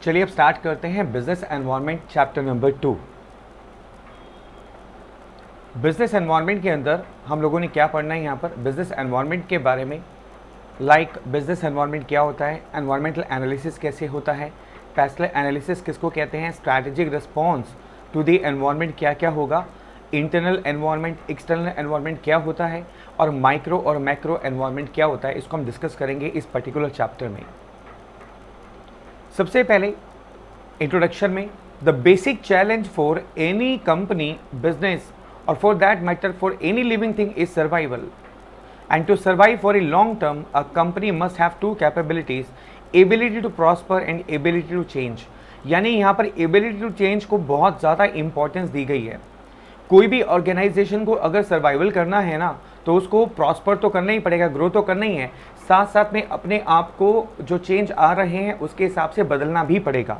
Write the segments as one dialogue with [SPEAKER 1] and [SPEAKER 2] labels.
[SPEAKER 1] चलिए अब स्टार्ट करते हैं business environment chapter number 2। Business environment के अंदर हम लोगों ने क्या पढ़ना है यहाँ पर बिजनेस एनवायरनमेंट के बारे में। बिजनेस एनवायरनमेंट क्या होता है, एनवायरमेंटल एनालिसिस कैसे होता है, फैसला एनालिसिस किसको कहते हैं, strategic response to the environment क्या क्या होगा, इंटरनल एनवायरनमेंट एक्सटर्नल एनवायरनमेंट क्या होता है और माइक्रो और मैक्रो एनवायरनमेंट क्या होता है, इसको हम डिस्कस करेंगे इस पर्टिकुलर चैप्टर में। सबसे पहले इंट्रोडक्शन में the basic challenge for any company business और for that matter for any living thing is survival and to survive for a long term a company must have two capabilities, ability to prosper and ability to change. यानी यहाँ पर ability to change को बहुत ज़्यादा importance दी गई है। कोई भी ऑर्गेनाइजेशन को अगर सर्वाइवल करना है ना तो उसको प्रॉस्पर तो करना ही पड़ेगा, ग्रो तो करना ही है, साथ साथ में अपने आप को जो चेंज आ रहे हैं उसके हिसाब से बदलना भी पड़ेगा।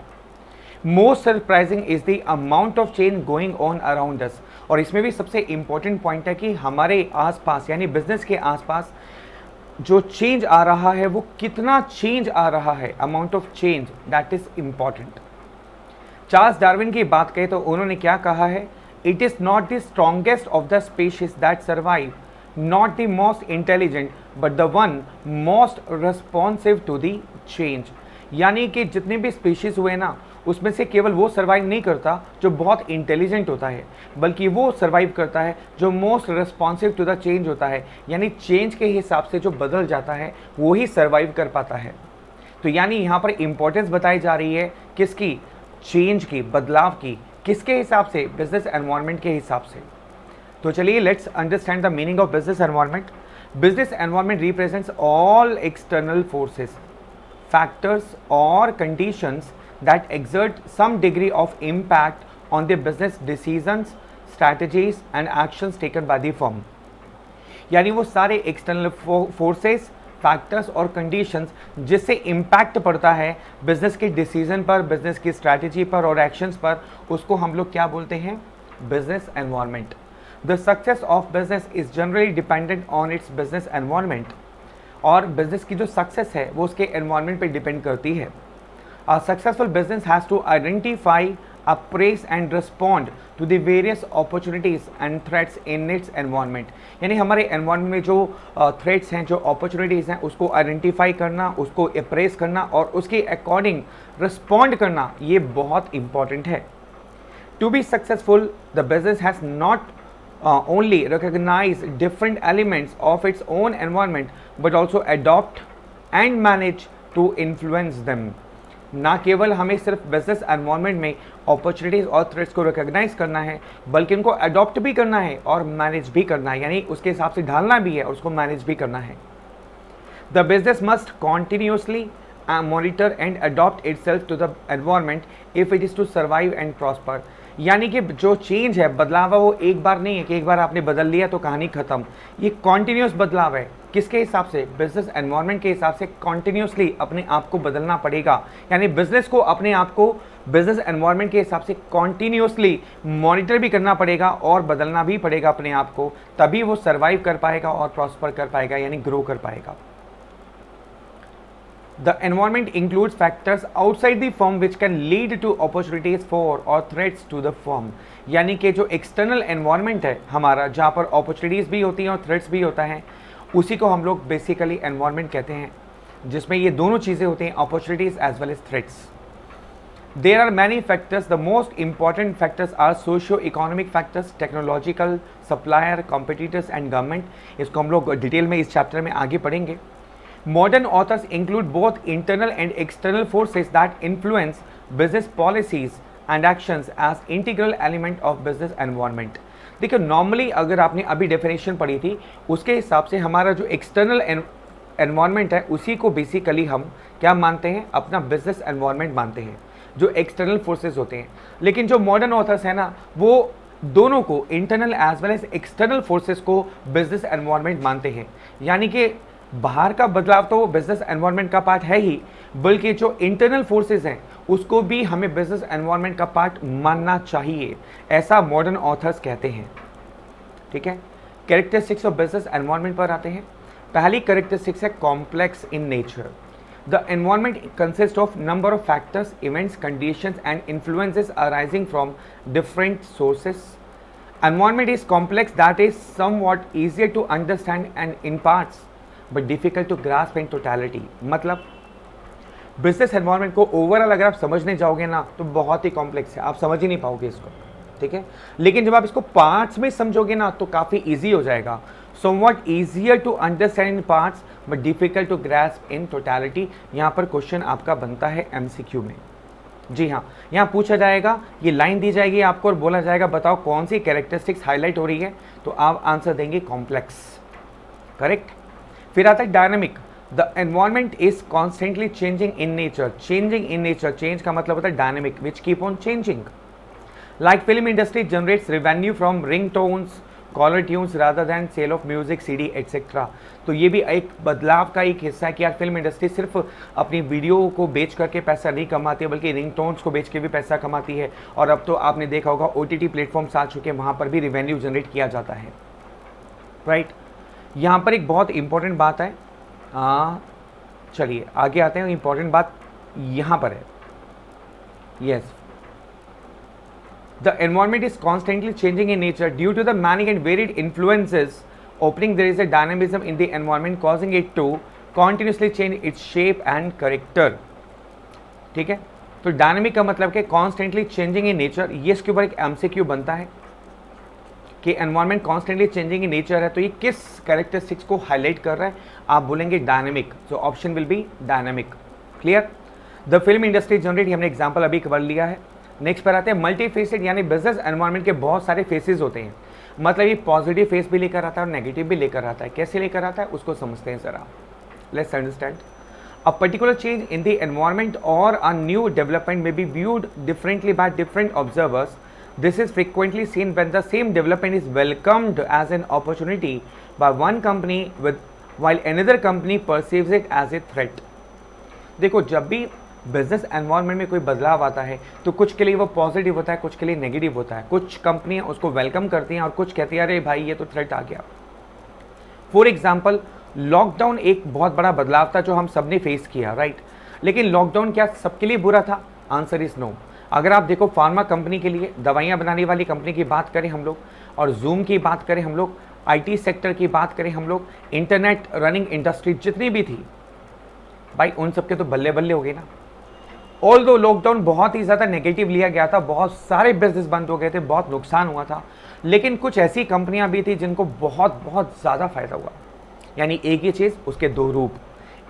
[SPEAKER 1] Most surprising is the amount of change going on around us. और इसमें भी सबसे इंपॉर्टेंट पॉइंट है कि हमारे आसपास यानी बिजनेस के आसपास जो चेंज आ रहा है वो कितना चेंज आ रहा है, amount of change that is important. Charles Darwin की बात करें तो उन्होंने क्या कहा है, it is not the strongest of the species that survive, not the most intelligent but the one most responsive to the change. यानी कि जितने भी स्पीशीज हुए ना उसमें से केवल वो सर्वाइव नहीं करता जो बहुत इंटेलिजेंट होता है, बल्कि वो सर्वाइव करता है जो most responsive to the change होता है। यानी चेंज के हिसाब से जो बदल जाता है वो ही सर्वाइव कर पाता है। तो यानी यहाँ पर इंपॉर्टेंस बताई जा रही है किसकी, चेंज की, बदलाव की, किसके हिसाब से, बिजनेस एनवायरनमेंट के हिसाब से। तो चलिए let's understand the meaning of business environment. Business environment represents all external forces, factors और conditions that exert some degree of impact on the business decisions, strategies and actions taken by the firm। यानी वो सारे external forces, factors और conditions जिससे impact पड़ता है business के decision पर, बिजनेस की स्ट्रैटेजी पर और एक्शंस पर, उसको हम लोग क्या बोलते हैं, business environment. The success of business is generally dependent on it's business environment. और बिजनेस की जो सक्सेस है वो उसके एनवायरनमेंट पर डिपेंड करती है। A successful business has to identify, appraise and respond to the various opportunities and threats in its environment। यानी हमारे environment में जो threats हैं, जो opportunities हैं, उसको identify करना, उसको appraise करना और उसके according respond करना, ये बहुत important है। To be successful, the business has not only recognize different elements of its own environment, but also adopt and manage to influence them। ना केवल हमें सिर्फ बिजनेस एनवायरनमेंट में अपॉर्चुनिटीज़ और थ्रेट्स को रिकॉग्नाइज करना है, बल्कि उनको अडॉप्ट भी करना है और मैनेज भी करना है, यानी उसके हिसाब से ढालना भी है और उसको मैनेज भी करना है। The business must continuously monitor and adopt itself to the environment if it is to survive and prosper. यानी कि जो चेंज है, बदलाव है, वो एक बार नहीं है कि एक बार आपने बदल लिया तो कहानी खत्म। ये कॉन्टिन्यूस बदलाव है। किसके हिसाब से, बिजनेस एनवायरनमेंट के हिसाब से कॉन्टिन्यूसली अपने आप को बदलना पड़ेगा। यानी बिजनेस को अपने आप को बिजनेस एनवायरनमेंट के हिसाब से कॉन्टिन्यूसली मॉनिटर भी करना पड़ेगा और बदलना भी पड़ेगा अपने आप को, तभी वो सर्वाइव कर पाएगा और प्रॉस्पर कर पाएगा, यानी ग्रो कर पाएगा। The environment includes factors outside the firm which can lead to opportunities for or threats to the firm। यानी कि जो एक्सटर्नल एनवायरनमेंट है हमारा, जहाँ पर अपॉर्चुनिटीज़ भी होती हैं और थ्रेट्स भी होता है, उसी को हम लोग बेसिकली एनवायरनमेंट कहते हैं, जिसमें ये दोनों चीज़ें होती हैं, opportunities as well as threats. There are many factors. The most important factors are socio-economic factors, technological, supplier, competitors and government। इसको हम लोग डिटेल में इस चैप्टर में आगे पढ़ेंगे। Modern authors include both internal and external forces that influence business policies and actions as integral element of business environment। देखिए normally अगर आपने अभी डेफिनेशन पढ़ी थी उसके हिसाब से हमारा जो एक्सटर्नल एनवायरनमेंट है उसी को बेसिकली हम क्या मानते हैं, अपना बिजनेस एनवायरनमेंट मानते हैं, जो एक्सटर्नल फोर्सेस होते हैं। लेकिन जो मॉडर्न ऑथर्स हैं ना वो दोनों को, internal as well as external forces को बिजनेस एनवायरनमेंट मानते हैं। यानी कि बाहर का बदलाव तो बिजनेस एनवायरनमेंट का पार्ट है ही, बल्कि जो इंटरनल फोर्सेस हैं उसको भी हमें बिजनेस एनवायरनमेंट का पार्ट मानना चाहिए, ऐसा मॉडर्न ऑथर्स कहते हैं। ठीक है, कैरेक्टरिस्टिक्स ऑफ बिजनेस एनवायरनमेंट पर आते हैं। पहली कैरेक्टरिस्टिक्स है complex in nature. The environment consists of number of factors, events, conditions and influences arising from different sources. Environment is complex, that is somewhat easier to understand and in parts but difficult to grasp in totality. मतलब business environment को overall अगर आप समझने जाओगे ना तो बहुत ही complex है, आप समझ ही नहीं पाओगे इसको, ठीक है। लेकिन जब आप इसको पार्ट्स में समझोगे ना तो काफ़ी इजी हो जाएगा. somewhat easier to understand in parts but difficult to grasp in totality. यहाँ पर क्वेश्चन आपका बनता है MCQ में. जी हाँ, यहाँ पूछा जाएगा, ये लाइन दी जाएगी आपको और बोला जाएगा बताओ कौन सी कैरेक्टरिस्टिक्स हाईलाइट हो रही है, तो आप आंसर देंगे कॉम्प्लेक्स. करेक्ट. फिर आता है dynamic. The environment is constantly changing in nature. Changing in nature, change का मतलब होता है dynamic, which keep on changing. Like film industry generates revenue from ring tones, caller tunes rather than sale of music, CD etcetera. तो ये भी एक बदलाव का एक हिस्सा है कि यार फिल्म इंडस्ट्री सिर्फ अपनी वीडियो को बेच करके पैसा नहीं कमाती है बल्कि रिंग टोन्स को बेच के भी पैसा कमाती है. और अब तो आपने देखा होगा OTT प्लेटफॉर्म्स आ चुके हैं, वहाँ पर भी रेवेन्यू जनरेट किया जाता है. राइट. यहाँ पर एक बहुत इंपॉर्टेंट बात है, चलिए आगे आते हैं. इंपॉर्टेंट बात यहाँ पर है. Yes, the environment is constantly changing in nature due to the many and varied influences opening. There is a dynamism in the environment causing it to continuously change its shape and character. ठीक है. तो dynamic का मतलब कि constantly changing in nature. ये इसके ऊपर एक MCQ बनता है कि environment constantly changing in nature है, तो ये किस कैरेक्टरिस्टिक्स को हाईलाइट कर रहा है, आप बोलेंगे dynamic. So option will be dynamic. Clear. The film industry generate, हमने एग्जाम्पल अभी कवर लिया है. नेक्स्ट पर आते हैं मल्टी फेसेड, यानी बिजनेस एनवायरनमेंट के बहुत सारे फेसेस होते हैं. मतलब ये पॉजिटिव फेस भी लेकर आता है और नेगेटिव भी लेकर आता है. कैसे लेकर आता है उसको समझते हैं जरा. Let's understand. A particular change in the environment और अ न्यू डेवलपमेंट में B viewed differently by different observers. This is frequently seen when the same development is welcomed as an opportunity by one company while another company perceives it as a threat. देखो, जब भी business environment में कोई बदलाव आता है तो कुछ के लिए वो पॉजिटिव होता है, कुछ के लिए नेगेटिव होता है. कुछ कंपनियां उसको वेलकम करती हैं और कुछ कहती हैं अरे भाई ये तो थ्रेट आ गया. फॉर एग्जाम्पल, लॉकडाउन एक बहुत बड़ा बदलाव था जो हम सब ने फेस किया. राइट. लेकिन लॉकडाउन क्या सबके लिए बुरा था? Answer is no. अगर आप देखो फार्मा कंपनी के लिए, दवाइयाँ बनाने वाली कंपनी की बात करें हम लोग, और जूम की बात करें हम लोग, IT सेक्टर की बात करें हम लोग, इंटरनेट रनिंग इंडस्ट्री जितनी भी थी भाई, उन सबके तो बल्ले बल्ले हो गए ना. ऑल्दो लॉकडाउन बहुत ही ज़्यादा नेगेटिव लिया गया था, बहुत सारे बिजनेस बंद हो गए थे, बहुत नुकसान हुआ था, लेकिन कुछ ऐसी कंपनियां भी थी जिनको बहुत बहुत ज़्यादा फायदा हुआ. यानी एक ही चीज़, उसके दो रूप.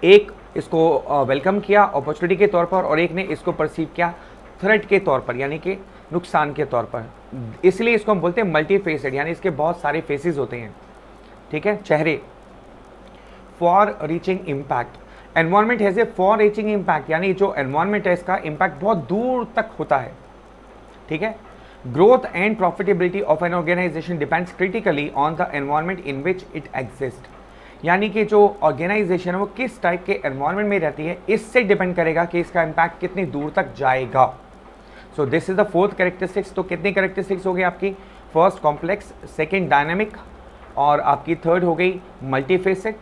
[SPEAKER 1] एक इसको वेलकम किया अपॉर्चुनिटी के तौर पर और एक ने इसको परसीव किया थ्रेट के तौर पर, यानी कि नुकसान के तौर पर. इसलिए इसको हम बोलते हैं मल्टी फेसेड, यानी इसके बहुत सारे फेसेस होते हैं. ठीक है. चेहरे. For reaching impact. Environment has A for reaching impact, यानी जो एनवायरनमेंट है इसका इम्पैक्ट बहुत दूर तक होता है. ठीक है. Growth and profitability of an organization depends critically on the environment in which it exist. यानी कि जो ऑर्गेनाइजेशन है वो किस टाइप के एनवायरनमेंट में रहती है, इससे डिपेंड करेगा कि इसका इम्पैक्ट कितनी दूर तक जाएगा. सो this is the fourth characteristics. तो कितनी कैरेक्टरिस्टिक्स हो गई आपकी? फर्स्ट कॉम्प्लेक्स, सेकंड डायनामिक, और आपकी थर्ड हो गई मल्टीफेसेट,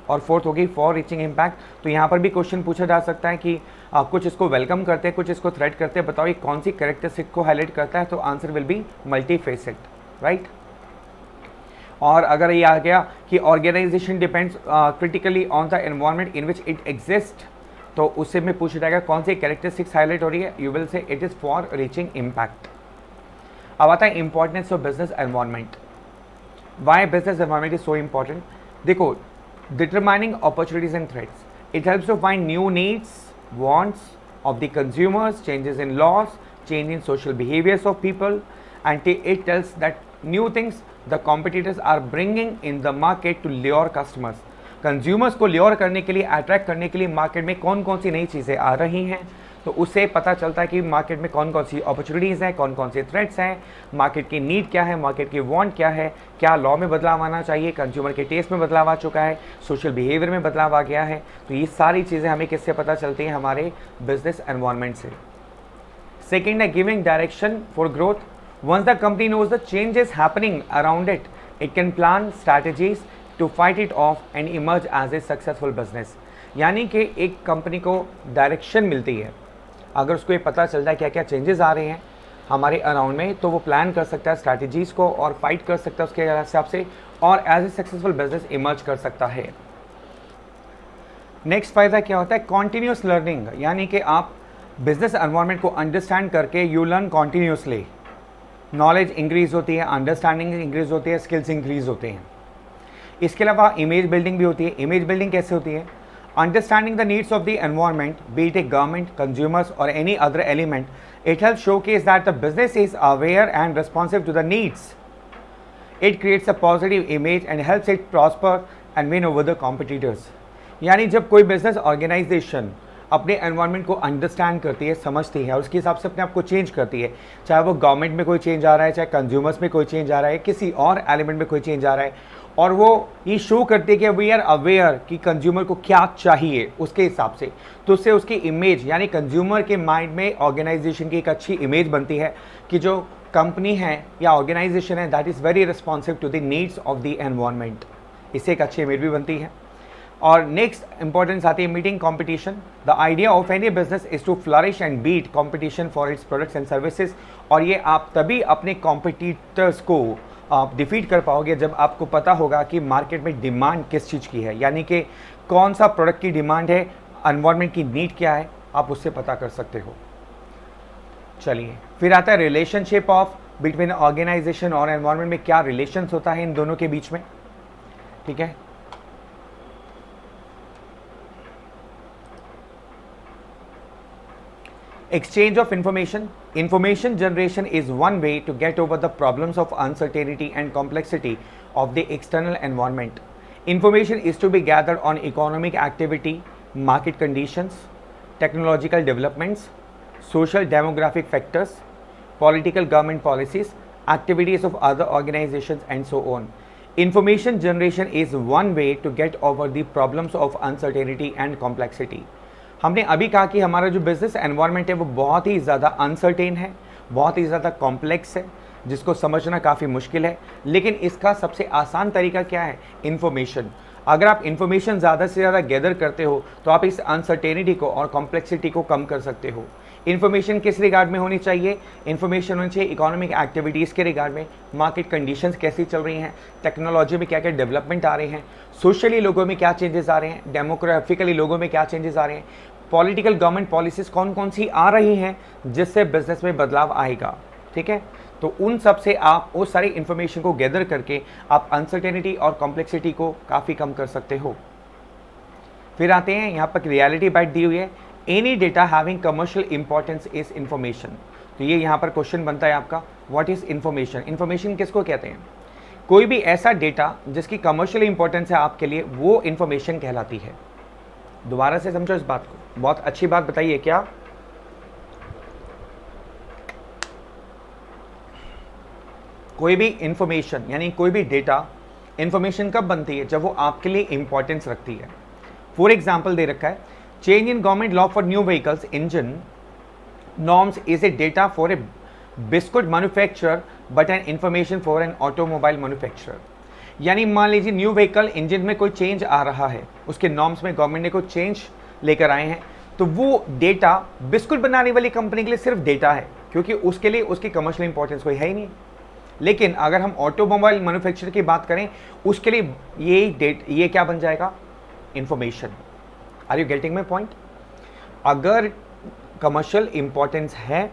[SPEAKER 1] और फोर्थ हो गई फॉर रीचिंग इम्पैक्ट. तो यहाँ पर भी क्वेश्चन पूछा जा सकता है कि कुछ इसको वेलकम करते हैं, कुछ इसको थ्रेट करते हैं, बताओ ये कौन सी कैरेक्टरिस्टिक को हाईलाइट करता है, तो answer will be multifaceted. Right. और अगर ये आ गया कि organization depends critically on the environment in which it exist, तो उससे में पूछा जाएगा कौन सी कैरेक्टरिस्टिक्स हाईलाइट हो रही है, you will see it is far reaching impact. अब आता है importance of business environment. Why business environment is so important? देखो, determining opportunities and threats. It helps to find new needs, wants of the consumers, changes in laws, change in social behaviors of people, and it tells that new things the competitors are bringing in the market to lure customers. Consumers को lure करने के लिए, attract करने के लिए market में कौन कौन सी नई चीज़ें आ रही हैं, तो उससे पता चलता है कि मार्केट में कौन कौन सी अपॉर्चुनिटीज़ हैं, कौन कौन से थ्रेट्स हैं, मार्केट की नीड क्या है, मार्केट की वांट क्या है, क्या लॉ में बदलाव आना चाहिए, कंज्यूमर के टेस्ट में बदलाव आ चुका है, सोशल बिहेवियर में बदलाव आ गया है. तो ये सारी चीज़ें हमें किससे पता चलती हैं? हमारे बिजनेस एनवायरनमेंट से. सेकेंड है giving direction for growth. Once the company knows the changes happening around it, it can plan strategies to fight it off and emerge as a successful business. यानी कि एक कंपनी को direction मिलती है। अगर उसको ये पता चलता है क्या क्या चेंजेस आ रहे हैं हमारे अराउंड में, तो वो प्लान कर सकता है स्ट्रैटेजीज़ को और फाइट कर सकता है उसके हिसाब से, और as a successful business emerge कर सकता है। नेक्स्ट फ़ायदा क्या होता है? कॉन्टीन्यूस लर्निंग, यानी कि आप बिजनेस एनवायरनमेंट को अंडरस्टैंड करके you learn continuously. Knowledge increase होती है, अंडरस्टैंडिंग इंक्रीज होती है, स्किल्स इंक्रीज होते हैं। इसके अलावा इमेज बिल्डिंग भी होती है। इमेज बिल्डिंग कैसे होती है? Understanding the needs of the environment, be it a government, consumers और any other element, it helps showcase that the business is aware and responsive to the needs. It creates a positive image and helps it prosper and win over the competitors. यानी जब कोई business organisation अपने environment को understand करती है, समझती है और उसके हिसाब से अपने आप को चेंज करती है, चाहे वो गवर्नमेंट में कोई चेंज आ रहा है, चाहे कंज्यूमर्स में कोई चेंज आ रहा है, किसी और एलिमेंट में कोई चेंज आ रहा है, और वो ये शो करती है कि वी आर अवेयर कि कंज्यूमर को क्या चाहिए उसके हिसाब से, तो उससे उसकी इमेज यानी कंज्यूमर के माइंड में ऑर्गेनाइजेशन की एक अच्छी इमेज बनती है कि जो कंपनी है या ऑर्गेनाइजेशन है that is very responsive to the needs of the environment. इससे एक अच्छी इमेज भी बनती है। और नेक्स्ट इंपॉर्टेंस आती है meeting competition. The idea of any business is to flourish and beat competition for its products and services. और ये आप तभी अपने कॉम्पिटिटर्स को आप डिफीट कर पाओगे जब आपको पता होगा कि मार्केट में डिमांड किस चीज़ की है, यानी कि कौन सा प्रोडक्ट की डिमांड है, एनवायरनमेंट की नीड क्या है, आप उससे पता कर सकते हो। चलिए फिर आता है रिलेशनशिप ऑफ बिटवीन ऑर्गेनाइजेशन और एनवायरनमेंट में क्या रिलेशन होता है इन दोनों के बीच में। ठीक है, exchange of information generation is one way to get over the problems of uncertainty and complexity of the external environment. Information is to be gathered on economic activity, market conditions, technological developments, social demographic factors, political government policies, activities of other organizations and so on. Information generation is one way to get over the problems of uncertainty and complexity. हमने अभी कहा कि हमारा जो business environment है वो बहुत ही ज़्यादा अनसर्टेन है, बहुत ही ज़्यादा कॉम्प्लेक्स है, जिसको समझना काफ़ी मुश्किल है। लेकिन इसका सबसे आसान तरीका क्या है? इन्फॉर्मेशन। अगर आप इन्फॉर्मेशन ज़्यादा से ज़्यादा गैदर करते हो तो आप इस अनसर्टेनिटी को और कॉम्प्लेक्सिटी को कम कर सकते हो। इन्फॉर्मेशन किस रिगार्ड में होनी चाहिए? इन्फॉर्मेशन होनी चाहिए इकोनॉमिक एक्टिविटीज़ के रिगार्ड में, मार्केट कंडीशंस कैसी चल रही हैं, टेक्नोलॉजी में क्या क्या डेवलपमेंट आ रहे हैं, सोशली लोगों में क्या चेंजेस आ रहे हैं, डेमोग्राफिकली लोगों में क्या चेंजेस आ रहे हैं, पॉलिटिकल गवर्नमेंट पॉलिसीज़ कौन कौन सी आ रही हैं जिससे बिजनेस में बदलाव आएगा। ठीक है, तो उन सब से आप उस सारी इन्फॉर्मेशन को गैदर करके आप अनसर्टेनिटी और कॉम्प्लेक्सिटी को काफ़ी कम कर सकते हो। फिर आते हैं यहाँ पर रियलिटी बाइट दी हुई है, any data having commercial importance is information. तो ये यहाँ पर क्वेश्चन बनता है आपका, व्हाट इज इंफॉर्मेशन? इंफॉर्मेशन किसको कहते हैं? कोई भी ऐसा डेटा जिसकी कमर्शियल इंपॉर्टेंस है आपके लिए, वो इंफॉर्मेशन कहलाती है। दोबारा से समझो इस बात को, बहुत अच्छी बात बताइए क्या? कोई भी इंफॉर्मेशन यानी कोई भी डेटा, इंफॉर्मेशन कब बनती है? जब वो आपके लिए इंपॉर्टेंस रखती है। फॉर एग्जाम्पल दे रखा है, change in government law for new vehicles engine norms is a data for a biscuit manufacturer but an information for an automobile manufacturer. यानी मान लीजिए न्यू व्हीकल इंजन में कोई चेंज आ रहा है, उसके नॉर्म्स में गवर्नमेंट ने कोई चेंज लेकर आए हैं, तो वो डेटा बिस्कुट बनाने वाली कंपनी के लिए सिर्फ डेटा है, क्योंकि उसके लिए उसकी कमर्शियल इंपॉर्टेंस कोई है ही नहीं। लेकिन अगर हम ऑटोमोबाइल मैन्युफैक्चरर की बात करें, उसके लिए ये क्या बन जाएगा? Information. Are you getting my point? अगर कमर्शियल इंपॉर्टेंस है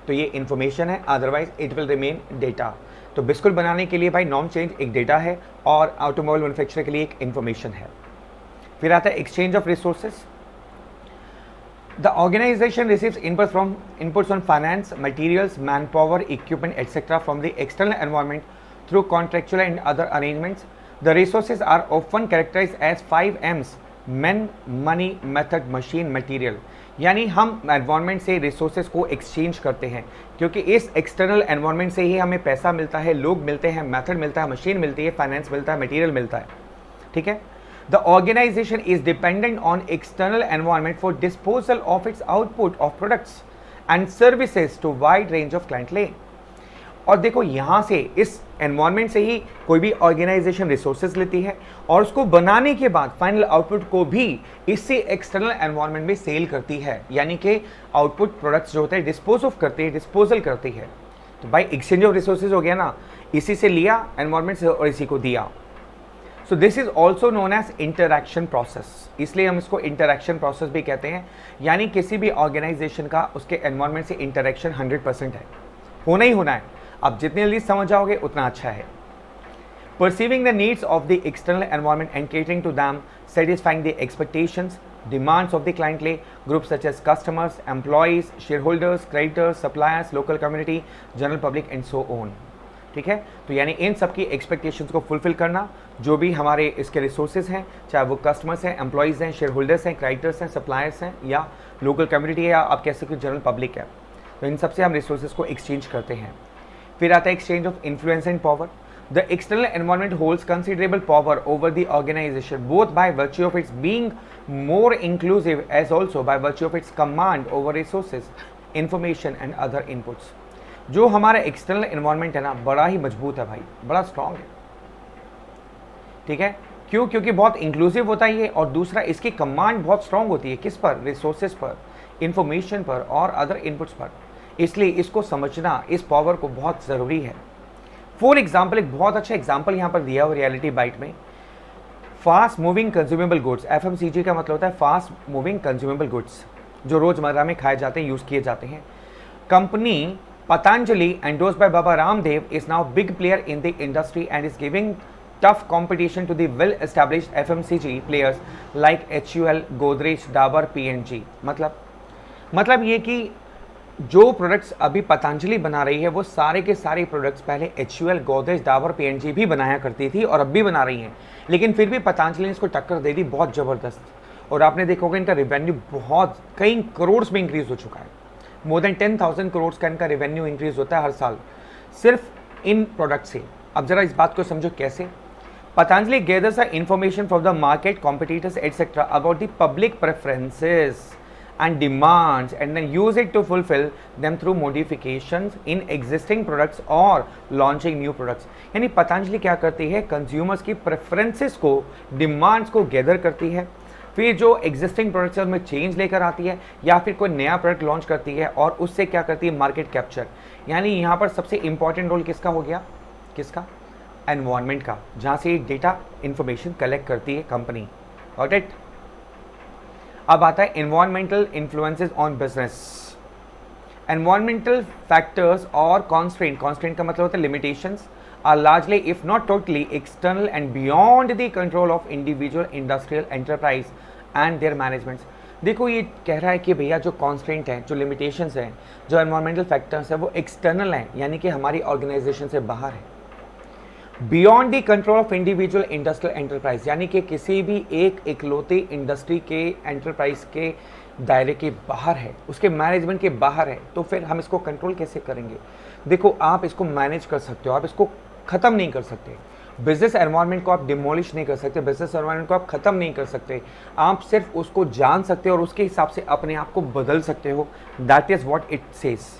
[SPEAKER 1] तो ये इंफॉर्मेशन है, otherwise it will remain data. तो बिस्कुट बनाने के लिए भाई नॉर्म चेंज एक डेटा है और ऑटोमोबाइल मैन्युफैक्चरर के लिए एक इंफॉर्मेशन है। फिर आता है exchange of resources. The organization receives inputs on finance, materials, man power, equipment etcetera from the external environment through contractual and other arrangements. The resources are often characterized as 5 M's: man, money, method, machine, material. यानी हम environment से resources को exchange करते हैं, क्योंकि इस external environment से ही हमें पैसा मिलता है, लोग मिलते हैं, मेथड मिलता है, मशीन मिलती है, फाइनेंस मिलता है, मटेरियल मिलता है। ठीक है, the organization is dependent on external environment for disposal of its output of products and services to wide range of clientele. और देखो यहाँ से इस एनवायरनमेंट से ही कोई भी ऑर्गेनाइजेशन रिसोर्सेज लेती है और उसको बनाने के बाद फाइनल आउटपुट को भी इससे एक्सटर्नल एनवायरनमेंट में सेल करती है, यानी कि आउटपुट प्रोडक्ट्स जो होते हैं डिस्पोजल करती है। तो भाई एक्सचेंज ऑफ रिसोर्सेज हो गया ना, इसी से लिया एनवायरनमेंट से और इसी को दिया। So this is also known as interaction process, इसलिए हम इसको इंटरैक्शन प्रोसेस भी कहते हैं। यानी किसी भी ऑर्गेनाइजेशन का उसके एनवायरनमेंट से इंटरैक्शन 100% है, होना ही होना है। आप जितनी जल्दी समझ जाओगे उतना अच्छा है। Perceiving the needs of the external environment and catering to them, satisfying the expectations, demands of the client groups such as customers, employees, shareholders, creditors, suppliers, local community, general public and so on। ठीक है, तो यानी इन सब की expectations को fulfil करना, जो भी हमारे इसके रिसोर्सेज हैं, चाहे वो कस्टमर्स हैं, एम्प्लॉयज़ हैं, शेयर होल्डर्स हैं, क्रेडिटर्स हैं, सप्लायर्स हैं, या लोकल कम्युनिटी है, या आप कह सकते हो जनरल पब्लिक है, तो इन सब से हम रिसोर्सेज को एक्सचेंज करते हैं। फिर आता है exchange of influence and power. The external environment holds considerable power over the organization both by virtue of its being more inclusive as also by virtue of its command over resources, information and other inputs. जो हमारा external environment है ना, बड़ा ही मजबूत है भाई, बड़ा strong है। ठीक है, क्यों? क्योंकि बहुत इंक्लूसिव होता है ये, और दूसरा इसकी कमांड बहुत स्ट्रांग होती है। किस पर? रिसोर्सेज पर, इंफॉर्मेशन पर और अदर इनपुट्स पर। इसलिए इसको समझना, इस पावर को बहुत ज़रूरी है। फॉर एग्जाम्पल, एक बहुत अच्छा एग्जाम्पल यहाँ पर दिया हुआ रियलिटी बाइट में, fast moving consumable goods. FMCG का मतलब होता है फास्ट मूविंग कंज्यूमेबल गुड्स, जो रोजमर्रा में खाए जाते हैं, यूज़ किए जाते हैं। Company Patanjali, endorsed by Baba Ramdev, is now big player in the industry and is giving tough competition to the well-established FMCG players like HUL, Godrej, Dabur, P&G। मतलब ये कि जो प्रोडक्ट्स अभी पतंजलि बना रही है, वो सारे के सारे प्रोडक्ट्स पहले HUL, गोदरेज, डाबर, P&G भी बनाया करती थी और अब भी बना रही हैं, लेकिन फिर भी पतंजलि ने इसको टक्कर दे दी बहुत ज़बरदस्त। और आपने देखोगे इनका रेवेन्यू बहुत कई करोड़ में इंक्रीज हो चुका है। मोर देन 10,000 करोड़ का इनका रेवेन्यू इंक्रीज होता है हर साल सिर्फ इन प्रोडक्ट से। अब जरा इस बात को समझो कैसे। Patanjali gathers information from the market, competitors etcetera about the public preferences and demands and then use it to fulfill them through modifications in existing products or launching new products। यानी पतंजलि क्या करती है, कंज्यूमर्स की प्रेफरेंसेस को, demands को gather करती है, फिर जो एग्जिस्टिंग प्रोडक्ट्स है उनमें चेंज लेकर आती है, या फिर कोई नया प्रोडक्ट लॉन्च करती है और उससे क्या करती है, मार्केट कैप्चर। यानी यहाँ पर सबसे इंपॉर्टेंट रोल किसका हो गया? किसका? एनवायरनमेंट का, जहाँ से डेटा इंफॉर्मेशन कलेक्ट करती है कंपनी। Got it? अब आता है environmental influences on business. Environmental factors और कॉन्स्ट्रेंट का मतलब होता है limitations, are largely if not totally external and beyond the control of individual industrial enterprise and their managements. देखो ये कह रहा है कि भैया जो कॉन्स्ट्रेंट हैं, जो लिमिटेशंस हैं, जो एनवायरमेंटल फैक्टर्स हैं, वो एक्सटर्नल हैं, यानी कि हमारी ऑर्गेनाइजेशन से बाहर है। Beyond the control of individual industrial enterprise, यानी कि किसी भी एक इकलौते इंडस्ट्री के एंटरप्राइज के दायरे के बाहर है, उसके मैनेजमेंट के बाहर है, तो फिर हम इसको कंट्रोल कैसे करेंगे? देखो, आप इसको मैनेज कर सकते हो, आप इसको ख़त्म नहीं कर सकते। बिजनेस एनवायरनमेंट को आप डिमोलिश नहीं कर सकते, बिजनेस एनवायरनमेंट को आप ख़त्म नहीं कर सकते। आप सिर्फ उसको जान सकते हो और उसके हिसाब से अपने आप को बदल सकते हो। That is what it says.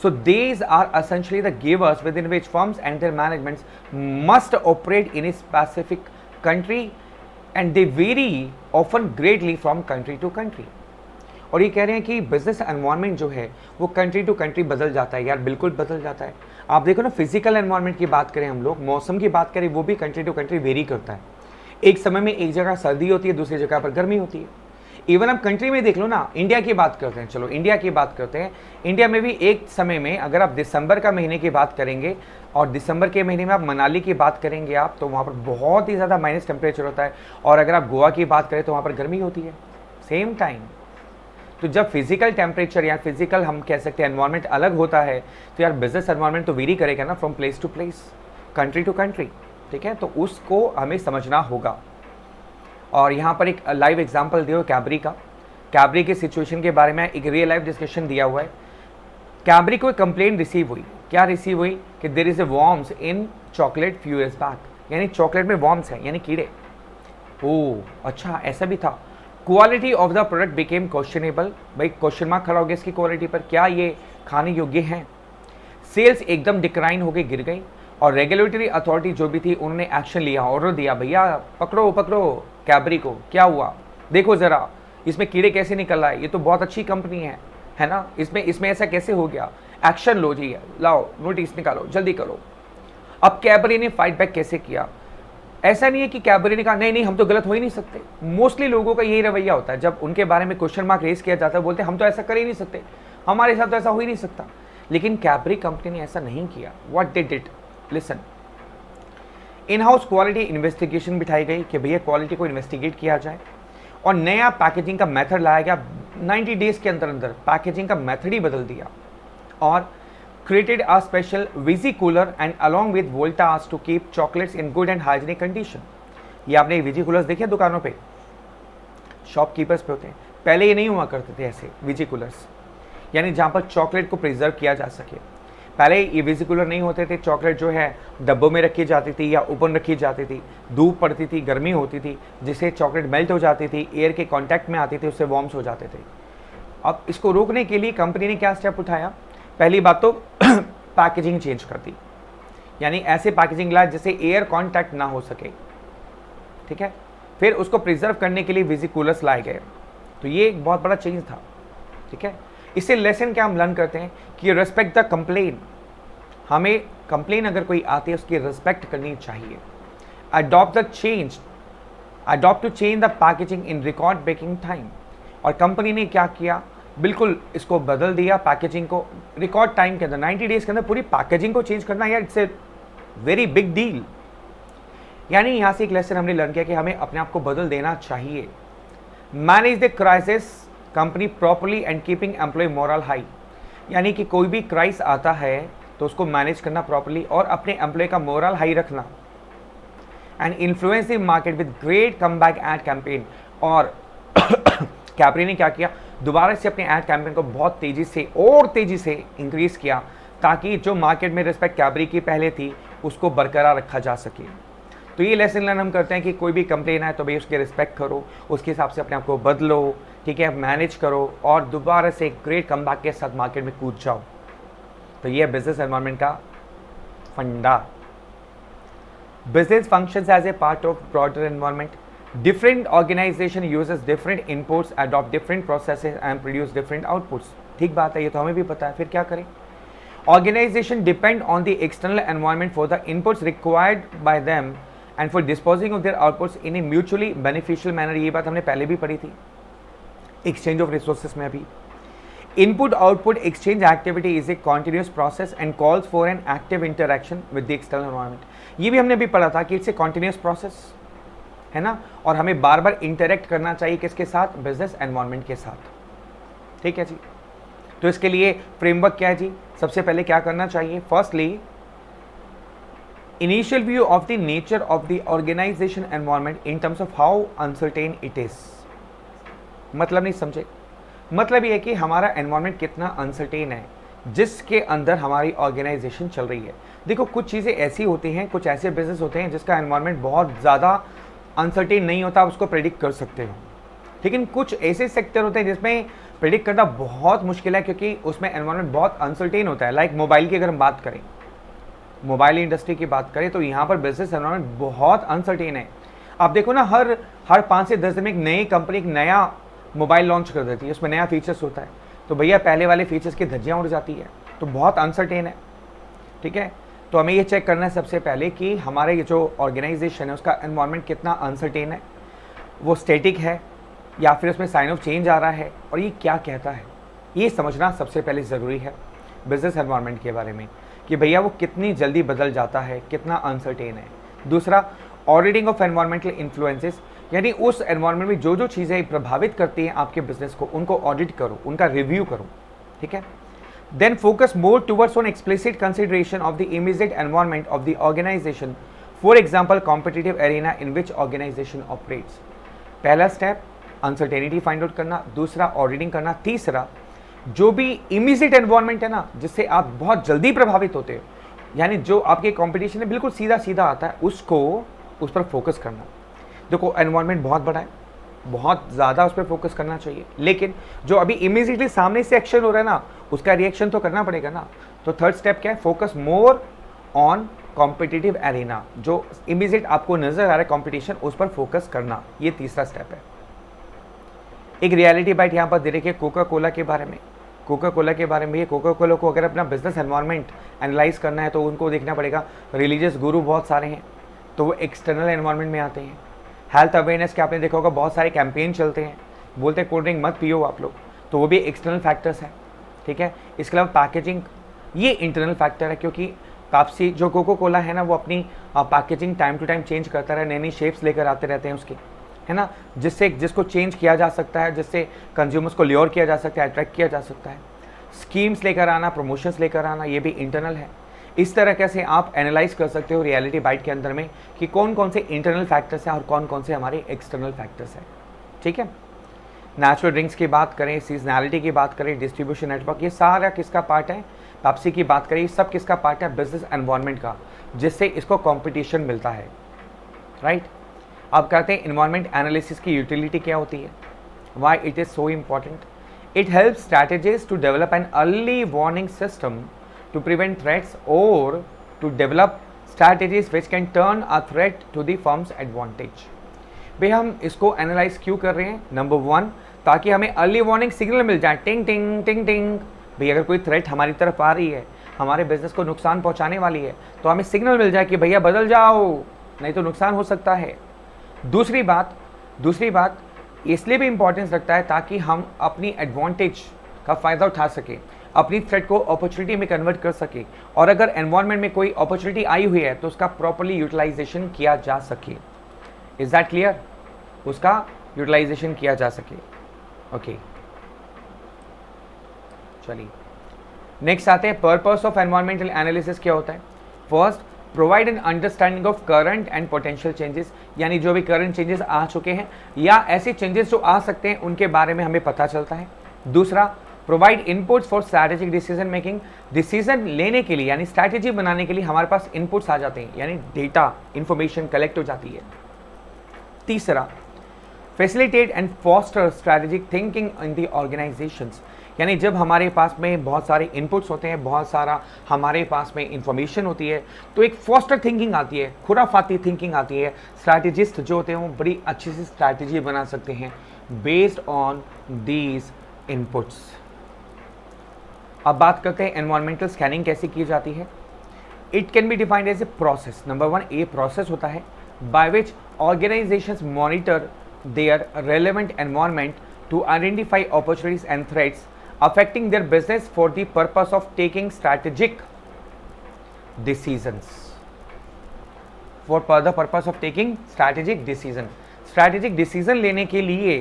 [SPEAKER 1] So these are essentially the givers within which firms and their managements must operate in a specific country and they vary often greatly from country to country। और ये कह रहे हैं कि business environment जो है वो country to country बदल जाता है। यार बिल्कुल बदल जाता है। आप देखो ना, फिजिकल एनवायरनमेंट की बात करें, हम लोग मौसम की बात करें, वो भी कंट्री टू कंट्री वेरी करता है। एक समय में एक जगह सर्दी होती है, दूसरी जगह पर गर्मी होती है। इवन आप कंट्री में देख लो ना, इंडिया की बात करते हैं, चलो इंडिया की बात करते हैं। इंडिया में भी एक समय में अगर आप दिसंबर का महीने की बात करेंगे और दिसंबर के महीने में आप मनाली की बात करेंगे आप, तो वहाँ पर बहुत ही ज़्यादा माइनस टेम्परेचर होता है। और अगर आप गोवा की बात करें तो वहाँ पर गर्मी होती है सेम टाइम। तो जब फिजिकल टेम्परेचर या फिजिकल हम कह सकते हैं एनवायरनमेंट अलग होता है, तो यार बिजनेस एनवायरनमेंट तो वेरी करेगा ना, from place to place, country to country. ठीक है, तो उसको हमें समझना होगा। और यहाँ पर एक लाइव एग्जांपल दिया कैबरी का। कैबरी के सिचुएशन के बारे में एक रियल लाइफ डिस्कशन दिया हुआ है। कैबरी को एक कंप्लेंट रिसीव हुई। क्या रिसीव हुई? कि there is a worms in chocolate few years back, यानी चॉकलेट में वॉर्म्स है, यानी कीड़े। ओह अच्छा, ऐसा भी था। Quality of the product became questionable. भाई क्वेश्चन मार्क खड़ा हो गया इसकी क्वालिटी पर, क्या ये खाने योग्य हैं? सेल्स एकदम डिक्लाइन होकर गिर गई और रेगुलेटरी अथॉरिटी जो भी थी उन्होंने एक्शन लिया, ऑर्डर दिया, भैया पकड़ो पकड़ो कैबरी को, क्या हुआ देखो ज़रा, इसमें कीड़े कैसे निकल आए, ये तो बहुत अच्छी कंपनी है ना, इसमें ऐसा कैसे हो गया, एक्शन लो जी, लाओ नोटिस निकालो, जल्दी करो। अब कैबरी ने फाइट बैक कैसे किया? ऐसा नहीं है कि कैबरी ने कहा नहीं नहीं हम तो गलत हो ही नहीं सकते। मोस्टली लोगों का यही रवैया होता है, जब उनके बारे में क्वेश्चन मार्क रेज किया जाता है बोलते हैं हम तो ऐसा कर ही नहीं सकते, हमारे साथ तो ऐसा हो ही नहीं सकता। लेकिन कैबरी कंपनी ने ऐसा नहीं किया। What they did, listen, in house quality investigation बिठाई गई कि भैया क्वालिटी को इन्वेस्टिगेट किया जाए और नया पैकेजिंग का मेथड लाया गया। 90 डेज के अंदर अंदर पैकेजिंग का मेथड ही बदल दिया और created a special Visi cooler and along with Voltas to keep chocolates in good and hygienic condition। ये आपने विजी कूलर्स देखे दुकानों पे, शॉपकीपर्स पे होते हैं, पहले ये नहीं हुआ करते थे ऐसे विजी कूलर्स, यानी जहाँ पर चॉकलेट को प्रिजर्व किया जा सके। पहले ये विजी कूलर नहीं होते थे, चॉकलेट जो है डब्बों में रखी जाती थी या ओपन रखी जाती थी, धूप पड़ती थी, गर्मी होती थी, जिससे चॉकलेट मेल्ट हो जाती थी, एयर के कॉन्टैक्ट में आती थी, उससे वॉर्म्स हो जाते थे। अब इसको रोकने के लिए कंपनी ने क्या स्टेप उठाया? पहली बात तो पैकेजिंग चेंज कर दी, यानी ऐसे पैकेजिंग लाया जिससे एयर कांटेक्ट ना हो सके, ठीक है। फिर उसको प्रिजर्व करने के लिए विजी कूलर्स लाए गए, तो ये एक बहुत बड़ा चेंज था, ठीक है। इससे लेसन क्या हम लर्न करते हैं कि रिस्पेक्ट द कंप्लेन, हमें कंप्लेन अगर कोई आती है उसकी रिस्पेक्ट करनी चाहिए। Adopt to change the packaging in record breaking time, और कंपनी ने क्या किया, बिल्कुल इसको बदल दिया, पैकेजिंग को रिकॉर्ड टाइम के अंदर 90 डेज के अंदर पूरी पैकेजिंग को चेंज करना, यार it's a very big deal. यानी यहाँ से एक लेसन हमने लर्न किया कि हमें अपने आप को बदल देना चाहिए। Manage the crisis company properly and keeping employ morale high, यानी कि कोई भी क्राइस आता है तो उसको मैनेज करना प्रॉपरली और अपने एम्प्लॉय का मोरल हाई रखना। And influence the market with great comeback ad campaign, और कैबरी ने क्या किया, दोबारा से अपने एड कैंपेन को बहुत तेज़ी से इंक्रीज़ किया ताकि जो मार्केट में रिस्पेक्ट कैबरी की पहले थी उसको बरकरार रखा जा सके। तो ये लेसन लर्न हम करते हैं कि कोई भी कंप्लेन आए तो भाई उसकी रिस्पेक्ट करो, उसके हिसाब से अपने आप को बदलो, ठीक है, मैनेज करो और दोबारा से ग्रेट कमबैक के साथ मार्केट में कूद जाओ। तो ये है बिजनेस एनवायरनमेंट का फंडा। Business functions as a part of broader environment. Different organization uses different inputs, adopt different processes and produce different outputs। ठीक बात है, ये तो हमें भी पता है, फिर क्या करें। Organization depend on the external environment for the inputs required by them and for disposing of their outputs in a mutually beneficial manner। ये बात हमने पहले भी पढ़ी थी exchange of resources में। अभी input output exchange activity is a continuous process and calls for an active interaction with the external environment। ये भी हमने भी पढ़ा था कि it's a continuous process, है ना, और हमें बार बार इंटरेक्ट करना चाहिए किसके साथ, बिजनेस एनवायरनमेंट के साथ, ठीक है जी। तो इसके लिए फ्रेमवर्क क्या है जी, सबसे पहले क्या करना चाहिए, firstly initial view of the nature of the organisation environment in terms of how uncertain it is. मतलब नहीं समझे, मतलब ये है कि हमारा एनवायरनमेंट कितना अनसर्टेन है जिसके अंदर हमारी ऑर्गेनाइजेशन चल रही है। देखो कुछ चीज़ें ऐसी होती हैं, कुछ ऐसे बिजनेस होते हैं जिसका एनवायरनमेंट बहुत ज़्यादा अनसर्टेन नहीं होता, आप उसको प्रेडिक्ट कर सकते हो, लेकिन कुछ ऐसे सेक्टर होते हैं जिसमें प्रेडिक्ट करना बहुत मुश्किल है क्योंकि उसमें एनवायरनमेंट बहुत अनसर्टेन होता है। लाइक मोबाइल की अगर हम बात करें, मोबाइल इंडस्ट्री की बात करें, तो यहाँ पर बिजनेस एनवायरनमेंट बहुत अनसर्टेन है। आप देखो ना, हर 5 से 10 दिन में एक नई कंपनी एक नया मोबाइल लॉन्च कर देती है, उसमें नया फीचर्स होता है, तो भैया पहले वाले फीचर्स की धज्जियाँ उड़ जाती है, तो बहुत अनसर्टेन है, ठीक है। तो हमें ये चेक करना है सबसे पहले कि हमारे ये जो ऑर्गेनाइजेशन है उसका एनवायरनमेंट कितना अनसर्टेन है, वो स्टैटिक है या फिर उसमें साइन ऑफ चेंज आ रहा है, और ये क्या कहता है, ये समझना सबसे पहले ज़रूरी है बिजनेस एनवायरनमेंट के बारे में कि भैया वो कितनी जल्दी बदल जाता है, कितना अनसर्टेन है। दूसरा, ऑडिटिंग ऑफ एनवायरमेंटल इन्फ्लुएंसेस, यानी उस एनवायरनमेंट में जो जो चीज़ें प्रभावित करती हैं आपके बिजनेस को, उनको ऑडिट करो, उनका रिव्यू करो, ठीक है। Then focus more towards on explicit consideration of the immediate environment of the organization, for example competitive arena in which organization operates। पहला स्टेप अनसर्टेनिटी फाइंड आउट करना, दूसरा ऑडिटिंग करना, तीसरा जो भी इमीडिएट एनवायरनमेंट है ना जिससे आप बहुत जल्दी प्रभावित होते हो, यानी जो आपके कंपटीशन में बिल्कुल सीधा सीधा आता है, उस पर फोकस करना। देखो एनवायरनमेंट बहुत बड़ा है, बहुत ज़्यादा उस पर फोकस करना चाहिए, लेकिन जो अभी इमीडिएटली सामने से एक्शन हो रहा है ना, उसका रिएक्शन तो करना पड़ेगा ना। तो थर्ड स्टेप क्या है, focus more on competitive arena, जो इमीडिएट आपको नजर आ रहा है कॉम्पिटिशन, उस पर फोकस करना, ये तीसरा स्टेप है। एक रियलिटी बाइट यहाँ पर दे रखी है कोका कोला के बारे में। कोका कोला के बारे में, ये कोका कोला को अगर अपना बिजनेस एनवायरनमेंट एनालाइज करना है तो उनको देखना पड़ेगा, रिलीजियस गुरु बहुत सारे हैं तो वो एक्सटर्नल एनवायरनमेंट में आते हैं। हेल्थ अवेयरनेस के आपने देखा होगा बहुत सारे कैंपेन चलते हैं, बोलते हैं कोल्ड ड्रिंक मत पियो आप लोग, तो वो भी एक्सटर्नल फैक्टर्स हैं, ठीक है। इसके अलावा पैकेजिंग, ये इंटरनल फैक्टर है, क्योंकि पेप्सी जो कोका कोला है ना, वो अपनी packaging time to time change करता रहे, नई नई शेप्स लेकर आते रहते हैं उसकी, है ना, जिसको चेंज किया जा सकता है, जिससे कंज्यूमर्स को ल्योर किया जा सकता है, अट्रैक्ट किया जा सकता है। स्कीम्स लेकर आना, प्रमोशंस लेकर आना, ये भी इंटरनल है। इस तरह कैसे आप एनालाइज कर सकते हो रियलिटी बाइट के अंदर में कि कौन कौन से इंटरनल फैक्टर्स हैं और कौन कौन से हमारे एक्सटर्नल फैक्टर्स हैं, ठीक है। नेचुरल ड्रिंक्स की बात करें, सीजनैलिटी की बात करें, डिस्ट्रीब्यूशन नेटवर्क, ये सारा किसका पार्ट है, पेप्सी की बात करें, सब किसका पार्ट है, बिजनेस एनवायरनमेंट का, जिससे इसको कंपटीशन मिलता है, राइट। अब कहते हैं एनवायरनमेंट एनालिसिस की यूटिलिटी क्या होती है, why it is so important. It helps strategies to develop an early warning system to prevent threats और to develop strategies which can turn a threat to the firm's advantage. भाई हम इसको analyse क्यों कर रहे हैं, नंबर 1 ताकि हमें अर्ली वार्निंग सिग्नल मिल जाए, टिंग टिंग टिंग टिंग, भाई अगर कोई थ्रेट हमारी तरफ आ रही है, हमारे बिजनेस को नुकसान पहुंचाने वाली है, तो हमें सिग्नल मिल जाए कि भैया बदल जाओ, नहीं तो नुकसान हो सकता है। दूसरी बात इसलिए भी इंपॉर्टेंस रखता है ताकि हम अपनी एडवांटेज का फ़ायदा उठा सके, अपनी थ्रेट को अपॉर्चुनिटी में कन्वर्ट कर सके, और अगर एनवायरनमेंट में कोई अपॉर्चुनिटी आई हुई है तो उसका प्रॉपर्ली यूटिलाइजेशन किया जा सके। इज दैट क्लियर, उसका यूटिलाइजेशन किया जा सके, ओके। चलिए नेक्स्ट आते हैं, पर्पस ऑफ एनवायरमेंटल एनालिसिस क्या होता है। First, provide an understanding of current and potential changes, यानी जो भी करंट चेंजेस आ चुके हैं या ऐसे चेंजेस जो आ सकते हैं उनके बारे में हमें पता चलता है। दूसरा, provide inputs for strategic decision making, decision लेने के लिए यानी स्ट्रैटेजी बनाने के लिए हमारे पास इनपुट्स आ जाते हैं, यानी डेटा इंफॉर्मेशन कलेक्ट हो जाती है। तीसरा, facilitate and foster strategic thinking in the organisations, यानी जब हमारे पास में बहुत सारे इनपुट्स होते हैं, बहुत सारा हमारे पास में इंफॉर्मेशन होती है, तो एक फॉस्टर थिंकिंग आती है, खुराफाती थिंकिंग आती है। स्ट्रैटेजिस्ट जो होते हैं वो बड़ी अच्छी सी स्ट्रैटेजी बना सकते हैं बेस्ड ऑन दीज इनपुट्स। अब बात करते हैं एनवायरमेंटल स्कैनिंग कैसे की जाती है। It can be defined as a process. Number 1, ये प्रोसेस होता है by which organisations monitor their relevant environment to identify opportunities and threats affecting their business for the purpose of taking strategic decisions. For the purpose of taking strategic decision. Strategic decision लेने के लिए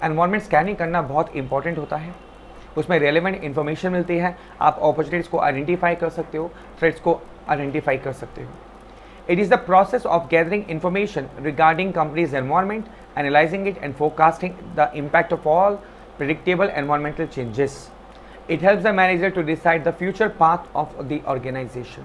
[SPEAKER 1] environment scanning करना बहुत important होता है। उसमें relevant information मिलती है, आप opportunities को identify कर सकते हो, threats को identify कर सकते हो। It is the process of gathering information regarding company's environment, analyzing it and forecasting the impact of all predictable environmental changes. It helps the manager to decide the future path of the organization.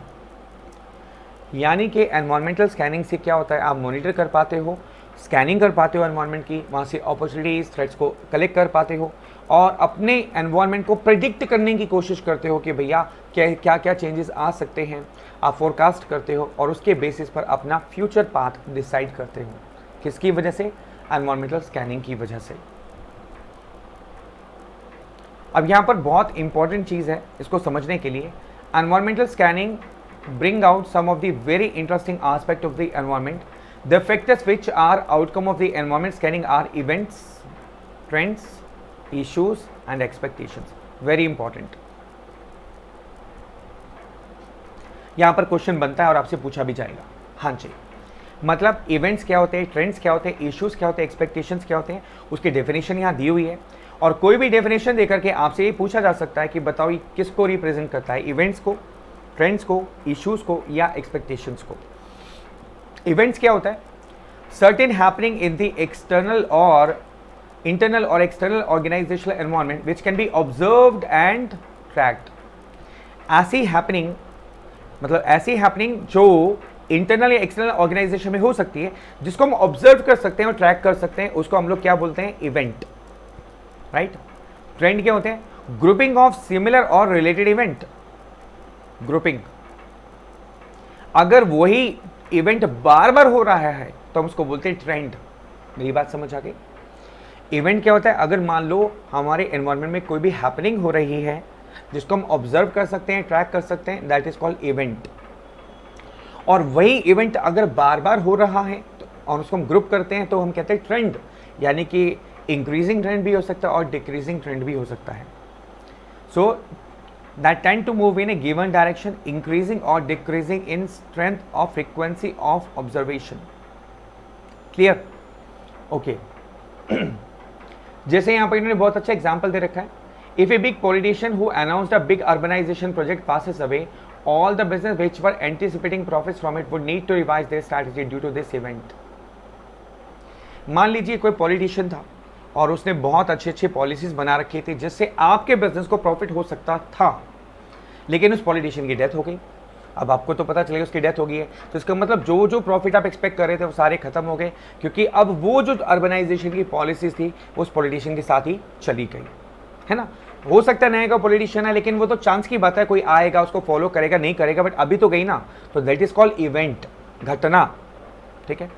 [SPEAKER 1] यानी कि environmental scanning से क्या होता है, आप monitor कर पाते हो, स्कैनिंग कर पाते हो एनवायरनमेंट की, वहाँ से अपॉर्चुनिटीज थ्रेट्स को कलेक्ट कर पाते हो और अपने एनवायरनमेंट को प्रिडिक्ट करने की कोशिश करते हो कि भैया क्या क्या चेंजेस आ सकते हैं, आप फोरकास्ट करते हो और उसके बेसिस पर अपना फ्यूचर पाथ डिसाइड करते हो। किसकी वजह से, एनवायरमेंटल स्कैनिंग की वजह से। अब यहाँ पर बहुत इंपॉर्टेंट चीज़ है इसको समझने के लिए, environmental scanning bring out some of the very interesting aspect of the environment. The factors which are outcome of the environment scanning are events, trends, issues and expectations. Very important. यहाँ पर question बनता है और आपसे पूछा भी जाएगा। हाँ जी, मतलब इवेंट्स क्या होते हैं, ट्रेंड्स क्या होते हैं, इश्यूज क्या होते हैं, एक्सपेक्टेशंस क्या होते हैं, उसकी डेफिनेशन यहाँ दी हुई है और कोई भी डेफिनेशन देकर के आपसे ये पूछा जा सकता है कि बताओ ये किसको रिप्रेजेंट करता है, इवेंट्स को, ट्रेंड्स को, इश्यूज को या एक्सपेक्टेशंस को। इवेंट्स क्या होता है, certain happening in the external और इंटरनल और external organisational environment which can be observed and tracked. ऐसी हैपनिंग मतलब ऐसी हैपनिंग जो इंटरनल या एक्सटर्नल ऑर्गेनाइजेशन में हो सकती है, जिसको हम ऑब्जर्व कर सकते हैं और ट्रैक कर सकते हैं, उसको हम लोग क्या बोलते हैं, इवेंट, राइट। ट्रेंड क्या होते हैं, ग्रुपिंग ऑफ सिमिलर और रिलेटेड इवेंट, ग्रुपिंग। अगर वही इवेंट बार बार हो रहा है तो हम उसको बोलते हैं ट्रेंड। मेरी बात समझ आ गई? इवेंट क्या होता है? अगर मान लो हमारे एनवायरनमेंट में कोई भी हैपनिंग हो रही है जिसको हम ऑब्जर्व कर सकते हैं, ट्रैक कर सकते हैं, दैट इज कॉल्ड इवेंट। और वही इवेंट अगर बार बार हो रहा है तो और उसको हम ग्रुप करते हैं तो हम कहते हैं ट्रेंड, यानी कि इंक्रीजिंग ट्रेंड भी हो सकता है और डिक्रीजिंग ट्रेंड भी हो सकता है। So that tend to move in a given direction, increasing और डिक्रीजिंग इन स्ट्रेंथ और frequency of observation. Clear? Okay. जैसे यहाँ पर इन्होंने बहुत अच्छा एग्जाम्पल दे रखा है। If a big politician who announced a big urbanisation project passes away, all the business which were anticipating profits from it would need to revise their strategy due to this event. मान लीजिए कोई politician था और उसने बहुत अच्छी अच्छी policies बना रखी थी जिससे आपके बिजनेस को प्रॉफिट हो सकता था, लेकिन उस पॉलिटिशियन की डेथ हो गई। अब आपको तो पता चलेगा उसकी डेथ हो गई है, तो इसका मतलब जो जो प्रॉफिट आप एक्सपेक्ट कर रहे थे वो सारे खत्म हो गए, क्योंकि अब वो जो अर्बनाइजेशन की पॉलिसीज थी उस पॉलिटिशियन के साथ ही चली गई, है ना। हो सकता है नया का पॉलिटिशियन है, लेकिन वो तो चांस की बात है, कोई आएगा उसको फॉलो करेगा नहीं करेगा, बट अभी तो गई ना, तो दैट इज कॉल्ड इवेंट, घटना। ठीक है।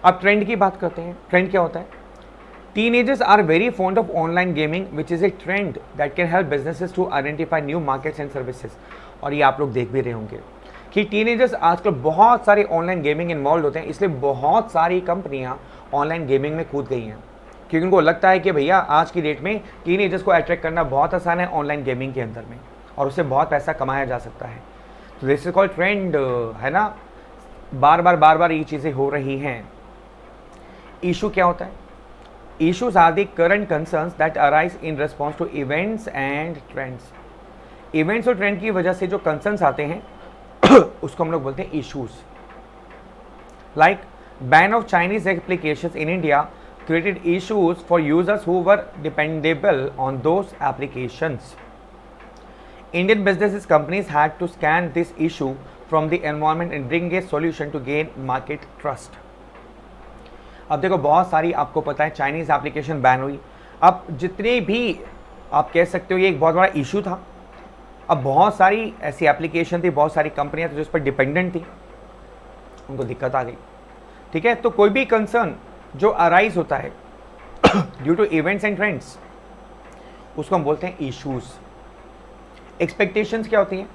[SPEAKER 1] अब ट्रेंड की बात करते हैं। ट्रेंड क्या होता है? Teenagers are very fond of online gaming which is a trend that can help businesses to identify new markets and services. और ये आप लोग देख भी रहे होंगे कि टीनेजर्स आजकल बहुत सारे ऑनलाइन गेमिंग इन्वॉल्व होते हैं, इसलिए बहुत सारी कंपनियां ऑनलाइन गेमिंग में कूद गई हैं, क्योंकि उनको लगता है कि भैया आज की डेट में टीनेजर्स को अट्रैक्ट करना बहुत आसान है ऑनलाइन गेमिंग के अंदर में, और उससे बहुत पैसा कमाया जा सकता है। तो दिस इज कॉल्ड ट्रेंड, है ना। बार बार ये चीज़ें हो रही हैं। इशू क्या होता है? Issues are the current concerns that arise in response to events and trends. Events और ट्रेंड की वजह से जो कंसर्न्स आते हैं उसको हम लोग बोलते हैं issues. Like ban of Chinese applications in India created issues for users who were dependable on those applications. Indian businesses companies had to scan this issue from the environment and bring a solution to gain market trust. अब देखो बहुत सारी आपको पता है Chinese application ban हुई। अब जितने भी आप कह सकते हो ये एक बहुत बड़ा इशू था। अब बहुत सारी ऐसी एप्लीकेशन थी, बहुत सारी कंपनियां थी जो इस पर डिपेंडेंट थी, उनको दिक्कत आ गई। ठीक है। तो कोई भी कंसर्न जो अराइज होता है due to events and trends उसको हम बोलते हैं इश्यूज। एक्सपेक्टेशंस क्या होती हैं?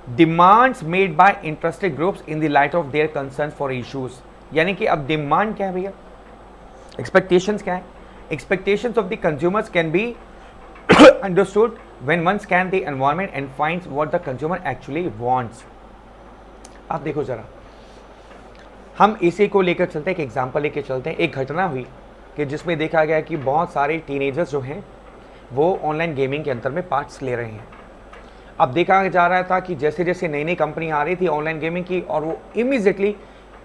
[SPEAKER 1] Demands made by interested groups in the light of their concerns for issues. यानी कि अब डिमांड क्या है भैया, एक्सपेक्टेशंस क्या है? Expectations of the consumers can be understood when one scan the environment and finds what the consumer actually wants. आप देखो जरा, हम इसी को लेकर चलते हैं, एक एग्जांपल लेकर चलते हैं। एक घटना हुई कि जिसमें देखा गया कि बहुत सारे टीनेजर्स जो हैं वो ऑनलाइन गेमिंग के अंदर में पार्ट्स ले रहे हैं। अब देखा जा रहा था कि जैसे जैसे नई नई कंपनी आ रही थी ऑनलाइन गेमिंग की, और वो इमीडिएटली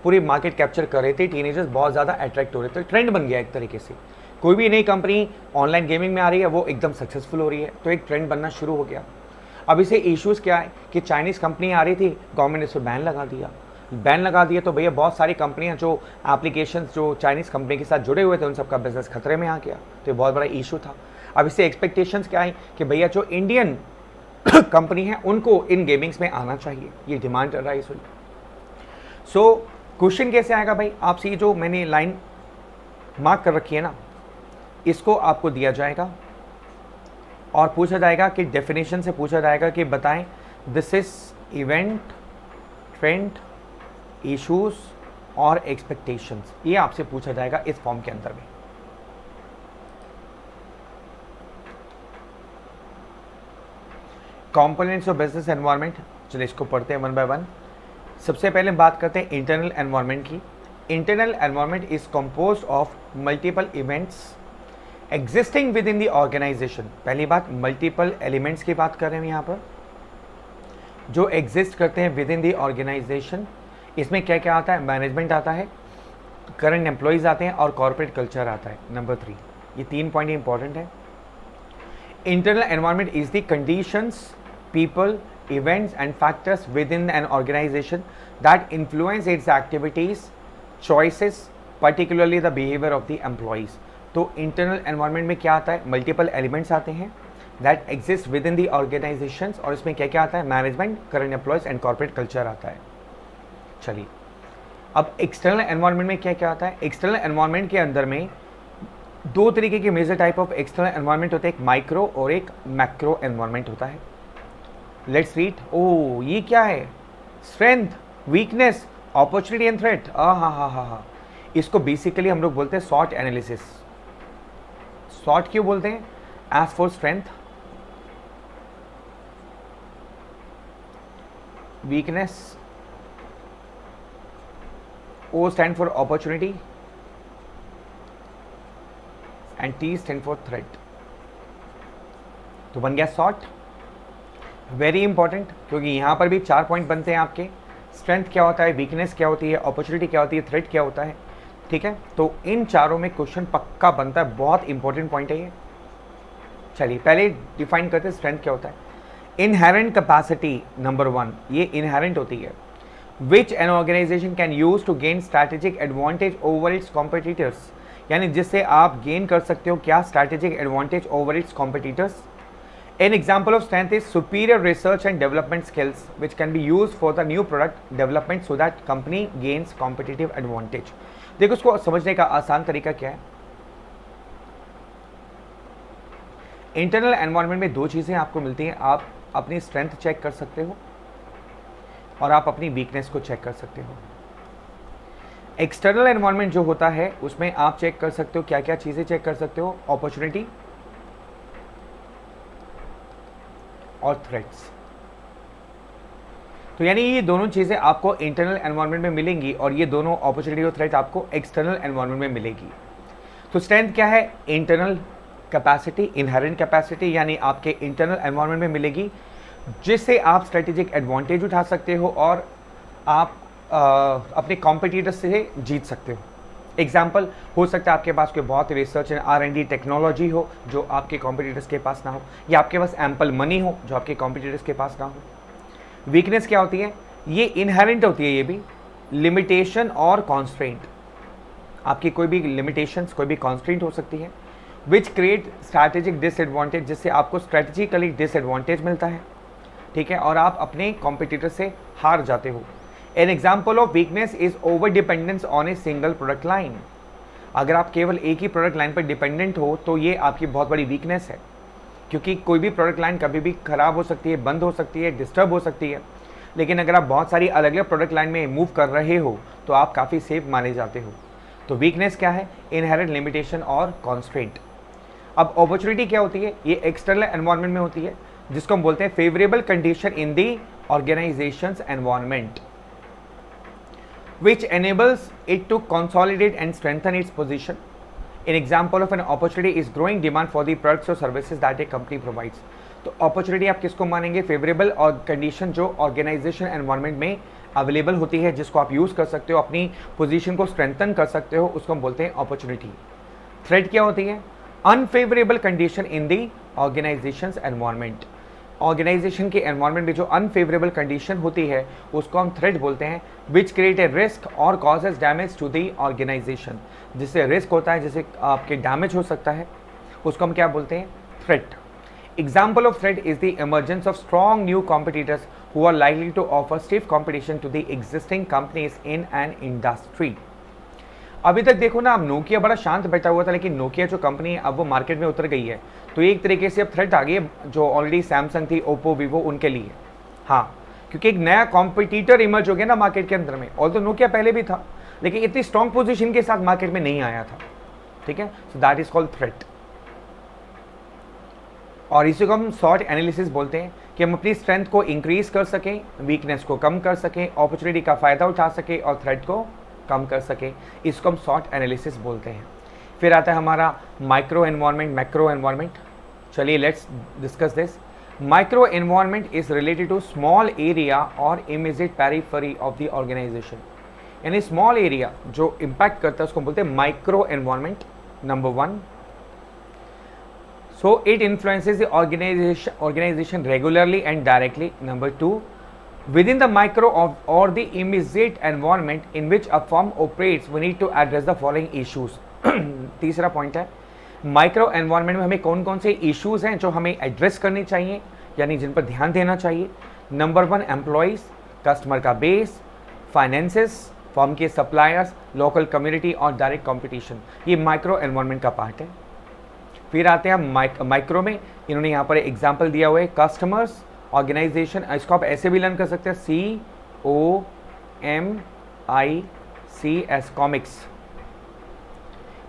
[SPEAKER 1] पूरी मार्केट कैप्चर कर रहे थे, टीनेजर्स बहुत ज़्यादा अट्रैक्ट हो रहे थे, ट्रेंड बन गया एक तरीके से। कोई भी नई कंपनी ऑनलाइन गेमिंग में आ रही है वो एकदम सक्सेसफुल हो रही है, तो एक ट्रेंड बनना शुरू हो गया। अब इसे इश्यूज़ क्या है कि चाइनीज़ कंपनी आ रही थी, गवर्नमेंट ने इस पर बैन लगा दिया। बैन लगा दिया तो भैया बहुत सारी कंपनियां जो एप्लीकेशंस जो चाइनीज़ कंपनी के साथ जुड़े हुए थे उन सबका बिजनेस खतरे में आ गया, तो ये बहुत बड़ा इशू था। अब इससे एक्सपेक्टेशंस क्या है कि भैया जो इंडियन कंपनी है उनको इन गेमिंग्स में आना चाहिए, ये डिमांड राइज हुई। सो क्वेश्चन कैसे आएगा भाई? आपसे ये जो मैंने लाइन मार्क कर रखी है ना, इसको आपको दिया जाएगा और पूछा जाएगा कि डेफिनेशन से पूछा जाएगा कि बताएं this is event, trend, issues और एक्सपेक्टेशंस। ये आपसे पूछा जाएगा इस फॉर्म के अंदर में। कंपोनेंट्स ऑफ बिजनेस एनवायरनमेंट, चलिए इसको पढ़ते हैं वन बाय वन। सबसे पहले बात करते हैं इंटरनल एनवायरनमेंट की। Internal environment is composed of multiple events existing within the organisation. पहली बात, मल्टीपल एलिमेंट्स की बात कर रहे हैं यहाँ पर जो एग्जिस्ट करते हैं विद इन द ऑर्गेनाइजेशन। इसमें क्या क्या आता है? मैनेजमेंट आता है, करंट एम्प्लॉयज़ आते हैं और कॉर्पोरेट कल्चर आता है। नंबर 3, ये 3 पॉइंट इंपॉर्टेंट है। Internal environment is the conditions, people, events and factors within an organization that influence its activities, choices, particularly the behavior of the employees। तो internal environment में क्या आता है? मल्टीपल एलिमेंट्स आते हैं that exist with in the organisations, और इसमें क्या क्या आता है, management, current employees and corporate culture आता है। चलिए अब एक्सटर्नल एनवायरनमेंट में क्या क्या आता है। एक्सटर्नल एनवायरनमेंट के अंदर में दो तरीके के major type of external environment होते हैं, एक माइक्रो और एक मैक्रो एनवायरनमेंट होता है। Let's read. ओ ये क्या है, strength, weakness, opportunity and threat. हाँ हाँ हाँ हाँ हाँ, इसको बेसिकली हम लोग बोलते हैं सॉट एनालिसिस। सॉट क्यों बोलते हैं, as for strength, weakness, O stand for opportunity and T stand for threat। तो बन गया सॉट। वेरी इंपॉर्टेंट, क्योंकि यहां पर भी 4 पॉइंट बनते हैं आपके। स्ट्रेंथ क्या होता है, वीकनेस क्या होती है, अपॉर्चुनिटी क्या होती है, थ्रेट क्या होता है। ठीक है, तो इन चारों में क्वेश्चन पक्का बनता है, बहुत इंपॉर्टेंट पॉइंट है ये। चलिए पहले डिफाइन करते हैं स्ट्रेंथ क्या होता है। इनहेरेंट कैपेसिटी, नंबर 1, ये इनहेरेंट होती है, which an organization can use to gain strategic advantage over its competitors, यानी जिससे आप गेन कर सकते हो क्या, strategic advantage over its competitors। An example of strength is superior research and development skills which can be used for the new product development so that company gains competitive advantage। देखो उसको समझने का आसान तरीका क्या है। इंटरनल एनवायरनमेंट में दो चीज़ें आपको मिलती हैं, आप अपनी स्ट्रेंथ चेक कर सकते हो और आप अपनी वीकनेस को चेक कर सकते हो। एक्सटर्नल एनवायरनमेंट जो होता है उसमें आप चेक कर सकते हो क्या क्या चीज़ें चेक कर सकते हो, अपॉर्चुनिटी और थ्रेट्स। तो यानी ये दोनों चीज़ें आपको इंटरनल एनवायरनमेंट में मिलेंगी और ये दोनों अपॉर्चुनिटी और थ्रेट आपको एक्सटर्नल एनवायरनमेंट में मिलेगी। तो स्ट्रेंथ क्या है, इंटरनल कैपेसिटी, इनहेरेंट कैपेसिटी, यानी आपके इंटरनल एनवायरनमेंट में मिलेगी जिससे आप स्ट्रेटेजिक एडवांटेज उठा सकते हो और आप अपने कॉम्पिटिटर्स से जीत सकते हो। एग्जाम्पल हो सकता है आपके पास कोई बहुत रिसर्च एंड R&D टेक्नोलॉजी हो जो आपके कॉम्पिटिटर्स के पास ना हो, या आपके पास एम्पल मनी हो जो आपके कॉम्पिटिटर्स के पास ना हो। वीकनेस क्या होती है, ये इनहेरेंट होती है, ये भी लिमिटेशन और कॉन्स्ट्रेंट, आपकी कोई भी लिमिटेशंस, कोई भी कॉन्स्ट्रेंट हो सकती है, विच क्रिएट स्ट्रैटेजिक डिसएडवांटेज, जिससे आपको स्ट्रेटेजिकली डिसएडवांटेज मिलता है। ठीक है, और आप अपने कॉम्पिटिटर से हार जाते हो। An example of weakness is over dependence on a single product line. अगर आप केवल एक ही प्रोडक्ट लाइन पर डिपेंडेंट हो तो ये आपकी बहुत बड़ी वीकनेस है, क्योंकि कोई भी प्रोडक्ट लाइन कभी भी खराब हो सकती है, बंद हो सकती है, डिस्टर्ब हो सकती है। लेकिन अगर आप बहुत सारी अलग अलग प्रोडक्ट लाइन में मूव कर रहे हो तो आप काफ़ी सेफ माने जाते हो। तो वीकनेस क्या है, इनहेरेंट लिमिटेशन और कॉन्स्ट्रेंट। अब अपॉर्चुनिटी क्या होती है, ये एक्सटर्नल एनवायरनमेंट में होती है जिसको हम बोलते हैं favourable condition in the organisations environment which enables it to consolidate and strengthen its position. An example of an opportunity is growing demand for the products or services that a company provides. तो opportunity आप किसको मानेंगे, favourable और condition जो organisation environment में available होती है, जिसको आप यूज़ कर सकते हो, अपनी पोजीशन को स्ट्रेंथन कर सकते हो, उसको हम बोलते हैं अपॉर्चुनिटी। थ्रेट क्या होती है, unfavourable condition in the organisation environment. Organisation के एनवायरनमेंट में जो अनफेवरेबल कंडीशन होती है उसको हम थ्रेट बोलते हैं, विच क्रिएट ए रिस्क और causes damage to the organisation. जिससे रिस्क होता है, जिससे आपके डैमेज हो सकता है, उसको हम क्या बोलते हैं, threat. Example of threat is the emergence of strong new competitors who are likely to offer stiff competition to the existing companies in an industry. अभी तक देखो ना, अब नोकिया बड़ा शांत बैठा हुआ था, लेकिन नोकिया जो कंपनी है अब वो मार्केट में उतर गई है, तो एक तरीके से अब थ्रेट आ गई है जो ऑलरेडी सैमसंग थी, ओप्पो, वीवो, उनके लिए। हाँ, क्योंकि एक नया कॉम्पिटिटर इमर्ज हो गया ना मार्केट के अंदर में। और तो नोकिया पहले भी था लेकिन इतनी स्ट्रॉन्ग पोजीशन के साथ मार्केट में नहीं आया था। ठीक है, so that is called threat. और इसी को हम सॉट एनालिसिस बोलते हैं कि हम अपनी स्ट्रेंथ को इंक्रीज कर सकें, वीकनेस को कम कर सकें, अपॉर्चुनिटी का फायदा उठा सकें और थ्रेट को कम कर सके। इसको हम सॉट एनालिसिस बोलते हैं। फिर आता है हमारा माइक्रो एनवायरनमेंट, मैक्रो एनवायरनमेंट। चलिए let's discuss this. Micro environment is related to small area और immediate periphery of the organization. यानी स्मॉल एरिया जो इम्पैक्ट करता है उसको बोलते हैं micro environment, number 1। So it influences the organization regularly and directly, number 2। Within the micro or the immediate environment in which a firm operates, we need to address the following issues. तीसरा point है, micro environment में हमें कौन कौन से issues हैं जो हमें एड्रेस करनी चाहिए, यानी जिन पर ध्यान देना चाहिए। नंबर 1 एम्प्लॉयज़, कस्टमर का बेस, फाइनेंसेस, फर्म के सप्लायर्स, लोकल कम्युनिटी और डायरेक्ट कंपटीशन, ये माइक्रो एनवायरनमेंट का पार्ट है। फिर आते हैं माइक्रो में, इन्होंने यहाँ पर एग्जाम्पल दिया हुआ है कस्टमर्स, ऑर्गेनाइजेशन, इसको आप ऐसे भी लर्न कर सकते हैं COMICS, कॉमिक्स।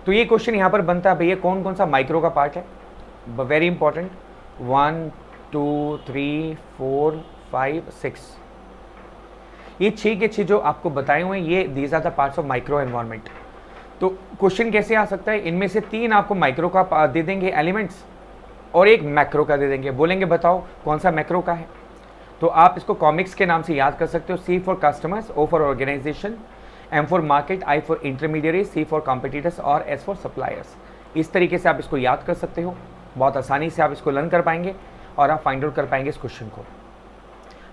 [SPEAKER 1] तो ये क्वेश्चन यहाँ पर बनता है भैया कौन कौन सा माइक्रो का पार्ट है, वेरी इंपॉर्टेंट। 1 2 3 4 5 6, ये 6 के 6 जो आपको बताए हुए हैं, ये these are the parts of micro environment. तो क्वेश्चन कैसे आ सकता है, इनमें से 3 आपको माइक्रो का दे देंगे एलिमेंट्स और 1 मैक्रो का दे देंगे, बोलेंगे बताओ कौन सा मैक्रो का है। तो आप इसको कॉमिक्स के नाम से याद कर सकते हो, C for customers, O for organisation, M for market, I for intermediate, C for competitors और S फॉर सप्लायर्स। इस तरीके से आप इसको याद कर सकते हो, बहुत आसानी से आप इसको लर्न कर पाएंगे और आप फाइंड आउट कर पाएंगे इस क्वेश्चन को।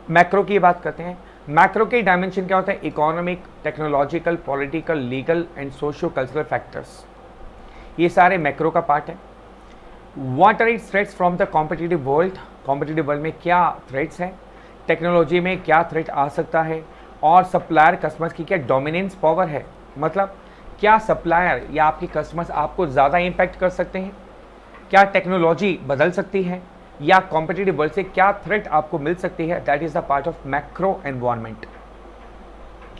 [SPEAKER 1] मैक्रो की बात करते हैं। मैक्रो के डायमेंशन क्या होता है, economic, technological, political, legal and socio cultural factors, ये सारे मैक्रो का पार्ट है। What are its threats from the competitive world, competitive world में क्या थ्रेट्स हैं, टेक्नोलॉजी में क्या थ्रेट आ सकता है, और सप्लायर कस्टमर्स की क्या डोमिनेंस पावर है, मतलब क्या सप्लायर या आपके कस्टमर्स आपको ज़्यादा इम्पैक्ट कर सकते हैं, क्या टेक्नोलॉजी बदल सकती है, या कॉम्पिटिटिव वर्ल्ड से क्या थ्रेट आपको मिल सकती है, that is the part of macro environment.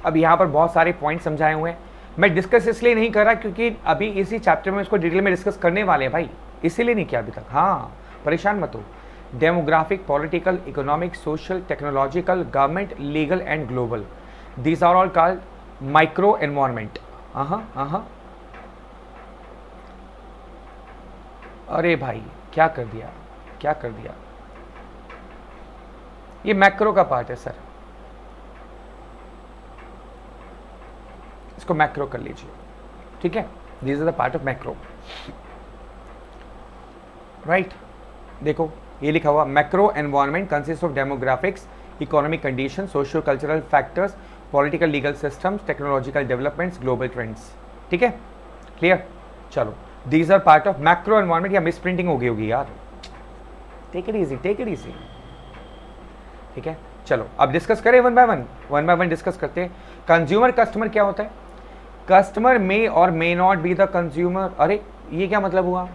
[SPEAKER 1] अब यहाँ पर बहुत सारे पॉइंट समझाए हुए हैं, मैं डिस्कस इसलिए नहीं कर रहा क्योंकि अभी इसी चैप्टर में इसको डिटेल में डिस्कस करने वाले हैं भाई, इसीलिए नहीं किया अभी तक। हाँ, परेशान मत हो। Demographic, political, economic, social, technological, government, legal and global, these are all called micro environment. अरे भाई क्या कर दिया, क्या कर दिया, ये मैक्रो का पार्ट है सर, इसको मैक्रो कर लीजिए, ठीक है। This is the part of macro, right. देखो ये लिखा हुआ, macro environment consist of demographics, economic condition, socio cultural factors, political legal systems, technological developments, global trends, ठीक है, क्लियर। चलो, these are part of macro environment, या misprinting हो गई होगी यार, take it easy, take it easy, ठीक है। चलो अब डिस्कस करें वन बाय वन डिस्कस करते हैं। कंज्यूमर कस्टमर क्या होता है, कस्टमर मे और may not be the consumer. अरे ये क्या मतलब हुआ,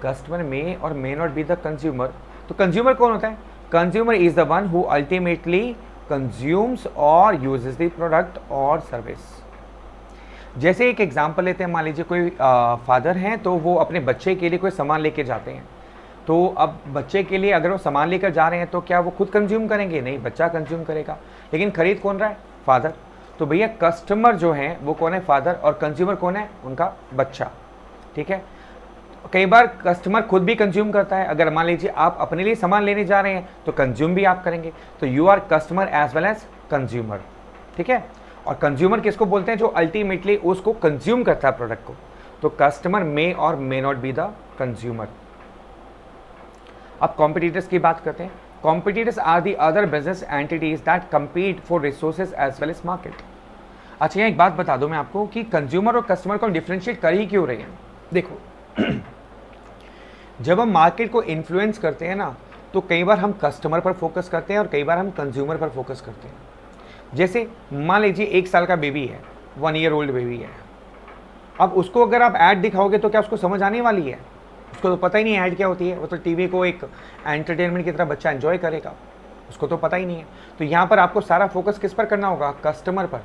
[SPEAKER 1] कस्टमर मे और may not be the consumer, तो कंज्यूमर कौन होता है, consumer is the one who ultimately consumes और यूजेस द प्रोडक्ट और सर्विस। जैसे एक एग्जांपल लेते हैं, मान लीजिए कोई फादर हैं, तो वो अपने बच्चे के लिए कोई सामान लेके जाते हैं, तो अब बच्चे के लिए अगर वो सामान लेकर जा रहे हैं तो क्या वो खुद कंज्यूम करेंगे, नहीं, बच्चा कंज्यूम करेगा, लेकिन खरीद कौन रहा है, फादर। तो भैया कस्टमर जो है वो कौन है, फादर, और कंज्यूमर कौन है, उनका बच्चा, ठीक है। कई बार कस्टमर खुद भी कंज्यूम करता है, अगर मान लीजिए आप अपने लिए सामान लेने जा रहे हैं तो कंज्यूम भी आप करेंगे, तो you are customer as well as consumer, ठीक है। और कंज्यूमर किसको बोलते हैं, जो अल्टीमेटली उसको कंज्यूम करता है प्रोडक्ट को, तो कस्टमर मे और may not be the consumer. अब कॉम्पिटिटर्स की बात करते हैं। Competitors are the other business entities that compete for resources as well as market. अच्छा यहाँ एक बात बता दूं मैं आपको कि कंज्यूमर और कस्टमर को डिफ्रेंशिएट कर ही क्यों रहे हैं। देखो जब हम मार्केट को इन्फ्लुएंस करते हैं ना, तो कई बार हम कस्टमर पर फोकस करते हैं और कई बार हम कंज्यूमर पर फोकस करते हैं। जैसे मान लीजिए 1 साल का बेबी है, 1 ईयर ओल्ड बेबी है, अब उसको अगर आप ऐड दिखाओगे तो क्या उसको समझ आने वाली है, उसको तो पता ही नहीं है ऐड क्या होती है, वो तो टीवी को एक एंटरटेनमेंट की तरह बच्चा एंजॉय करेगा, उसको तो पता ही नहीं है। तो यहाँ पर आपको सारा फोकस किस पर करना होगा, कस्टमर पर।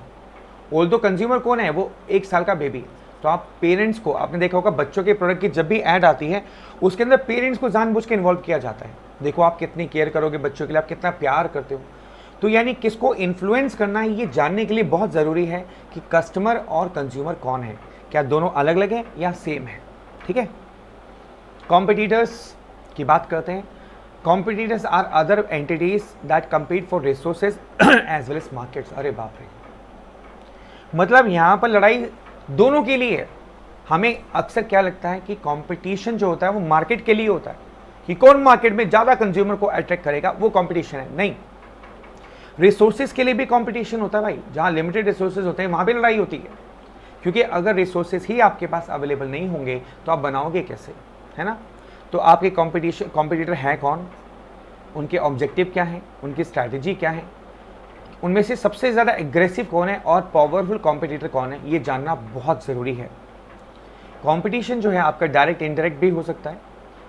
[SPEAKER 1] ऑल्दो कंज्यूमर कौन है, वो 1 साल का बेबी। तो आप पेरेंट्स को, आपने देखा होगा बच्चों के प्रोडक्ट की जब भी ऐड आती है उसके अंदर पेरेंट्स को जानबूझ के इन्वॉल्व किया जाता है। देखो आप कितनी केयर करोगे बच्चों के लिए, आप कितना प्यार करते हो। तो यानी किसको इन्फ्लुएंस करना है ये जानने के लिए बहुत ज़रूरी है कि कस्टमर और कंज्यूमर कौन है, क्या दोनों अलग अलग हैं या सेम है, ठीक है। कॉम्पिटिटर्स की बात करते हैं। Competitors are other entities that compete for resources as well as markets. अरे बाप रे, मतलब यहाँ पर लड़ाई दोनों के लिए है। हमें अक्सर क्या लगता है कि कंपटीशन जो होता है वो मार्केट के लिए होता है, कि कौन मार्केट में ज़्यादा कंज्यूमर को अट्रैक्ट करेगा, वो कंपटीशन है। नहीं, रिसोर्सेज के लिए भी कंपटीशन होता है भाई। जहाँ लिमिटेड रिसोर्सेज होते हैं वहाँ भी लड़ाई होती है, क्योंकि अगर रिसोर्सेज ही आपके पास अवेलेबल नहीं होंगे तो आप बनाओगे कैसे, है ना। तो आपके कॉम्पिटिटर हैं कौन, उनके ऑब्जेक्टिव क्या हैं, उनकी स्ट्रैटेजी क्या है, उनमें से सबसे ज़्यादा एग्रेसिव कौन है और पावरफुल कॉम्पिटिटर कौन है, ये जानना बहुत ज़रूरी है। कंपटीशन जो है आपका डायरेक्ट इंडायरेक्ट भी हो सकता है,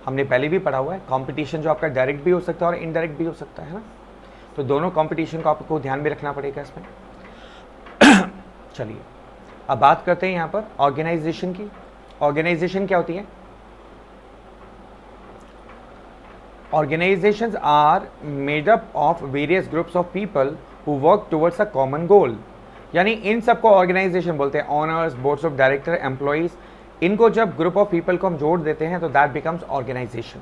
[SPEAKER 1] हमने पहले भी पढ़ा हुआ है। कंपटीशन जो आपका डायरेक्ट भी हो सकता है और इनडायरेक्ट भी हो सकता है ना। तो दोनों कंपटीशन को आपको ध्यान में रखना पड़ेगा इसमें। चलिए अब बात करते हैं यहाँ पर ऑर्गेनाइजेशन की। ऑर्गेनाइजेशन क्या होती है? Organisations are made up of various groups of people who work towards a common goal. यानी इन सबको ऑर्गेनाइजेशन बोलते हैं। Owners, boards of director, employees, इनको जब ग्रुप ऑफ पीपल को हम जोड़ देते हैं तो दैट बिकम्स ऑर्गेनाइजेशन।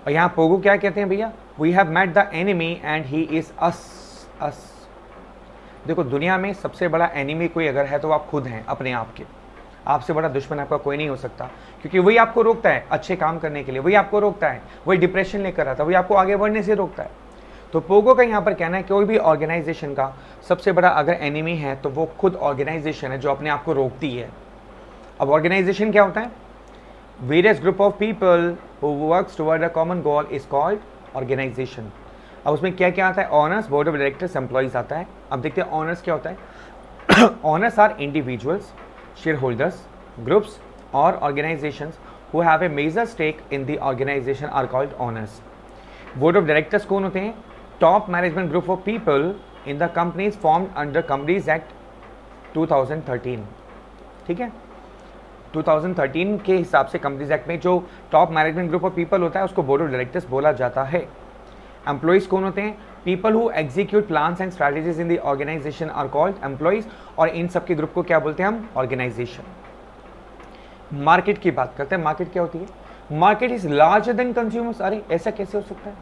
[SPEAKER 1] और यहाँ पोगो क्या कहते हैं भैया? We have met the enemy and he is us. देखो दुनिया में सबसे बड़ा एनिमी कोई अगर है तो आप खुद हैं अपने आप के। आपसे बड़ा दुश्मन आपका कोई नहीं हो सकता, क्योंकि वही आपको रोकता है अच्छे काम करने के लिए, वही आपको रोकता है, वही डिप्रेशन लेकर आता है, वही आपको आगे बढ़ने से रोकता है। तो पोगो का यहाँ पर कहना है कोई भी ऑर्गेनाइजेशन का सबसे बड़ा अगर एनिमी है तो वो खुद ऑर्गेनाइजेशन है जो अपने आप को रोकती है। अब ऑर्गेनाइजेशन क्या होता है? Various group of people who works toward a common goal is called organisation. अब उसमें क्या क्या आता है? Owners, board of directors, employees आता है। अब देखते हैं ऑनर्स क्या होता है। Owners are individuals, shareholders, groups or organizations who have a major stake in the organization are called owners. Board of directors कौन होते हैं? Top management group of people in the companies formed under Companies Act 2013। ठीक है, 2013 के हिसाब से companies act में जो top management group of people होता है उसको बोर्ड ऑफ डायरेक्टर्स बोला जाता है। एम्प्लॉइज कौन होते हैं? People who execute plans and strategies in the organisation are called employees. और इन सब के ग्रुप को क्या बोलते हैं हम? ऑर्गेनाइजेशन। मार्केट की बात करते हैं। मार्केट क्या होती है? Market is larger than consumers. अरे ऐसा कैसे हो सकता है?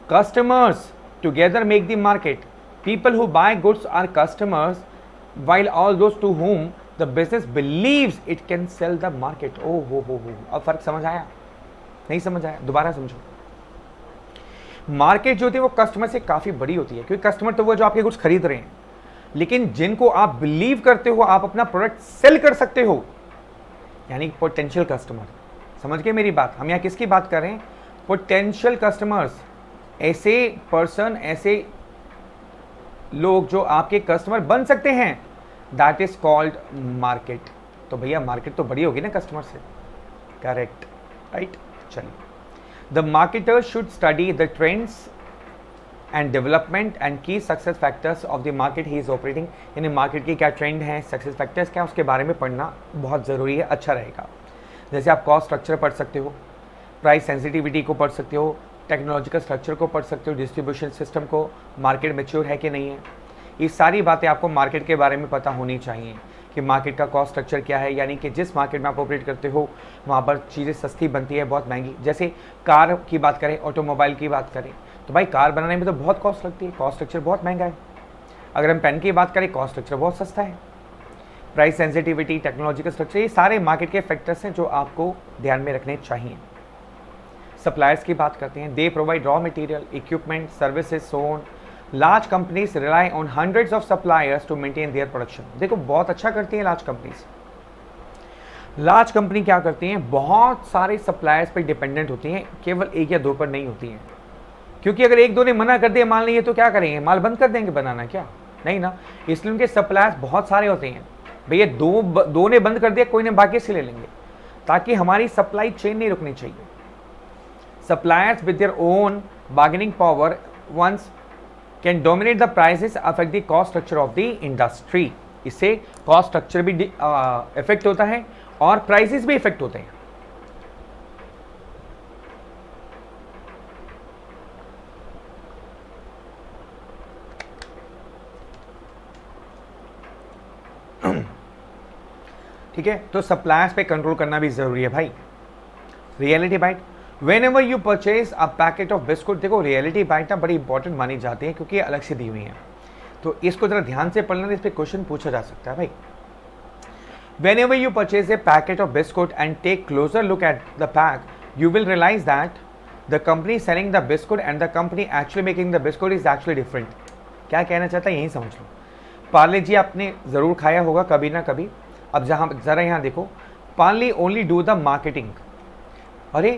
[SPEAKER 1] Customers together make the market. People who buy goods are customers while all those to whom the business believes it can sell the market। ओ हो, अब फर्क समझ आया? नहीं समझ आया? दोबारा समझो। मार्केट जो होती है वो कस्टमर से काफी बड़ी होती है, क्योंकि कस्टमर तो वो जो आपके कुछ खरीद रहे हैं, लेकिन जिनको आप बिलीव करते हो आप अपना प्रोडक्ट सेल कर सकते हो, यानी पोटेंशियल कस्टमर। समझ गए मेरी बात? हम यहाँ किसकी बात कर रहे हैं? Potential customers. ऐसे पर्सन, ऐसे लोग जो आपके कस्टमर बन सकते हैं, दैट इज कॉल्ड मार्केट। तो भैया मार्केट तो बड़ी होगी ना कस्टमर से। Correct, right. चलिए, the marketer should study the trends and development and key success factors of the market he is operating. यानी मार्केट की क्या ट्रेंड है, सक्सेस फैक्टर्स क्या, उसके बारे में पढ़ना बहुत ज़रूरी है, अच्छा रहेगा। जैसे आप कॉस्ट स्ट्रक्चर पढ़ सकते हो, प्राइस सेंसिटिविटी को पढ़ सकते हो, टेक्नोलॉजिकल स्ट्रक्चर को पढ़ सकते हो, डिस्ट्रीब्यूशन सिस्टम को, मार्केट मैच्योर है कि नहीं है। ये सारी बातें आपको मार्केट के बारे में पता होनी चाहिए कि मार्केट का कॉस्ट स्ट्रक्चर क्या है, यानी कि जिस मार्केट में आप ऑपरेट करते हो वहाँ पर चीज़ें सस्ती बनती है, बहुत महंगी। जैसे कार की बात करें, ऑटोमोबाइल की बात करें, तो भाई कार बनाने में तो बहुत कॉस्ट लगती है, कॉस्ट स्ट्रक्चर बहुत महंगा है। अगर हम पेन की बात करें, कॉस्ट स्ट्रक्चर बहुत सस्ता है। प्राइस सेंसिटिविटी, टेक्नोलॉजिकल स्ट्रक्चर, ये सारे मार्केट के फैक्टर्स हैं जो आपको ध्यान में रखने चाहिए। सप्लायर्स की बात करते हैं। They provide raw material, equipment, services, so on. Large companies rely on hundreds of suppliers to maintain their production. देखो बहुत अच्छा करती हैं लार्ज कंपनीज। लार्ज कंपनी क्या करती हैं? बहुत सारे सप्लायर्स पर डिपेंडेंट होती हैं, केवल एक या दो पर नहीं होती हैं। क्योंकि अगर एक दो ने मना कर दिया माल नहीं है तो क्या करेंगे? माल बंद कर देंगे बनाना? क्या नहीं ना। इसलिए उनके सप्लायर्स बहुत सारे होते हैं। भैया दो ने बंद कर दिया, कोई ने बाकी से ले लेंगे, ताकि हमारी सप्लाई चेन नहीं रुकनी चाहिए। Suppliers with their own bargaining power once can dominate the prices, affect the cost structure of the industry। इससे cost structure भी affect होता है और prices भी affect होते हैं। ठीक है, तो सप्लायर्स पे कंट्रोल करना भी जरूरी है भाई। Reality bite, Whenever you purchase a packet of biscuit, देखो रियलिटी बाइट ना बड़ी इंपॉर्टेंट मानी जाती है क्योंकि ये अलग से दी हुई है, तो इसको जरा ध्यान से पढ़ना, इस पे क्वेश्चन पूछा जा सकता है भाई। Whenever you purchase a packet of biscuit and take closer look at the pack, you will realize that the company selling the biscuit and the company actually making the biscuit is actually different। क्या कहना चाहता है यही समझ लो। पार्ले जी आपने ज़रूर खाया होगा कभी ना कभी। अब ज़रा यहाँ देखो, Parle only do the marketing. अरे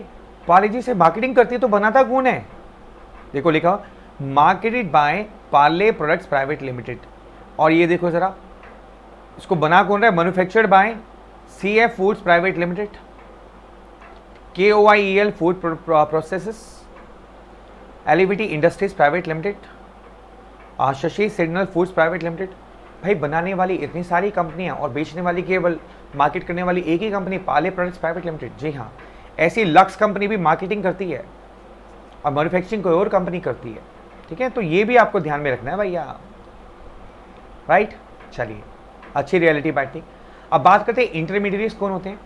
[SPEAKER 1] पार्ले जी से मार्केटिंग करती है तो बनाता कौन है? देखो लिखा marketed by Parle products private limited. और ये देखो ज़रा, इसको बना कौन रहा है? Manufactured by CF foods private limited, KOIEL food processes, एलिविटी industries private limited, Shashi signal foods private limited. भाई बनाने वाली इतनी सारी कंपनियां और बेचने वाली केवल मार्केट करने वाली एक ही company Parle products private limited. जी हाँ, ऐसी लक्स कंपनी भी मार्केटिंग करती है और मैन्युफैक्चरिंग कोई और कंपनी करती है। ठीक है, तो ये भी आपको ध्यान में रखना है भैया, राइट। चलिए, अच्छी रियलिटी बांटनी। अब बात करते हैं इंटरमीडिएट्स कौन होते हैं।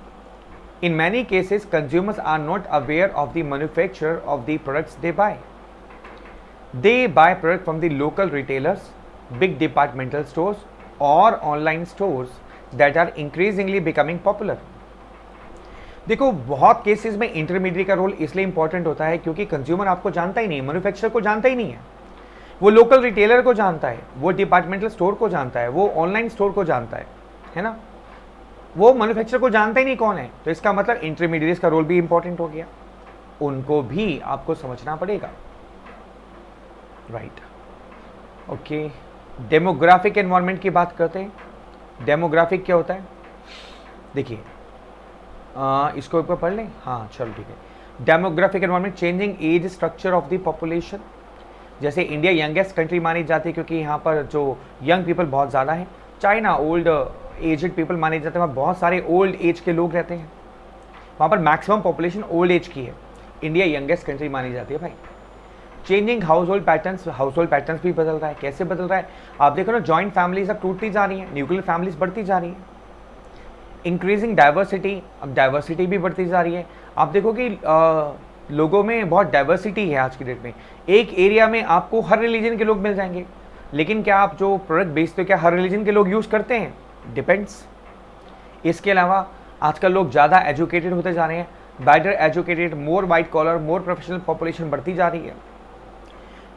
[SPEAKER 1] In many cases consumers are not aware of the manufacturer of the products they buy. They buy product from the local retailers, big departmental stores or online stores that are increasingly becoming popular. देखो बहुत cases में intermediate का role इसलिए important होता है क्योंकि consumer आपको जानता ही नहीं, मैन्युफैक्चरर को जानता ही नहीं है, वो लोकल रिटेलर को जानता है, वो डिपार्टमेंटल स्टोर को जानता है, वो ऑनलाइन स्टोर को जानता है ना, वो मैन्युफैक्चरर को जानता ही नहीं कौन है। तो इसका मतलब इंटरमीडिएट्स का रोल भी इंपॉर्टेंट हो गया, उनको भी आपको समझना पड़ेगा, राइट। ओके, डेमोग्राफिक एनवायरनमेंट की बात करते हैं। डेमोग्राफिक क्या होता है? देखिए इसको ऊपर पढ़ लें। हाँ चलो ठीक है। Demographic environment, changing age structure of the population. जैसे इंडिया यंगेस्ट कंट्री मानी जाती है क्योंकि यहाँ पर जो यंग पीपल बहुत ज़्यादा है। चाइना ओल्ड एजड पीपल माने जाते हैं, वहाँ बहुत सारे ओल्ड एज के लोग रहते हैं, वहाँ पर मैक्सिमम पॉपुलेशन ओल्ड एज की है। इंडिया यंगेस्ट कंट्री मानी जाती है भाई। चेंजिंग हाउस होल्ड पैटर्न्स भी बदल रहा है। कैसे बदल रहा है? आप देखो ना, जॉइंट फैमिलीज अब टूटती जा रही हैं, न्यूक्लियर फैमिलीज बढ़ती जा रही हैं। इंक्रीजिंग डाइवर्सिटी, अब डाइवर्सिटी भी बढ़ती जा रही है। आप देखो कि लोगों में बहुत डाइवर्सिटी है आज की डेट में। एक एरिया में आपको हर रिलीजन के लोग मिल जाएंगे, लेकिन क्या आप जो प्रोडक्ट बेचते हो क्या हर रिलीजन के लोग यूज़ करते हैं? डिपेंड्स। इसके अलावा आजकल लोग ज़्यादा एजुकेटेड होते जा रहे हैं, better educated, more white collar, more professional population बढ़ती जा रही है।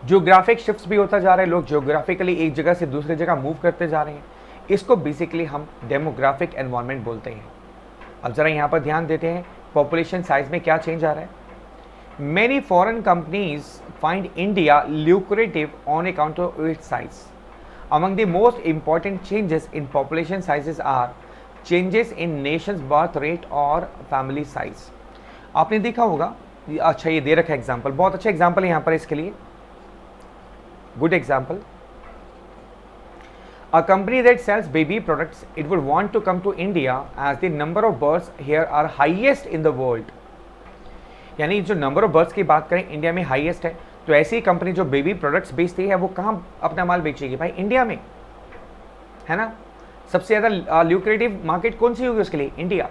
[SPEAKER 1] जियोग्राफिक शिफ्ट्स भी होता जा रहा है, लोग जियोग्राफिकली एक जगह से दूसरी जगह मूव करते जा रहे हैं। इसको बेसिकली हम डेमोग्राफिक एनवायरनमेंट बोलते हैं। अब ज़रा यहाँ पर ध्यान देते हैं पॉपुलेशन साइज में क्या चेंज आ रहा है। Many foreign companies find India lucrative on account of its size. Among the most important changes in population sizes are changes in nations birth rate और फैमिली साइज। आपने देखा होगा, अच्छा ये दे रखा है एग्जाम्पल, बहुत अच्छा एग्जाम्पल है यहाँ पर इसके लिए। Good example. A company that sells baby products, it would want to come to India as the number of births here are highest in the world. यानी जो नंबर ऑफ बर्ड्स की बात करें इंडिया में हाईएस्ट है, तो ऐसी company जो बेबी प्रोडक्ट्स बेचती है वो कहाँ अपना माल बेचेगी भाई? इंडिया में, है ना। सबसे ज़्यादा ल्यूक्रेटिव मार्केट कौन सी होगी उसके लिए? इंडिया।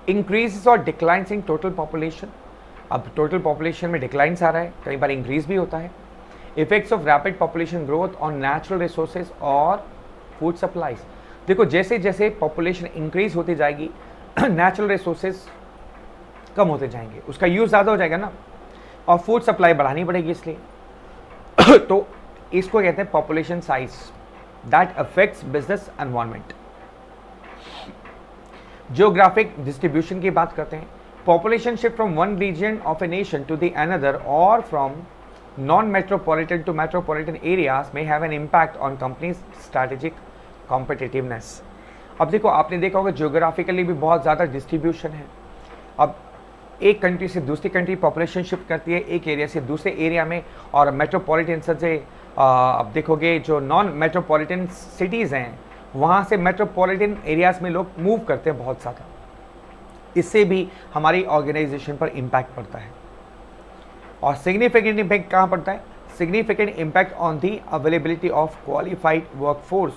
[SPEAKER 1] इंक्रीज और डिक्लाइंस इन टोटल पॉपुलेशन। अब टोटल पॉपुलेशन में डिक्लाइंस आ रहा है, कई बार इंक्रीज भी होता है। Effects of rapid population growth on natural resources और फूड सप्लाईज। देखो जैसे जैसे पॉपुलेशन इंक्रीज होती जाएगी नेचुरल रिसोर्सेज कम होते जाएंगे, उसका यूज ज़्यादा हो जाएगा ना, और फूड सप्लाई बढ़ानी पड़ेगी इसलिए तो इसको कहते हैं population size that affects business environment. Geographic distribution की बात करते हैं। Population shift from one region of a nation to the another और फ्रॉम non-metropolitan to metropolitan areas may have an impact on companies' strategic competitiveness. अब देखो आपने देखा होगा जियोग्राफिकली भी बहुत ज़्यादा डिस्ट्रीब्यूशन है। अब एक कंट्री से दूसरी कंट्री पॉपुलेशन शिफ्ट करती है, एक एरिया से दूसरे एरिया में, और मेट्रोपॉलिटन से अब देखोगे जो नॉन मेट्रोपॉलिटन सिटीज़ हैं वहाँ से मेट्रोपॉलिटन एरियाज़ में लोग मूव करते हैं बहुत ज़्यादा। इससे भी हमारी ऑर्गेनाइजेशन पर इम्पैक्ट पड़ता है। और सिग्निफिकेंट इम्पैक्ट कहाँ पड़ता है? Significant impact on the availability of qualified workforce.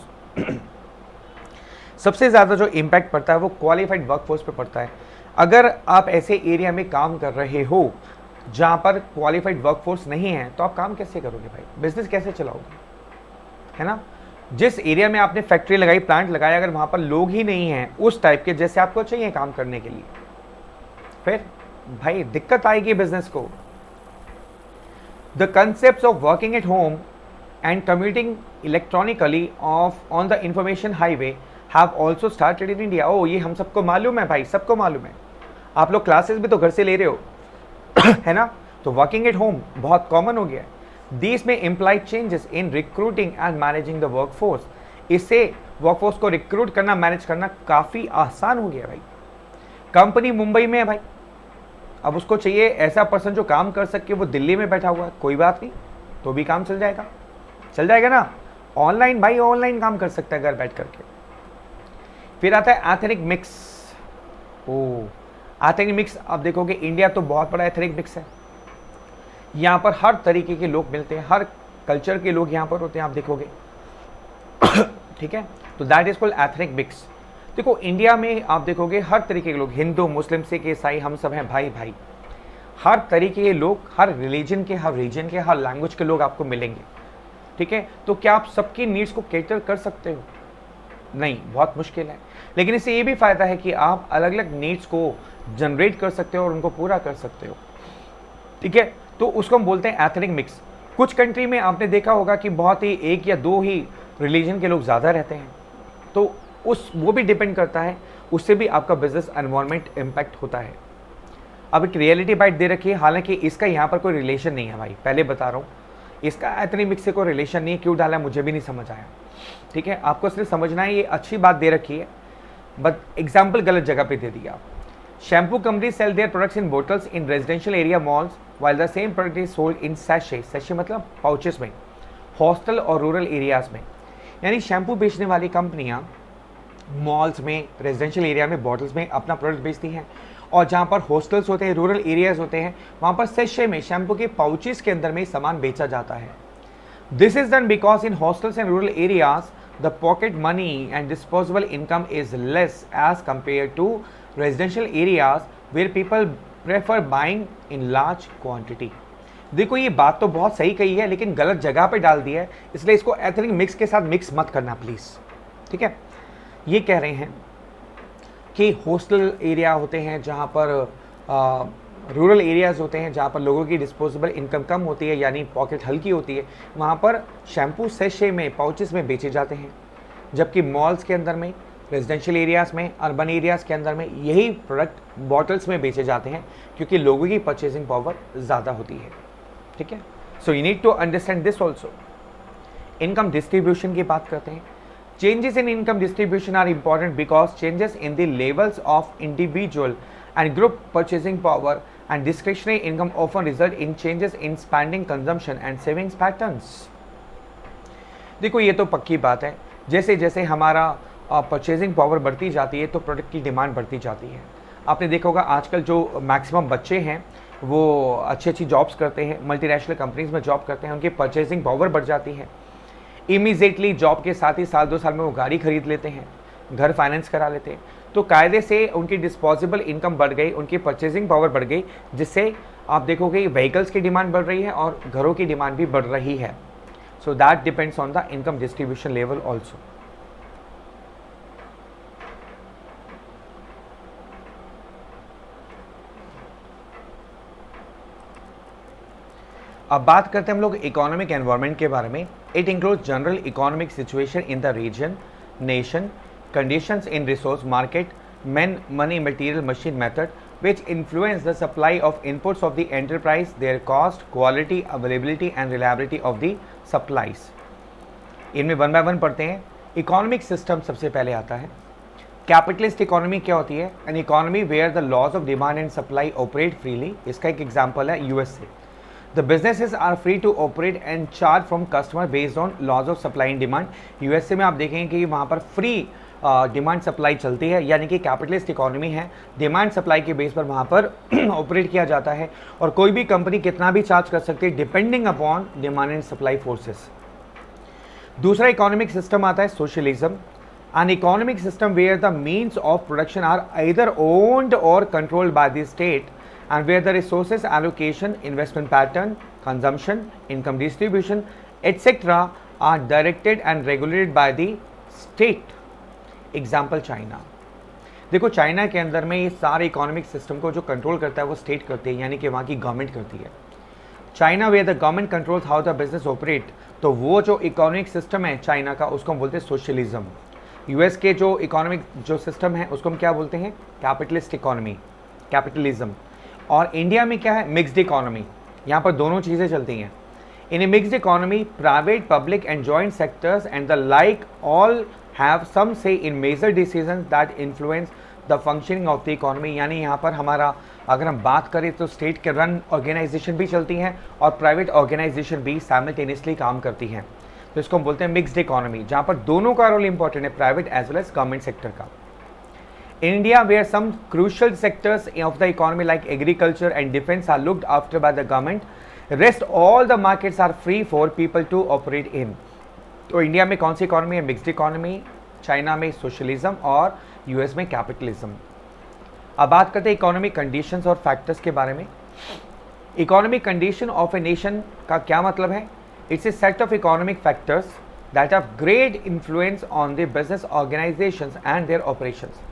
[SPEAKER 1] सबसे ज़्यादा जो इम्पैक्ट पड़ता है वो क्वालिफाइड वर्कफोर्स पे पड़ता है। अगर आप ऐसे एरिया में काम कर रहे हो जहाँ पर क्वालिफाइड वर्कफोर्स नहीं है तो आप काम कैसे करोगे भाई? बिजनेस कैसे चलाओगे, है ना। जिस एरिया में आपने फैक्ट्री लगाई, प्लांट लगाया, अगर वहाँ पर लोग ही नहीं हैं उस टाइप के जैसे आपको चाहिए काम करने के लिए, फिर भाई दिक्कत आएगी बिजनेस को। The concepts of working at home and commuting electronically off on the information highway have also started in India. ओ ये हम सबको मालूम है भाई, सबको मालूम है, आप लोग क्लासेस भी तो घर से ले रहे हो है ना, तो वर्किंग एट होम बहुत कॉमन हो गया है। दिस में imply changes in recruiting and managing the workforce, इससे वर्कफोर्स को रिक्रूट करना, मैनेज करना काफ़ी आसान हो गया भाई। कंपनी मुंबई में है भाई, अब उसको चाहिए ऐसा पर्सन जो काम कर सके, वो दिल्ली में बैठा हुआ है, कोई बात नहीं, तो भी काम चल जाएगा, चल जाएगा ना, ऑनलाइन भाई, ऑनलाइन काम कर सकता है घर बैठ करके। फिर आता है एथनिक मिक्स। ओ एथनिक मिक्स, आप देखोगे इंडिया तो बहुत बड़ा एथनिक मिक्स है, यहाँ पर हर तरीके के लोग मिलते हैं, हर कल्चर के लोग यहाँ पर होते हैं, आप देखोगे ठीक है, तो that is called ethnic mix. देखो इंडिया में आप देखोगे हर तरीके के लोग, हिंदू, मुस्लिम, सिख, ईसाई, हम सब हैं भाई भाई, हर तरीके के लोग, हर रिलीजन के, हर रीजन के, हर लैंग्वेज के लोग आपको मिलेंगे, ठीक है। तो क्या आप सबकी नीड्स को कैटर कर सकते हो? नहीं, बहुत मुश्किल है, लेकिन इससे ये भी फ़ायदा है कि आप अलग अलग नीड्स को जनरेट कर सकते हो और उनको पूरा कर सकते हो, ठीक है। तो उसको हम बोलते हैं एथनिक मिक्स। कुछ कंट्री में आपने देखा होगा कि बहुत ही एक या दो ही रिलीजन के लोग ज़्यादा रहते हैं, तो वो भी डिपेंड करता है, उससे भी आपका बिजनेस एनवायरनमेंट इम्पैक्ट होता है। अब एक रियलिटी बाइट दे रखी है, हालांकि इसका यहाँ पर कोई रिलेशन नहीं है भाई, पहले बता रहा हूँ, इसका एथनिक मिक्स से कोई रिलेशन नहीं है, क्यों डाला मुझे भी नहीं समझ आया, ठीक है। आपको सिर्फ समझना है, ये अच्छी बात दे रखी है, बट एग्जाम्पल गलत जगह पे दे दिया। Shampoo company sell their products in bottles in residential area malls while the same product is sold in sachet, sachet मतलब पाउचेस में, हॉस्टल और रूरल एरियाज में। यानी शैम्पू बेचने वाली कंपनियां मॉल्स में, रेजिडेंशियल एरिया में बॉटल्स में अपना प्रोडक्ट बेचती हैं, और जहां पर हॉस्टल्स होते हैं, रूरल एरियाज होते हैं, वहां पर सैशे में, शैम्पू के पाउचेस के अंदर में सामान बेचा जाता है। This is done because in hostels and rural areas the pocket money and disposable income is less as compare to residential areas where people prefer buying in large quantity. देखो ये बात तो बहुत सही कही है, लेकिन गलत जगह पे डाल दिया है, इसलिए इसको एथनिक मिक्स के साथ मिक्स मत करना प्लीज़, ठीक है। ये कह रहे हैं कि हॉस्टल एरिया होते हैं जहाँ पर रूरल एरियाज़ होते हैं, जहाँ पर लोगों की डिस्पोजेबल इनकम कम होती है, यानी पॉकेट हल्की होती है, वहाँ पर शैम्पू सैशे में, पाउचेस में बेचे जाते हैं, जबकि मॉल्स के अंदर में, रेजिडेंशियल एरियाज़ में, अर्बन एरियाज़ के अंदर में यही प्रोडक्ट बॉटल्स में बेचे जाते हैं, क्योंकि लोगों की परचेजिंग पावर ज़्यादा होती है, ठीक है। So you need to understand this also. Income distribution की बात करते हैं। Changes in income distribution are important because changes in the levels of individual and group purchasing power and discretionary income often result in changes in spending, consumption and savings patterns. देखो ये तो पक्की बात है, जैसे जैसे हमारा परचेजिंग पावर बढ़ती जाती है तो प्रोडक्ट की डिमांड बढ़ती जाती है। आपने देखा होगा आजकल जो मैक्सिमम बच्चे हैं वो अच्छी अच्छी जॉब्स करते हैं, मल्टीनेशनल कंपनीज में जॉब करते हैं, उनकी परचेजिंग पावर बढ़ जाती है। इमीडिएटली जॉब के साथ ही साल 2 साल में वो गाड़ी खरीद लेते हैं, घर फाइनेंस करा लेते हैं, तो कायदे से उनकी डिस्पोजेबल इनकम बढ़ गई, उनकी परचेजिंग पावर बढ़ गई, जिससे आप देखोगे व्हीकल्स की डिमांड बढ़ रही है और घरों की डिमांड भी बढ़ रही है। So that depends on the income distribution level also. अब बात करते हैं हम लोग इकोनॉमिक एनवायरनमेंट के बारे में। It includes general economic situation in the region, nation, conditions in resource market, man, money, material, machine, method which influence the supply of inputs of the enterprise, their cost, quality, availability and reliability of the supplies। इनमें one by one पढ़ते हैं। Economic system सबसे पहले आता है। Capitalist economy क्या होती है? An economy where the laws of demand and supply operate freely. इसका एक एग्जांपल है USA. The businesses are free to operate and charge from customer based on laws of supply and demand. USA में आप देखेंगे कि वहाँ पर free demand supply चलती है, यानी कि कैपिटलिस्ट इकोनॉमी है, डिमांड सप्लाई के बेस पर वहाँ पर ऑपरेट किया जाता है और कोई भी कंपनी कितना भी चार्ज कर सकती है depending upon demand and supply forces. दूसरा इकोनॉमिक सिस्टम आता है socialism. An economic system where the means of production are either owned or controlled by the state and where the resources allocation, investment pattern, consumption, income distribution, etc. are directed and regulated by the state। Example China. देखो China के अंदर में ये सारे economic system को जो control करता है वो स्टेट करती है, यानी कि वहाँ की गवर्नमेंट करती है। China way the government controls how the business operate, तो वो जो इकोनॉमिक सिस्टम है चाइना का उसको हम बोलते हैं सोशलिज्म। यूएस के जो इकोनॉमिक जो सिस्टम है उसको हम क्या बोलते हैं, कैपिटलिस्ट इकोनॉमी, कैपिटलिज्म। और इंडिया में क्या है, मिक्स्ड इकोनॉमी, यहाँ पर दोनों चीज़ें चलती हैं। In a mixed economy private, public and joint sectors and the like all have some say in major decisions that influence the functioning of the economy. यानी यहाँ पर हमारा अगर हम बात करें तो स्टेट के रन ऑर्गेनाइजेशन भी चलती हैं और प्राइवेट ऑर्गेनाइजेशन भी साइमल्टेनियसली काम करती हैं। तो इसको हम बोलते हैं मिक्स्ड इकोनॉमी, जहाँ पर दोनों का रोल इंपॉर्टेंट है, private as well as government sector का। In India, where some crucial sectors of the economy like agriculture and defense are looked after by the government, rest all the markets are free for people to operate in. तो India में कौन सी economy है, mixed economy, China में socialism और US में capitalism. अब बात करते हैं इकोनॉमिक कंडीशंस और फैक्टर्स के बारे में। Economic condition of a nation का क्या मतलब है, it's a set of economic factors that have great influence on the business organisations and their operations.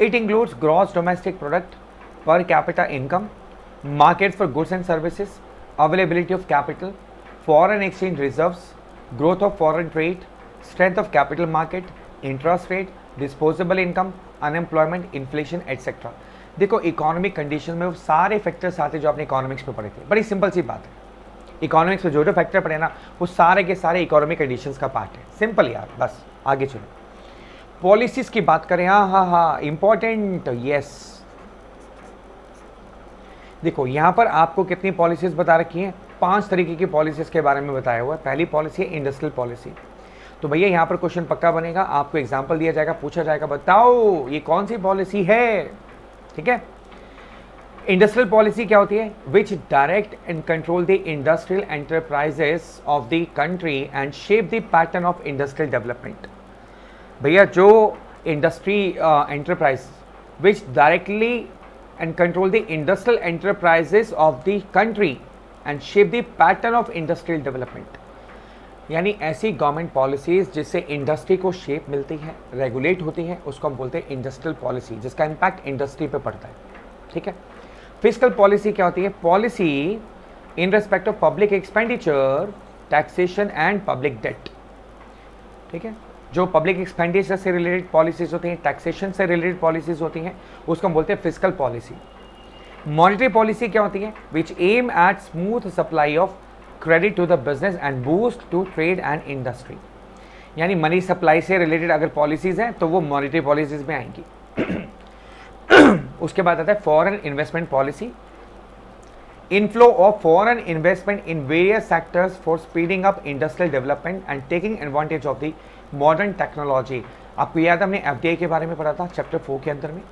[SPEAKER 1] It includes gross domestic product, per capita income, markets for goods and services, availability of capital, foreign exchange reserves, growth of foreign trade, strength of capital market, interest rate, disposable income, unemployment, inflation, etc. देखो economic condition में वो सारे factors आते जो आपने economics में पढ़े थे। बड़ी सिंपल सी बात है, इकोनॉमिक्स में जो जो फैक्टर पढ़े ना वो सारे के सारे इकोनॉमिक कंडीशंस का पार्ट है। सिंपल यार, बस आगे चलो। पॉलिसीज की बात करें, हाँ इंपॉर्टेंट, यस। देखो यहाँ पर आपको कितनी पॉलिसीज बता रखी हैं, 5 तरीके की पॉलिसीज के बारे में बताया हुआ है। पहली पॉलिसी है इंडस्ट्रियल पॉलिसी। तो भैया यहाँ पर क्वेश्चन पक्का बनेगा, आपको एग्जांपल दिया जाएगा, पूछा जाएगा बताओ ये कौन सी पॉलिसी है, ठीक है। इंडस्ट्रियल पॉलिसी क्या होती है, which direct and control the industrial enterprises of the country and shape the pattern of industrial development. भैया जो industry enterprise which directly and control the industrial enterprises of the country and shape the pattern of industrial development, यानी ऐसी government policies जिससे industry को shape मिलती है, regulate होती है, उसको हम बोलते हैं इंडस्ट्रियल पॉलिसी, जिसका इम्पैक्ट इंडस्ट्री पे पड़ता है, ठीक है। फिस्कल पॉलिसी क्या होती है, policy in respect of public expenditure, taxation and public debt, ठीक है। जो पब्लिक एक्सपेंडिचर से रिलेटेड पॉलिसीज होती हैं, टैक्सेशन से रिलेटेड पॉलिसीज होती हैं, उसको हम बोलते हैं फिस्कल पॉलिसी। मॉनेटरी पॉलिसी क्या होती है, which aim at smooth supply of credit to the business and boost to trade and industry, यानी मनी सप्लाई से रिलेटेड अगर पॉलिसीज हैं तो वो मॉनेटरी पॉलिसीज में आएंगी। उसके बाद आता है foreign investment policy, inflow of foreign investment in various sectors for speeding up industrial development and taking advantage of the modern technology। आपको याद है हमने FDI के बारे में पढ़ा था चैप्टर 4 के अंदर में,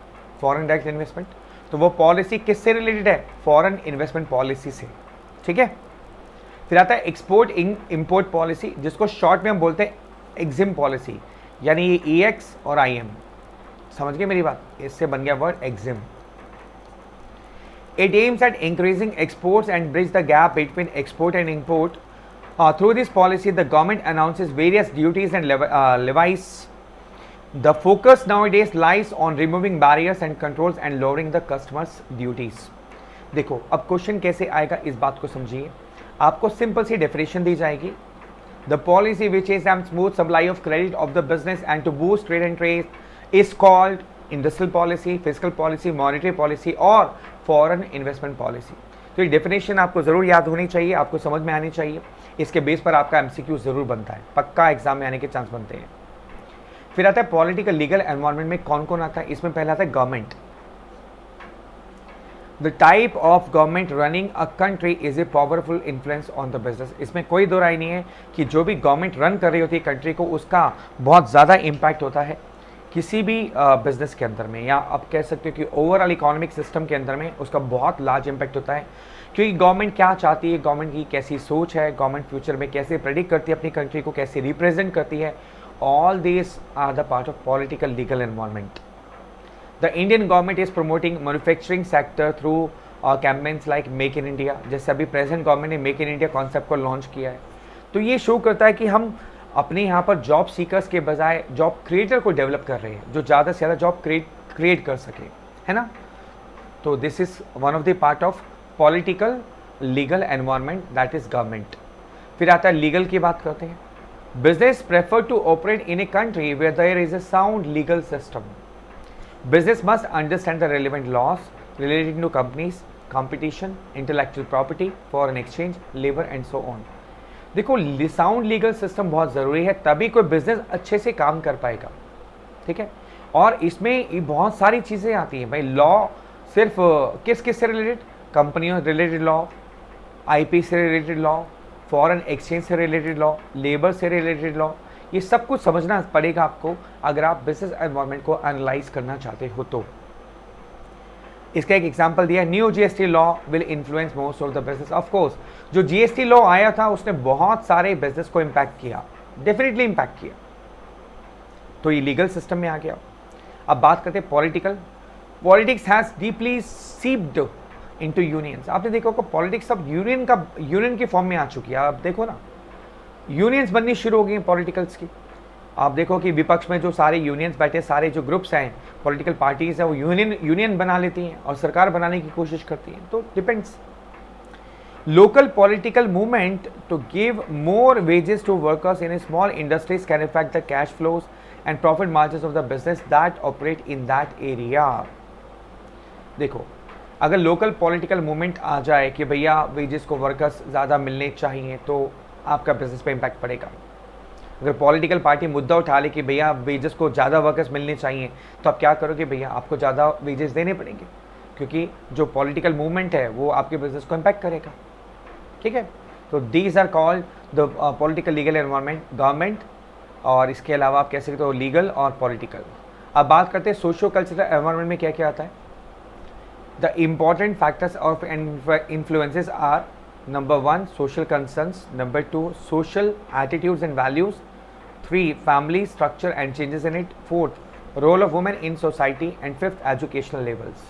[SPEAKER 1] फॉरेन डायरेक्ट इन्वेस्टमेंट। तो वो पॉलिसी किससे रिलेटेड है, फॉरेन इन्वेस्टमेंट पॉलिसी से, ठीक है। फिर आता है एक्सपोर्ट इम्पोर्ट पॉलिसी, जिसको शॉर्ट में हम बोलते हैं एग्जिम पॉलिसी, यानी ये EX और IM, समझ गए मेरी बात, इससे बन गया word EXIM. It aims at increasing exports and bridge the gap between export and import. Through this policy, the government announces various duties and levies. The focus nowadays lies on removing barriers and controls and lowering the customers' duties. देखो अब question कैसे आएगा इस बात को समझिए। आपको simple सी definition दी जाएगी, the policy which is smooth supply of credit of the business and to boost trade and trade is called industrial policy, fiscal policy, monetary policy और फॉरेन इन्वेस्टमेंट पॉलिसी। तो ये डेफिनेशन आपको ज़रूर याद होनी चाहिए, आपको समझ में आनी चाहिए, इसके बेस पर आपका MCQ ज़रूर बनता है, पक्का एग्जाम में आने के चांस बनते हैं। फिर आता है पॉलिटिकल लीगल एनवायरनमेंट में कौन कौन आता है, इसमें पहला आता है government. The type of government running a country is a powerful influence on the business. इसमें कोई दो राय नहीं है कि जो भी गवर्नमेंट रन कर रही होती है कंट्री को, उसका बहुत ज़्यादा इम्पैक्ट होता है किसी भी बिजनेस के अंदर में, या आप कह सकते हो कि ओवरऑल इकोनॉमिक सिस्टम के अंदर में उसका बहुत लार्ज इम्पैक्ट होता है। क्योंकि गवर्नमेंट क्या चाहती है, गवर्नमेंट की कैसी सोच है, गवर्नमेंट फ्यूचर में कैसे प्रेडिक्ट करती है अपनी कंट्री को, कैसे रिप्रेजेंट करती है, all this are the part of political legal environment. The Indian government is promoting manufacturing sector through campaigns like make in India, जैसे अभी प्रेजेंट गवर्नमेंट ने मेक इन इंडिया कॉन्सेप्ट को लॉन्च किया है। तो ये शो करता है कि हम अपने यहाँ पर जॉब सीकर्स के बजाय जॉब क्रिएटर को डेवलप कर रहे हैं, जो ज़्यादा से ज़्यादा जॉब क्रिएट कर सके, है ना। तो this is one of the part of political legal environment that is government. फिर आता है लीगल की बात करते हैं। Business prefer to operate in a country where there is a sound legal system. Business must understand the relevant laws relating to companies, competition, intellectual property, foreign exchange, labor and so on. देखो sound legal system बहुत ज़रूरी है, तभी कोई business अच्छे से काम कर पाएगा, ठीक है। और इसमें बहुत सारी चीज़ें आती हैं भाई। लॉ सिर्फ किस किस से रिलेटेड, कंपनियों से रिलेटेड लॉ, आईपी से रिलेटेड लॉ, फॉरेन एक्सचेंज से रिलेटेड लॉ, लेबर से रिलेटेड लॉ, ये सब कुछ समझना पड़ेगा आपको अगर आप बिजनेस एनवायरनमेंट को एनालाइज करना चाहते हो तो। इसका एक एग्जांपल दिया, new GST law will influence most of the business. Of course जो जीएसटी लॉ आया था उसने बहुत सारे बिजनेस को इम्पैक्ट किया, डेफिनेटली इम्पैक्ट किया, तो ये लीगल सिस्टम में आ गया। अब बात करते हैं political. Politics has deeply seeped into unions. आपने देखा होगा पॉलिटिक्स अब यूनियन की फॉर्म में आ चुकी है। आप देखो ना, यूनियंस बननी शुरू हो गई हैं पॉलिटिकल्स की। आप देखो कि विपक्ष में जो सारे यूनियंस बैठे, सारे जो ग्रुप्स हैं, पॉलिटिकल पार्टीज हैं, वो यूनियन बना लेती हैं और सरकार बनाने की कोशिश करती हैं। तो depends. Local political movement to give more wages to workers in a small industries can effect the cash flows and profit margins of the business that operate in that area. देखो, अगर लोकल पॉलिटिकल मूवमेंट आ जाए कि भैया wages को workers ज़्यादा मिलने चाहिए, तो आपका बिजनेस पे इम्पैक्ट पड़ेगा। अगर पॉलिटिकल पार्टी मुद्दा उठा ले कि भैया वेजेस को ज़्यादा वर्कर्स मिलने चाहिए, तो आप क्या करोगे, भैया आपको ज़्यादा वेजेस देने पड़ेंगे, क्योंकि जो पॉलिटिकल मूवमेंट है वो आपके बिजनेस को इम्पैक्ट करेगा, ठीक है। तो these are called the political legal environment, government, और इसके अलावा आप कह सकते हो लीगल और पॉलिटिकल। अब बात करते हैं सोशियो कल्चरल एनवायरनमेंट में क्या क्या आता है। The important factors of influences are Number 1, social concerns. Number 2, social attitudes and values. 3, family structure and changes in it. 4th, role of women in society. And 5th, educational levels.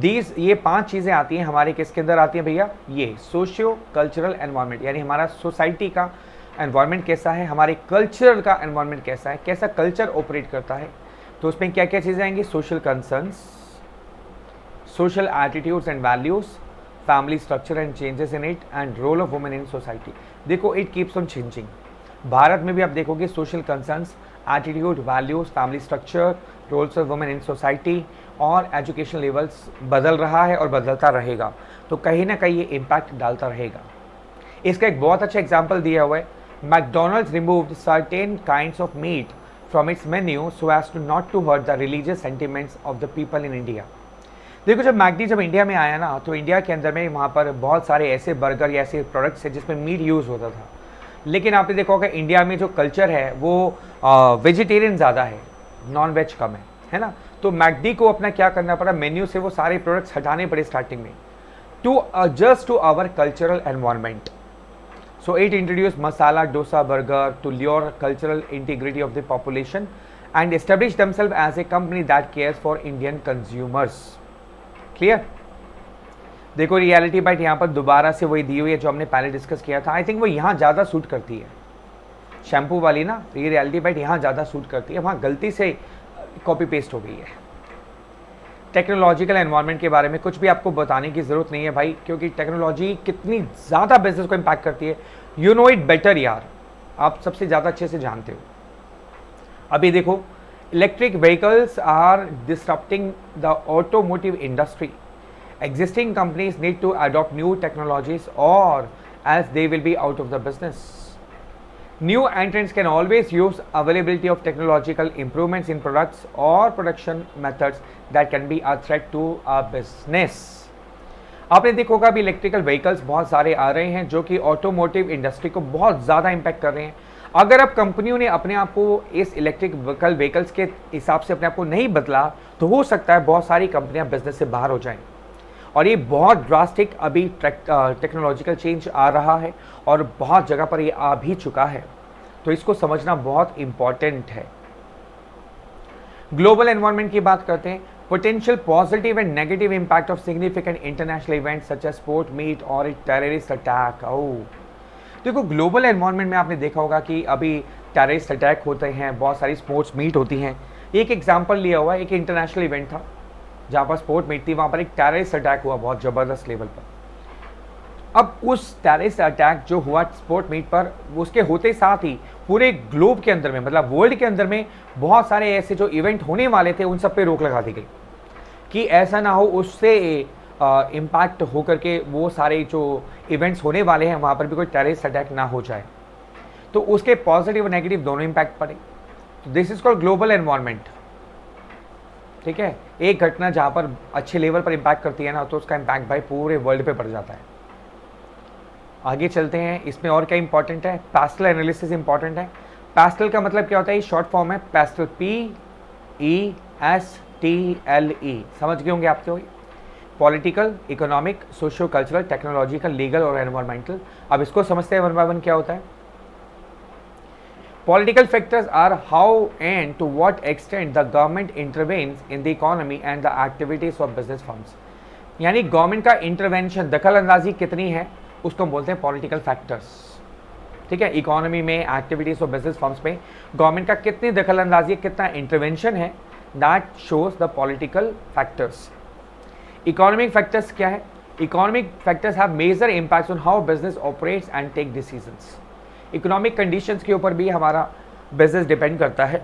[SPEAKER 1] ये 5 चीज़ें आती हैं हमारे किसके अंदर आती हैं भैया, ये सोशियो कल्चरल एनवायरनमेंट, यानी हमारा सोसाइटी का एनवायरनमेंट कैसा है, हमारे कल्चर का एनवायरनमेंट कैसा है, कैसा कल्चर ऑपरेट करता है। तो उसमें क्या क्या चीज़ें आएंगी, social concerns, social attitudes and values, family structure and changes in it, and role of women in society. देखो, it keeps on changing. Bharat में भी आप देखोगे social concerns, attitude, values, family structure, roles of women in society और education levels बदल रहा है और बदलता रहेगा। तो कहीं ना कहीं ये इम्पैक्ट डालता रहेगा। इसका एक बहुत अच्छा एग्जाम्पल दिया हुआ है, McDonald's removed certain kinds of meat from its menu so as to not to hurt the religious sentiments of the people in India. देखो, जब मैकडी जब इंडिया में आया ना, तो इंडिया के अंदर में वहाँ पर बहुत सारे ऐसे बर्गर या ऐसे प्रोडक्ट्स हैं जिसमें मीट यूज़ होता था। लेकिन आपने देखा होगा इंडिया में जो कल्चर है वो वेजिटेरियन ज़्यादा है, नॉन वेज कम है ना। तो मैकडी को अपना क्या करना पड़ा, मेन्यू से वो सारे प्रोडक्ट्स हटाने पड़े स्टार्टिंग में, to adjust to our cultural environment. So it introduce masala dosa burger to lure cultural integrity of the population and establish themselves as a company that cares for Indian consumers. Clear. देखो, reality bite यहाँ पर दोबारा से वही दी हुई है जो हमने पहले डिस्कस किया था। आई थिंक वो यहाँ ज़्यादा सूट करती है, शैम्पू वाली ना, ये रियलिटी बाइट यहाँ ज़्यादा सूट करती है, वहाँ गलती से कॉपी पेस्ट हो गई है। टेक्नोलॉजिकल एनवायरनमेंट के बारे में कुछ भी आपको बताने की ज़रूरत नहीं है भाई, क्योंकि टेक्नोलॉजी कितनी ज़्यादा बिजनेस को इम्पैक्ट करती है, यू नो इट बेटर यार, आप सबसे ज़्यादा अच्छे से जानते हो। अभी देखो, electric vehicles are disrupting the automotive industry. Existing companies need to adopt new technologies or else they will be out of the business. New entrants can always use availability of technological improvements in products or production methods that can be a threat to a business. आपने देखा होगा अभी electrical vehicles बहुत सारे आ रहे हैं जो कि ऑटोमोटिव इंडस्ट्री को बहुत ज़्यादा इम्पैक्ट कर रहे हैं। अगर अब कंपनियों ने अपने आप को इस इलेक्ट्रिक व्हीकल्स के हिसाब से अपने आप को नहीं बदला, तो हो सकता है बहुत सारी कंपनियां बिजनेस से बाहर हो जाएं। और ये बहुत ड्रास्टिक अभी टेक्नोलॉजिकल चेंज आ रहा है और बहुत जगह पर ये आ भी चुका है, तो इसको समझना बहुत इंपॉर्टेंट है। ग्लोबल एनवायरनमेंट की बात करते हैं। Potential positive and negative impact of significant international events such as sport meet और टेररिस्ट अटैक। देखो, ग्लोबल एनवायरनमेंट में आपने देखा होगा कि अभी टेररिस्ट अटैक होते हैं, बहुत सारी स्पोर्ट्स मीट होती हैं। एक एग्जांपल लिया हुआ है, एक इंटरनेशनल इवेंट था जहाँ पर स्पोर्ट मीट थी, वहाँ पर एक टेररिस्ट अटैक हुआ बहुत ज़बरदस्त लेवल पर। अब उस टेररिस्ट अटैक जो हुआ स्पोर्ट मीट पर, उसके होते साथ ही पूरे ग्लोब के अंदर में, मतलब वर्ल्ड के अंदर में बहुत सारे ऐसे जो इवेंट होने वाले थे उन सब पे रोक लगा दी गई कि ऐसा ना हो उससे इम्पैक्ट होकर के वो सारे जो इवेंट्स होने वाले हैं वहाँ पर भी कोई टेररिस्ट अटैक ना हो जाए। तो उसके पॉजिटिव और नेगेटिव दोनों इम्पैक्ट पड़े। तो this is called global environment. ठीक है, एक घटना जहाँ पर अच्छे लेवल पर इम्पैक्ट करती है ना, तो उसका इम्पैक्ट भाई पूरे वर्ल्ड पे पड़ जाता है। आगे चलते हैं, इसमें और क्या इंपॉर्टेंट है, पैस्टल एनालिसिस इंपॉर्टेंट है। पैस्टल का मतलब क्या होता है, शॉर्ट फॉर्म है पैस्टल, PESTLE, समझ गए होंगे आप तो। Political, economic, socio cultural, technological, legal और एनवायरमेंटल। अब इसको समझते हैं वन बाय वन क्या होता है। Political factors are how and to what extent the government intervenes in the economy and the activities of business firms। यानी गवर्नमेंट का इंटरवेंशन, दखल अंदाजी कितनी है, उसको बोलते हैं पॉलिटिकल फैक्टर्स। ठीक है, इकोनॉमी में, एक्टिविटीज ऑफ बिजनेस फर्म्स में गवर्नमेंट का कितनी दखल अंदाजी, कितना इंटरवेंशन है, that shows the political factors. Economic factors क्या है, economic factors have major impacts on how business operates and take decisions. Economic conditions के ऊपर भी हमारा बिजनेस डिपेंड करता है।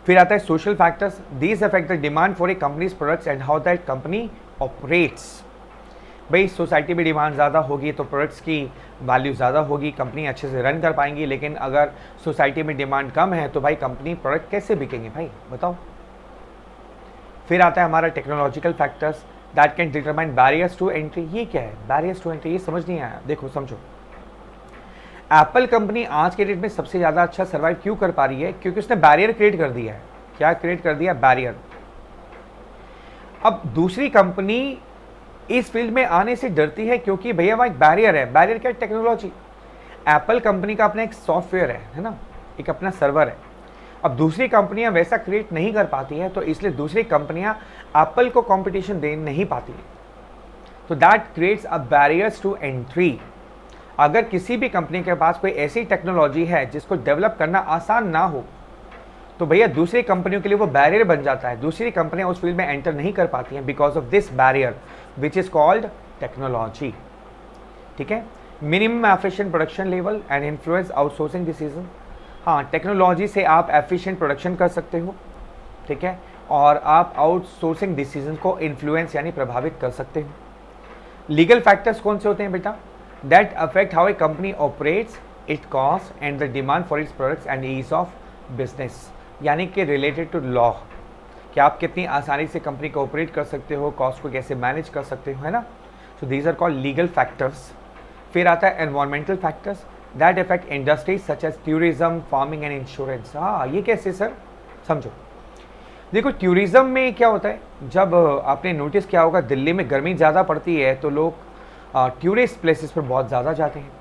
[SPEAKER 1] फिर आता है social factors, these affect the demand for a companies products and how that company operates. भाई सोसाइटी में डिमांड ज़्यादा होगी तो प्रोडक्ट्स की वैल्यू ज़्यादा होगी, कंपनी अच्छे से रन कर पाएंगी। लेकिन अगर सोसाइटी में डिमांड कम है तो भाई कंपनी प्रोडक्ट कैसे बिकेंगे भाई, बताओ। फिर आता है हमारा technological factors, that can determine barriers to entry. ये क्या है बैरियर्स टू एंट्री, ये समझ नहीं आया। देखो समझो, एप्पल कंपनी आज के डेट में सबसे ज़्यादा अच्छा सर्वाइव क्यों कर पा रही है, क्योंकि उसने बैरियर क्रिएट कर दिया है। क्या क्रिएट कर दिया, बैरियर। अब दूसरी कंपनी इस फील्ड में आने से डरती है क्योंकि भैया वहाँ एक बैरियर है। बैरियर क्या है, टेक्नोलॉजी। एप्पल कंपनी का अपना एक सॉफ्टवेयर है ना, एक अपना सर्वर है। अब दूसरी कंपनियां वैसा क्रिएट नहीं कर पाती है, तो इसलिए दूसरी कंपनियां एप्पल को कंपटीशन दे नहीं पाती है। तो that creates a barriers to entry. अगर किसी भी कंपनी के पास कोई ऐसी टेक्नोलॉजी है जिसको डेवलप करना आसान ना हो, तो भैया दूसरी कंपनियों के लिए वो बैरियर बन जाता है। दूसरी कंपनियां उस फील्ड में एंटर नहीं कर पाती हैं because of this barrier which is called technology. ठीक है, minimum efficient production level and influence outsourcing decision. हाँ, टेक्नोलॉजी से आप एफिशिएंट प्रोडक्शन कर सकते हो, ठीक है, और आप आउटसोर्सिंग डिसीजन को इन्फ्लुएंस यानी प्रभावित कर सकते हो। लीगल फैक्टर्स कौन से होते हैं बेटा, that affect how a company operates, it cost and the demand for its products and ease of business, यानी कि रिलेटेड टू लॉ, कि आप कितनी आसानी से कंपनी को ऑपरेट कर सकते हो, कॉस्ट को कैसे मैनेज कर सकते हो, है ना। So these are called legal factors. फिर आता है environmental factors, that affect industries such as tourism, farming and insurance. हाँ, ये कैसे सर, समझो। देखो टूरिज्म में क्या होता है, जब आपने नोटिस किया होगा दिल्ली में गर्मी ज़्यादा पड़ती है तो लोग टूरिस्ट प्लेसेस पर बहुत ज़्यादा जाते हैं।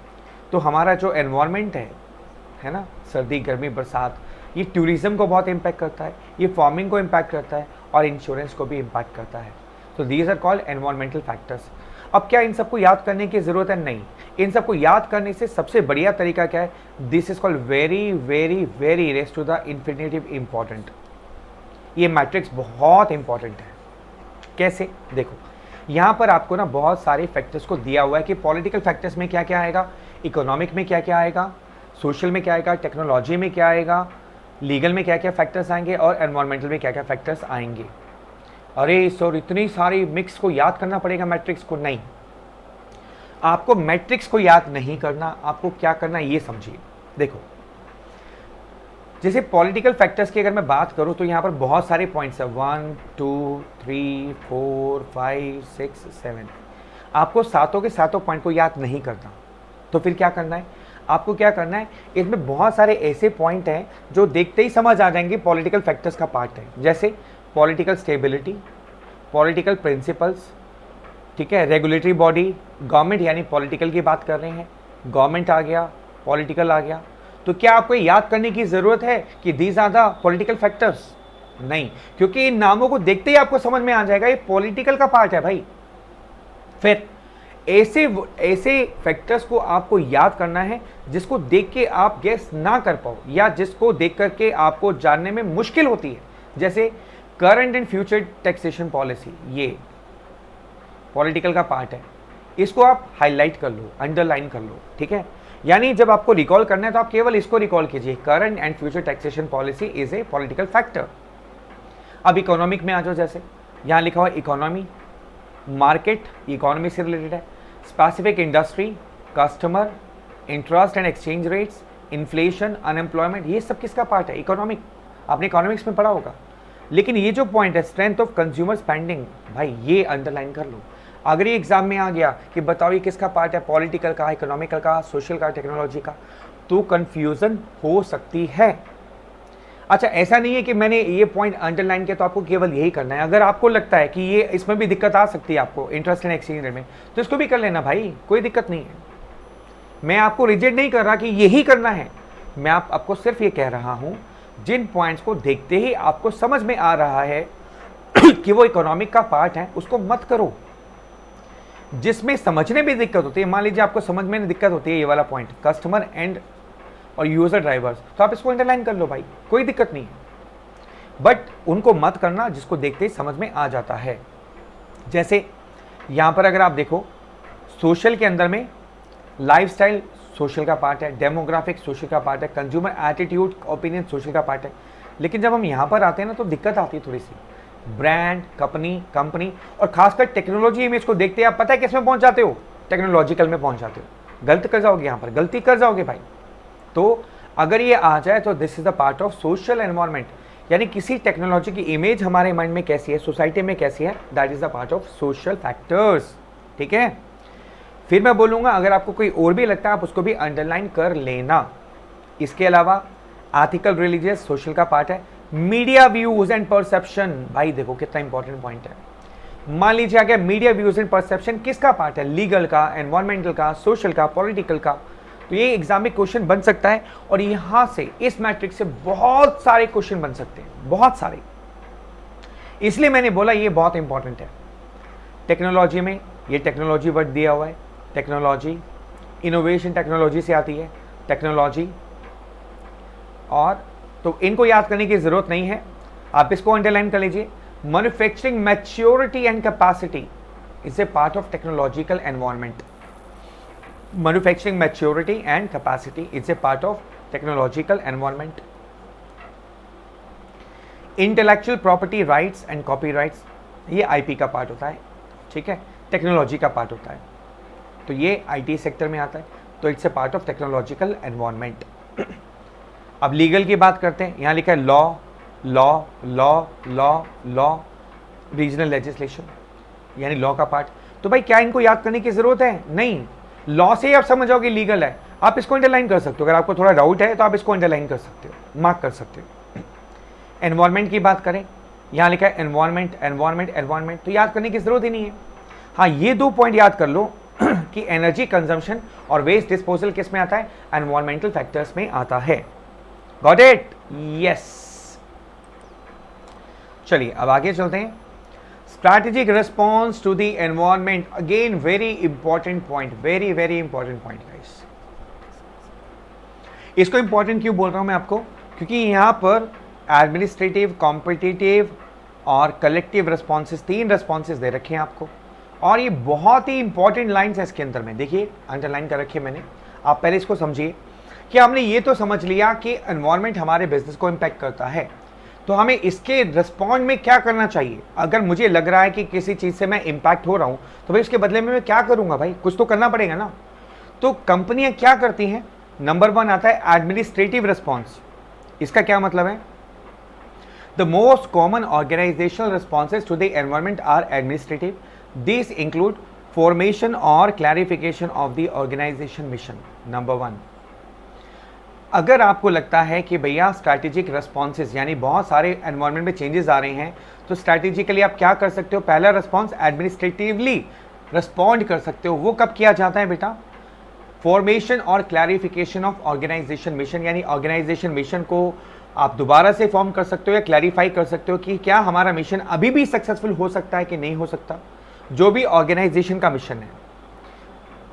[SPEAKER 1] तो हमारा जो एनवायरनमेंट है ना, सर्दी गर्मी बरसात, ये टूरिज्म को बहुत इम्पैक्ट करता है, ये फार्मिंग को इम्पैक्ट करता है और इंश्योरेंस को भी इम्पैक्ट करता है। तो these are called environmental factors. अब क्या इन सबको याद करने की ज़रूरत है, नहीं। इन सबको याद करने से सबसे बढ़िया तरीका क्या है, this is called very very very race to the infinitive important. ये मैट्रिक्स बहुत इंपॉर्टेंट है। कैसे, देखो यहाँ पर आपको ना बहुत सारे फैक्टर्स को दिया हुआ है कि पॉलिटिकल फैक्टर्स में क्या क्या आएगा, इकोनॉमिक में क्या क्या आएगा, सोशल में क्या आएगा, टेक्नोलॉजी में क्या आएगा, लीगल में क्या क्या फैक्टर्स आएंगे और एनवायरमेंटल में क्या क्या फैक्टर्स आएंगे। अरे सर इतनी सारी मिक्स को याद करना पड़ेगा मैट्रिक्स को, नहीं। आपको मैट्रिक्स को याद नहीं करना, आपको क्या करना ये समझिए। देखो जैसे पॉलिटिकल फैक्टर्स की अगर मैं बात करूं तो यहाँ पर बहुत सारे पॉइंट्स है, 1 2 3 4 5 6 7। आपको सातों के सातों पॉइंट को याद नहीं करना, तो फिर क्या करना है, आपको क्या करना है, इसमें बहुत सारे ऐसे पॉइंट हैं जो देखते ही समझ आ जाएंगे पॉलिटिकल फैक्टर्स का पार्ट है। जैसे पॉलिटिकल स्टेबिलिटी, पॉलिटिकल प्रिंसिपल्स, ठीक है, रेगुलेटरी बॉडी, गवर्नमेंट यानी पॉलिटिकल की बात कर रहे हैं, गवर्नमेंट आ गया, पॉलिटिकल आ गया। तो क्या आपको याद करने की ज़रूरत है कि these are the political factors, नहीं, क्योंकि इन नामों को देखते ही आपको समझ में आ जाएगा ये पॉलिटिकल का पार्ट है भाई। फिर ऐसे फैक्टर्स को आपको याद करना है जिसको देख के आप गेस ना कर पाओ या जिसको देख करके आपको जानने में मुश्किल होती है। जैसे current and future taxation policy, ये पॉलिटिकल का पार्ट है, इसको आप हाईलाइट कर लो, अंडरलाइन कर लो, ठीक है। यानी जब आपको रिकॉल करना है तो आप केवल इसको रिकॉल कीजिए, current and future taxation policy is a political factor. अब इकोनॉमिक में आ जाओ, जैसे यहाँ लिखा हुआ इकोनॉमी, मार्केट इकोनॉमी से रिलेटेड है, specific industry, customer, interest and exchange rates, inflation, unemployment, ये सब किसका पार्ट है? इकोनॉमिक। आपने इकोनॉमिक्स में पढ़ा होगा। लेकिन ये जो पॉइंट है स्ट्रेंथ ऑफ कंज्यूमर स्पेंडिंग, भाई ये अंडरलाइन कर लो। अगर ये एग्जाम में आ गया कि बताओ ये किसका पार्ट है, पॉलिटिकल का, इकोनॉमिकल का, सोशल का, टेक्नोलॉजी का, तो कंफ्यूजन हो सकती है। अच्छा, ऐसा नहीं है कि मैंने ये पॉइंट अंडरलाइन किया तो आपको केवल यही करना है। अगर आपको लगता है कि ये इसमें भी दिक्कत आ सकती है आपको इंटरेस्ट एंड एक्सचेंज रेट में, तो इसको भी कर लेना भाई, कोई दिक्कत नहीं है। मैं आपको रिजेक्ट नहीं कर रहा कि यही करना है, मैं आपको सिर्फ ये कह रहा हूं जिन पॉइंट्स को देखते ही आपको समझ में आ रहा है कि वो इकोनॉमिक का पार्ट है, उसको मत करो। जिसमें समझने में दिक्कत होती है, मान लीजिए आपको समझ में दिक्कत होती है ये वाला पॉइंट, कस्टमर एंड और यूजर ड्राइवर्स, तो आप इसको अंडरलाइन कर लो भाई, कोई दिक्कत नहीं है। बट उनको मत करना जिसको देखते ही समझ में आ जाता है। जैसे यहां पर अगर आप देखो, सोशल के अंदर में लाइफस्टाइल सोशल का पार्ट है, डेमोग्राफिक सोशल का पार्ट है, कंज्यूमर एटीट्यूड ओपिनियन सोशल का पार्ट है। लेकिन जब हम यहां पर आते हैं ना तो दिक्कत आती है थोड़ी सी, ब्रांड, कंपनी और खासकर टेक्नोलॉजी इमेज को देखते हैं आप पता है किस में पहुंच जाते हो? टेक्नोलॉजिकल में पहुंच जाते हो। गलत कर जाओगे, यहां पर गलती कर जाओगे भाई। तो अगर ये आ जाए तो this is the part of social environment, यानी किसी टेक्नोलॉजी की इमेज हमारे माइंड में कैसी है, सोसाइटी में कैसी है, that is the part of social factors, ठीक है। फिर मैं बोलूंगा अगर आपको कोई और भी लगता है आप उसको भी अंडरलाइन कर लेना। इसके अलावा एथिकल रिलीजियस सोशल का पार्ट है, मीडिया व्यूज एंड परसेप्शन, भाई देखो कितना इंपॉर्टेंट पॉइंट है। मान लीजिए आ गया मीडिया व्यूज एंड परसेप्शन, किसका पार्ट है? लीगल का, एनवायरमेंटल का, सोशल का, पॉलिटिकल का। तो ये एग्जाम में क्वेश्चन बन सकता है और यहां से इस मैट्रिक्स से बहुत सारे क्वेश्चन बन सकते हैं, बहुत सारे। इसलिए मैंने बोला ये बहुत इंपॉर्टेंट है। टेक्नोलॉजी में ये टेक्नोलॉजी वर्ड दिया हुआ है, टेक्नोलॉजी, इनोवेशन टेक्नोलॉजी से आती है, टेक्नोलॉजी, और तो इनको याद करने की जरूरत नहीं है, आप इसको अंडरलाइन कर लीजिए। Manufacturing maturity and capacity is a part of technological environment. Manufacturing maturity and capacity is a part of technological environment. Intellectual property rights and copyrights, ये आईपी का पार्ट होता है, ठीक है, टेक्नोलॉजी का पार्ट होता है। तो ये आईटी सेक्टर में आता है, तो it's a part of technological environment. अब लीगल की बात करते हैं, यहां लिखा है law, law, law, law, law, regional legislation, यानी लॉ का पार्ट। तो भाई क्या इनको याद करने की जरूरत है? नहीं, लॉ से ही आप समझ जाओगे लीगल है, आप इसको अंडरलाइन कर सकते हो। अगर आपको थोड़ा डाउट है तो आप इसको अंडरलाइन कर सकते हो, मार्क कर सकते हो। एनवायरमेंट की बात करें, यहां लिखा है एनवायरमेंट, एनवायरमेंट, एनवायरमेंट, तो याद करने की जरूरत ही नहीं है। हाँ, ये 2 पॉइंट याद कर लो कि एनर्जी कंजम्पशन और वेस्ट डिस्पोजल किस में आता है? एनवायरमेंटल फैक्टर्स में आता है। Got it? यस। चलिए अब आगे चलते हैं। Strategic response to the environment, again very important point, very very important point guys. इसको इंपॉर्टेंट क्यों बोल रहा हूं मैं आपको? क्योंकि यहां पर एडमिनिस्ट्रेटिव, कॉम्पिटिटिव और कलेक्टिव रिस्पॉन्सेस, 3 रिस्पॉन्सेस दे रखे हैं आपको, और ये बहुत ही इंपॉर्टेंट लाइन्स है इसके अंदर में। देखिए अंडरलाइन कर रखी है मैंने, आप पहले इसको समझिए कि हमने ये तो समझ लिया कि एनवायरनमेंट हमारे बिजनेस को इम्पैक्ट करता है, तो हमें इसके रिस्पॉन्ड में क्या करना चाहिए। अगर मुझे लग रहा है कि किसी चीज़ से मैं इम्पैक्ट हो रहा हूँ तो भाई उसके बदले में मैं क्या करूँगा? भाई कुछ तो करना पड़ेगा ना। तो कंपनियाँ क्या करती हैं? नंबर 1 आता है एडमिनिस्ट्रेटिव रिस्पॉन्स। इसका क्या मतलब है? The most common organisational responses to the environment are administrative. These include formation or clarification of the organization mission. Number 1, अगर आपको लगता है कि भैया स्ट्रैटेजिक रिस्पॉन्सेज यानी बहुत सारे एनवायरनमेंट में चेंजेस आ रहे हैं, तो स्ट्रैटेजिकली आप क्या कर सकते हो? पहला रिस्पॉन्स एडमिनिस्ट्रेटिवली रिस्पॉन्ड कर सकते हो। वो कब किया जाता है बेटा? फॉर्मेशन और क्लैरिफिकेशन ऑफ ऑर्गेनाइजेशन मिशन, यानी ऑर्गेनाइजेशन मिशन को आप दोबारा से फॉर्म कर सकते हो या क्लैरिफाई कर सकते हो कि क्या हमारा मिशन अभी भी सक्सेसफुल हो सकता है कि नहीं हो सकता, जो भी ऑर्गेनाइजेशन का मिशन है।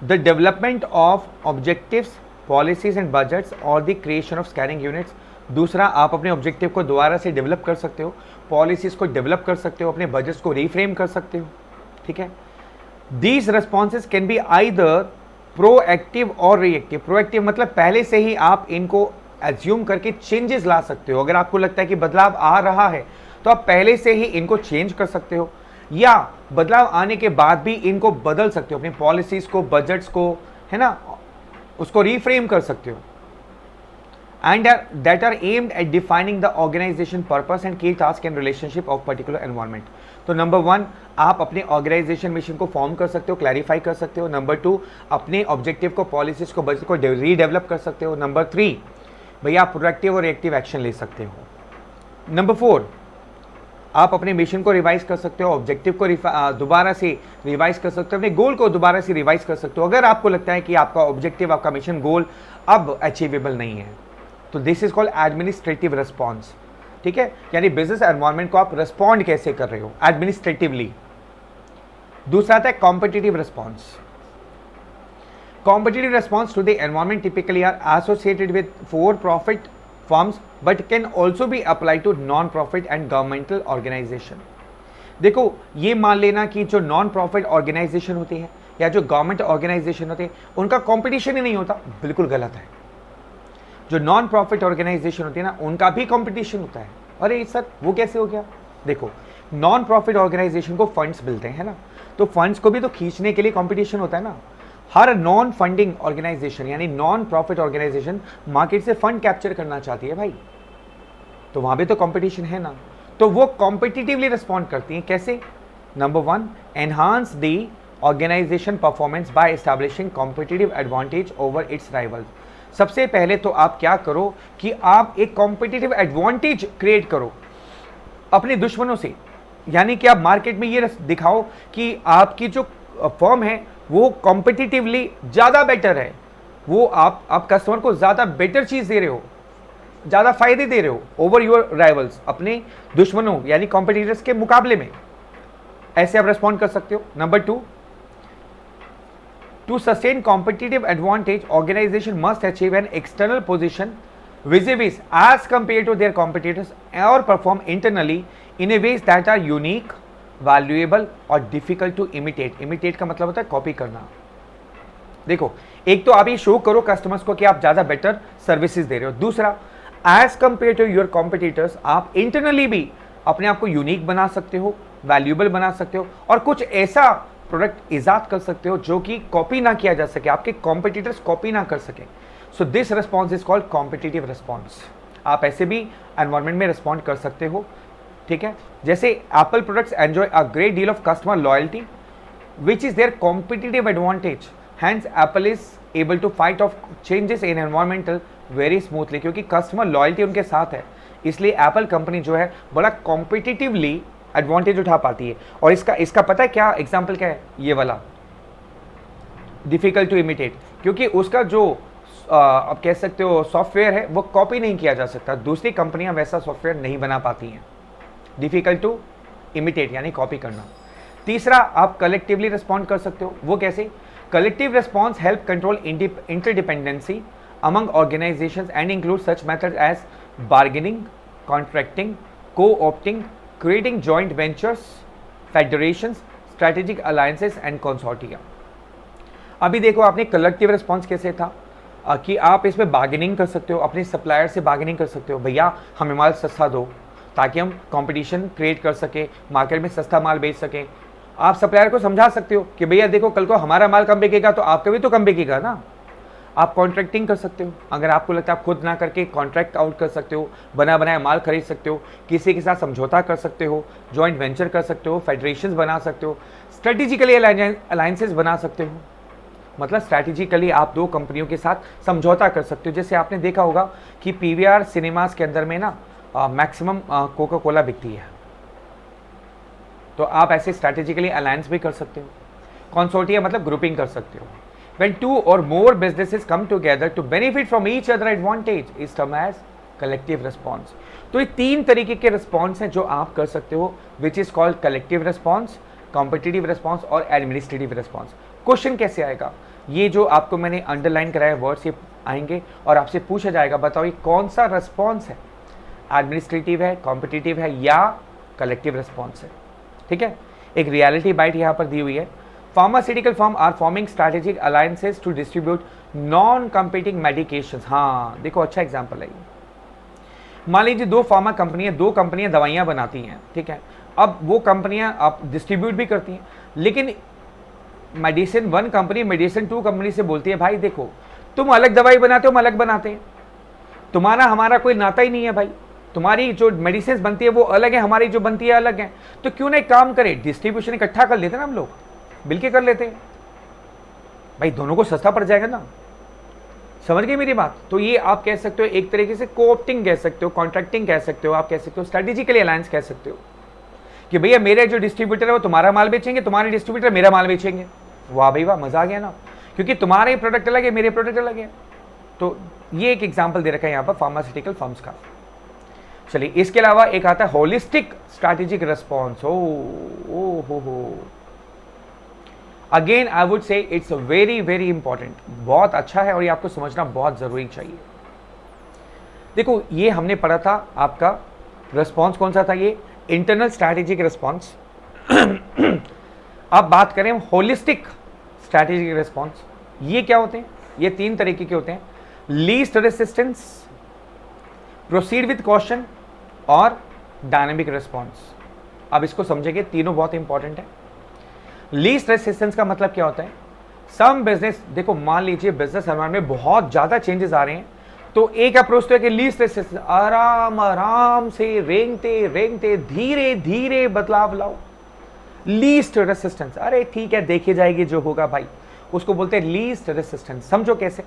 [SPEAKER 1] The development of objectives, policies and budgets और the creation of scanning units दूसरा, आप अपने ऑब्जेक्टिव को दोबारा से डेवलप कर सकते हो, पॉलिसीज को डेवलप कर सकते हो, अपने बजट्स को रीफ्रेम कर सकते हो, ठीक है। These responses can be either proactive और रिएक्टिव। प्रोएक्टिव मतलब पहले से ही आप इनको एज्यूम करके चेंजेस ला सकते हो। अगर आपको लगता है कि बदलाव आ रहा है तो आप पहले से ही इनको चेंज कर सकते हो, या बदलाव आने के बाद भी इनको बदल सकते हो, अपनी पॉलिसीज को, बजट्स को, है ना, उसको रीफ्रेम कर सकते हो। And that are aimed at defining the organization purpose and key task and relationship of particular environment. तो नंबर 1, आप अपने ऑर्गेनाइजेशन मिशन को फॉर्म कर सकते हो, क्लैरिफाई कर सकते हो। नंबर 2, अपने ऑब्जेक्टिव को, पॉलिसीज को, बजट को रीडेवलप कर सकते हो। नंबर 3, भैया आप प्रोएक्टिव और रिएक्टिव एक्शन ले सकते हो। नंबर 4, आप अपने मिशन को रिवाइज कर सकते हो, ऑब्जेक्टिव को दोबारा से रिवाइज कर सकते हो, अपने गोल को दोबारा से रिवाइज कर सकते हो अगर आपको लगता है कि आपका ऑब्जेक्टिव, आपका मिशन, गोल अब अचीवेबल नहीं है। तो this is called administrative response, ठीक है। यानी बिजनेस एनवायरनमेंट को आप रिस्पॉन्ड कैसे कर रहे हो एडमिनिस्ट्रेटिवली। दूसरा आता है competitive response. Competitive response to the environment typically are associated with for-profit firms but can also be applied to non-profit and governmental organization. देखो, ये मान लेना कि जो नॉन प्रॉफिट ऑर्गेनाइजेशन होती है या जो गवर्नमेंट ऑर्गेनाइजेशन होते हैं उनका कंपटीशन ही नहीं होता, बिल्कुल गलत है। जो नॉन प्रॉफिट ऑर्गेनाइजेशन होती है ना, उनका भी कंपटीशन होता है। अरे सर वो कैसे हो गया? देखो, नॉन प्रॉफिट ऑर्गेनाइजेशन को फंड्स मिलते हैं, है ना, तो फंड्स को भी तो खींचने के लिए कंपटीशन होता है ना। हर नॉन फंडिंग ऑर्गेनाइजेशन यानी नॉन प्रॉफिट ऑर्गेनाइजेशन मार्केट से फंड कैप्चर करना चाहती है भाई, तो वहां भी तो कंपटीशन है ना। तो वो कॉम्पिटिटिवली रिस्पॉन्ड करती हैं। कैसे? Number 1, enhance the organisation performance by establishing competitive advantage over its rival. सबसे पहले तो आप क्या करो कि आप एक कॉम्पिटिटिव एडवांटेज क्रिएट करो अपने दुश्मनों से, यानी कि आप मार्केट में ये दिखाओ कि आपकी जो फर्म है वो कॉम्पिटिटिवली ज़्यादा बेटर है, वो आप कस्टमर को ज़्यादा बेटर चीज़ दे रहे हो, ज़्यादा फायदे दे रहे हो ओवर योर राइवल्स, अपने दुश्मनों यानी कॉम्पिटिटर्स के मुकाबले में। ऐसे आप रेस्पॉन्ड कर सकते हो। Number 2, to sustain competitive advantage organisation must achieve an external position vis-a-vis as compared to their competitors or perform internally in a ways that are unique, valuable और difficult to imitate। imitate का मतलब होता है copy करना। देखो, एक तो आप ये शो करो कस्टमर्स को कि आप ज़्यादा बेटर सर्विसेज दे रहे हो। दूसरा, as compare to your competitors आप इंटरनली भी अपने आप को यूनिक बना सकते हो, वैल्यूएबल बना सकते हो और कुछ ऐसा प्रोडक्ट ईजाद कर सकते हो जो कि कॉपी ना किया जा सके, आपके कॉम्पिटिटर्स कॉपी ना कर सके। So this response is called competitive response. आप ऐसे भी एनवायरमेंट में रिस्पॉन्ड कर सकते हो, ठीक है। जैसे Apple products enjoy a great deal of customer loyalty which is their competitive advantage, hence Apple is able to fight off changes in environmental very smoothly. क्योंकि कस्टमर लॉयल्टी उनके साथ है, इसलिए एप्पल कंपनी जो है बड़ा कॉम्पिटिटिवली एडवांटेज उठा पाती है। और इसका पता है क्या एग्जाम्पल क्या है? ये वाला डिफिकल्ट टू इमिटेट, क्योंकि उसका जो आप कह सकते हो सॉफ्टवेयर है वो कॉपी नहीं किया जा सकता, दूसरी कंपनियां वैसा सॉफ्टवेयर नहीं बना पाती हैं। डिफिकल्ट टू इमिटेट यानी कॉपी करना। तीसरा, आप कलेक्टिवली रिस्पॉन्ड कर सकते हो। वो कैसे? Collective response help control interdependency among organizations and include such methods as bargaining, contracting, co-opting, creating joint ventures, federations, strategic alliances and consortia। अभी देखो, आपने कलेक्टिव रिस्पॉन्स कैसे था कि आप इसमें बार्गेनिंग कर सकते हो, अपने सप्लायर से बार्गेनिंग कर सकते हो, भैया हमें माल सस्ता दो ताकि हम कंपटीशन क्रिएट कर सके, मार्केट में सस्ता माल बेच सकें। आप सप्लायर को समझा सकते हो कि भैया देखो कल को हमारा माल कम बिकेगा तो आपका भी तो कम बिकेगा ना। आप कॉन्ट्रैक्टिंग कर सकते हो, अगर आपको लगता है आप खुद ना करके कॉन्ट्रैक्ट आउट कर सकते हो, बना बनाया माल खरीद सकते हो, किसी के साथ समझौता कर सकते हो, जॉइंट वेंचर कर सकते हो, फेडरेशंस बना सकते हो, स्ट्रेटेजिकली अलायंसेस बना सकते हो। मतलब स्ट्रैटेजिकली आप दो कंपनियों के साथ समझौता कर सकते हो। जैसे आपने देखा होगा कि पीवीआर सिनेमास के अंदर में ना मैक्सिमम कोका कोला बिकती है, तो आप ऐसे स्ट्रैटेजिकली अलायंस भी कर सकते हो। कंसोर्टिया मतलब ग्रुपिंग कर सकते हो। When two or more businesses come together to benefit from each other advantage is termed as collective response। तो ये तीन तरीके के रिस्पॉन्स हैं जो आप कर सकते हो, which is called collective response, competitive response और एडमिनिस्ट्रेटिव रिस्पॉन्स। क्वेश्चन कैसे आएगा, ये जो आपको मैंने अंडरलाइन कराया वर्ड्स ये आएंगे और आपसे पूछा जाएगा बताओ ये कौन सा रिस्पॉन्स है, एडमिनिस्ट्रेटिव है, कॉम्पिटिटिव है या कलेक्टिव रिस्पॉन्स है। ठीक है, एक रियलिटी बाइट यहाँ पर दी हुई है। Pharmaceutical firm are forming strategic alliances to distribute non competing medications. हाँ देखो अच्छा एग्जांपल है ये। मान लीजिए दो कंपनियां दवाइयां बनाती हैं, ठीक है, अब वो कंपनियां आप डिस्ट्रीब्यूट भी करती हैं, लेकिन मेडिसिन 1 कंपनी मेडिसिन 2 कंपनी से बोलती है भाई देखो तुम अलग दवाई बनाते हो, हम अलग बनाते हैं, तुम्हारा हमारा कोई नाता ही नहीं है भाई, तुम्हारी जो मेडिसिन बनती है वो अलग है, हमारी जो बनती है अलग है, तो क्यों ना एक काम करें डिस्ट्रीब्यूशन इकट्ठा कर लेते ना, हम लोग मिलके कर लेते हैं भाई, दोनों को सस्ता पड़ जाएगा ना। समझ गए मेरी बात। तो ये आप कह सकते हो एक तरीके से कोऑप्टिंग कह सकते हो, कॉन्ट्रैक्टिंग कह सकते हो, आप कह सकते हो स्ट्रेटेजिकली अलायंस कह सकते हो कि भैया मेरे जो डिस्ट्रीब्यूटर है वो तुम्हारा माल बेचेंगे, तुम्हारे डिस्ट्रीब्यूटर मेरा माल बेचेंगे। वाह भाई वाह, मजा आ गया ना, क्योंकि तुम्हारे प्रोडक्ट अलग है, मेरे प्रोडक्ट अलग है। तो ये एक एग्जाम्पल दे रखा है यहाँ पर फार्मास्यूटिकल फर्म्स का। चलिए इसके अलावा एक आता है होलिस्टिक स्ट्रैटेजिक रिस्पॉन्स। हो again I would say it's very very important, बहुत अच्छा है और ये आपको समझना बहुत जरूरी चाहिए। देखो ये हमने पढ़ा था, आपका रिस्पॉन्स कौन सा था, ये इंटरनल स्ट्रैटेजिक रिस्पॉन्स। अब बात करें होलिस्टिक स्ट्रैटेजिक रिस्पॉन्स, ये क्या होते हैं, ये 3 तरीके के होते हैं, least resistance, proceed with caution और डायनेमिक रिस्पॉन्स। अब इसको समझेंगे, तीनों बहुत इंपॉर्टेंट है। लीस्ट रेसिस्टेंस का मतलब क्या होता है, सम बिजनेस, देखो मान लीजिए बिजनेस एनवायरनमेंट में बहुत ज्यादा चेंजेस आ रहे हैं, तो एक अप्रोच तो है कि लीस्ट रेसिस्टेंस, आराम आराम से रेंगते रेंगते धीरे धीरे बदलाव लाओ। लीस्ट रेसिस्टेंस, अरे ठीक है देखी जाएगी जो होगा भाई, उसको बोलते हैं लीस्ट रेसिस्टेंस। समझो कैसे,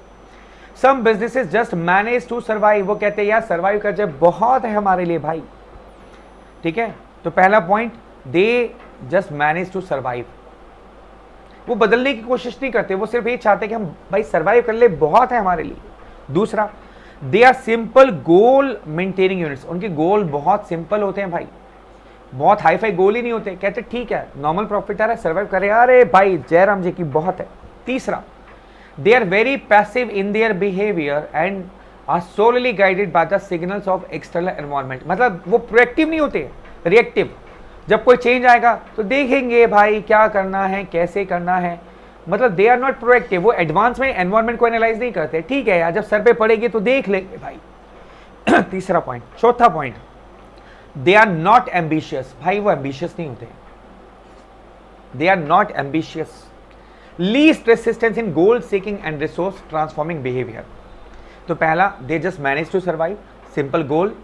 [SPEAKER 1] some businesses just manage to survive, वो कहते हैं यार सर्वाइव कर जाए बहुत है हमारे लिए भाई। ठीक है, तो पहला point, they just manage to survive, वो बदलने की कोशिश नहीं करते, वो सिर्फ ये चाहते कि हम भाई सर्वाइव कर ले बहुत है हमारे लिए। दूसरा, they are simple goal maintaining units, उनके गोल बहुत सिंपल होते हैं भाई, बहुत हाई फाई गोल ही नहीं होते, कहते ठीक है नॉर्मल प्रॉफिट आ रहा है सर्वाइव करे, अरे भाई जयराम जी की बहुत है। तीसरा, they are very passive in their behaviour and are solely guided by the signals of external environment, मतलब वो प्रोएक्टिव नहीं होते, रिएक्टिव। जब कोई चेंज आएगा तो देखेंगे भाई क्या करना है कैसे करना है, मतलब दे आर नॉट प्रोएक्टिव, वो एडवांस में एनवायरनमेंट को एनालाइज नहीं करते, ठीक है यार जब सर पे पड़ेगी तो देख लेंगे भाई। तीसरा पॉइंट। चौथा point, they are not ambitious, भाई वो एम्बिशियस नहीं होते, they are not ambitious. Least resistance in goal seeking and resource transforming behaviour, तो पहला they just manage to survive, simple goal,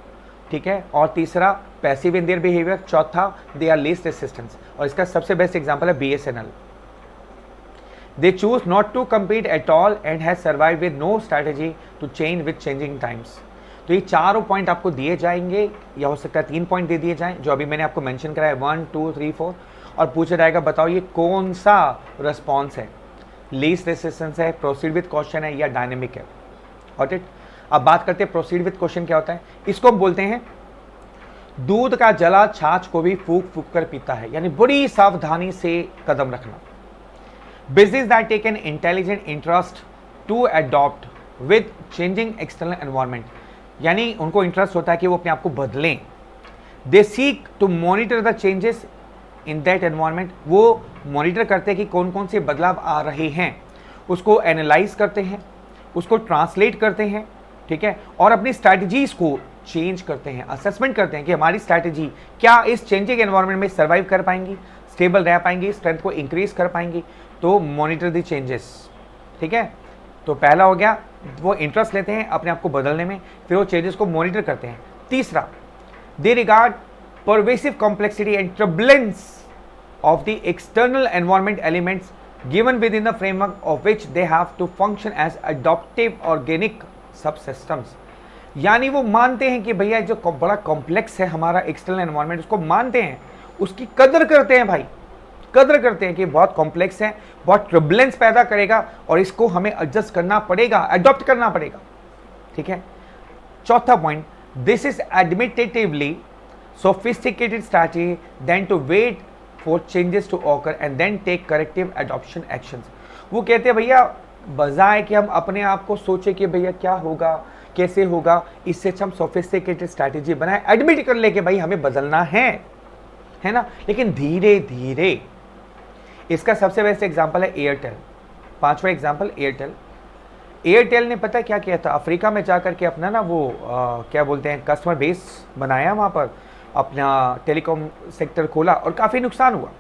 [SPEAKER 1] ठीक है, और तीसरा पैसिव इन देयर बिहेवियर, चौथा दे आर लीस्ट रेसिस्टेंस। और इसका सबसे बेस्ट एग्जांपल है BSNL, they choose not to compete at all and has survive with no strategy to change with changing times. तो ये चारों पॉइंट आपको दिए जाएंगे, या हो सकता है 3 पॉइंट दे दिए जाएं जो अभी मैंने आपको मेंशन कराया 1 2 3 4, और पूछा जाएगा बताओ ये कौन सा रिस्पॉन्स है, लीस्ट रेसिस्टेंस है, प्रोसीड विद क्वेश्चन है या डायनेमिक है। Got it. अब बात करते हैं प्रोसीड विद क्वेश्चन क्या होता है, इसको हम बोलते हैं दूध का जला छाछ को भी फूक फूक कर पीता है, यानी बड़ी सावधानी से कदम रखना। Business that take an intelligent interest to adopt with changing external environment, यानी उनको इंटरेस्ट होता है कि वो अपने आप को बदलें। They seek to monitor the changes in that environment, वो मॉनिटर करते हैं कि कौन कौन से बदलाव आ रहे हैं, उसको एनालाइज करते हैं, उसको ट्रांसलेट करते हैं, ठीक है, और अपनी स्ट्रैटेजीज को चेंज करते हैं, असेसमेंट करते हैं कि हमारी स्ट्रैटेजी क्या इस चेंजिंग एनवायरनमेंट में सर्वाइव कर पाएंगी, स्टेबल रह पाएंगी, स्ट्रेंथ को इंक्रीज कर पाएंगी। तो मॉनिटर द चेंजेस, ठीक है। तो पहला हो गया वो इंटरेस्ट लेते हैं अपने आप को बदलने में, फिर वो चेंजेस को मॉनिटर करते हैं। तीसरा, they regard pervasive complexity and turbulence of the external environment elements given within the framework of which they have to function as adaptive organic subsystems, यानी वो मानते हैं कि भैया जो बड़ा कॉम्प्लेक्स है हमारा एक्सटर्नल एनवायरनमेंट, उसको मानते हैं, उसकी कदर करते हैं भाई, कदर करते हैं कि बहुत कॉम्प्लेक्स है, बहुत ट्रबलेंस पैदा करेगा और इसको हमें एडजस्ट करना पड़ेगा, अडॉप्ट करना पड़ेगा, ठीक है। चौथा point, this is admittedly sophisticated strategy than to wait for changes to occur and then take corrective adoption actions. वो कहते हैं भैया बजाय कि हम अपने आप को सोचे कि भैया क्या होगा कैसे होगा, इससे हम सोफिस्टिकेटेड स्ट्रैटेजी बनाए, एडमिट कर ले कि भाई हमें बदलना है ना, लेकिन धीरे धीरे। इसका सबसे बेस्ट एग्जांपल है एयरटेल। पांचवा एग्जांपल एयरटेल। एयरटेल ने पता क्या किया था, अफ्रीका में जाकर के अपना ना वो क्या बोलते हैं कस्टमर बेस बनाया, वहाँ पर अपना टेलीकॉम सेक्टर खोला और काफ़ी नुकसान हुआ।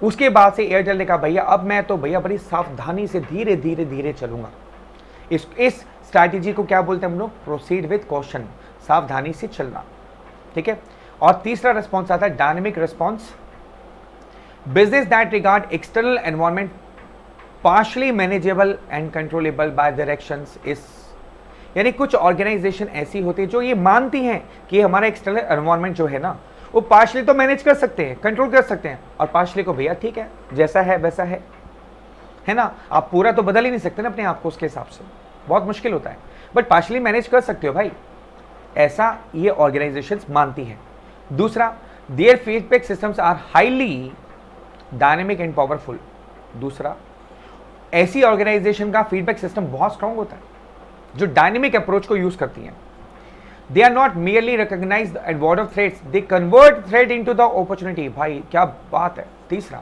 [SPEAKER 1] उसके बाद से एयरटेल ने कहा भैया अब मैं तो भैया बड़ी सावधानी से धीरे धीरे धीरे चलूंगा। इस स्ट्रैटेजी को क्या बोलते हैं हम लोग, प्रोसीड विद कॉशन, सावधानी से चलना, ठीक है। और तीसरा रिस्पॉन्स आता है dynamic response. Business that regard external environment partially manageable and controllable by directions is, यानी कुछ ऑर्गेनाइजेशन ऐसी होती है जो ये मानती हैं कि हमारा एक्सटर्नल एनवायरमेंट जो है ना वो पार्शली तो मैनेज कर सकते हैं, कंट्रोल कर सकते हैं, और पार्शली को भैया ठीक है जैसा है वैसा है ना। आप पूरा तो बदल ही नहीं सकते ना अपने आप को, उसके हिसाब से बहुत मुश्किल होता है, बट पार्शली मैनेज कर सकते हो भाई, ऐसा ये ऑर्गेनाइजेशंस मानती हैं। दूसरा, their feedback systems are highly dynamic and powerful. दूसरा, ऐसी ऑर्गेनाइजेशन का फीडबैक सिस्टम बहुत स्ट्रांग होता है जो डायनेमिक अप्रोच को यूज करती हैं। They are not merely recognise and ward off threats, they convert threat into the opportunity. भाई क्या बात है। तीसरा,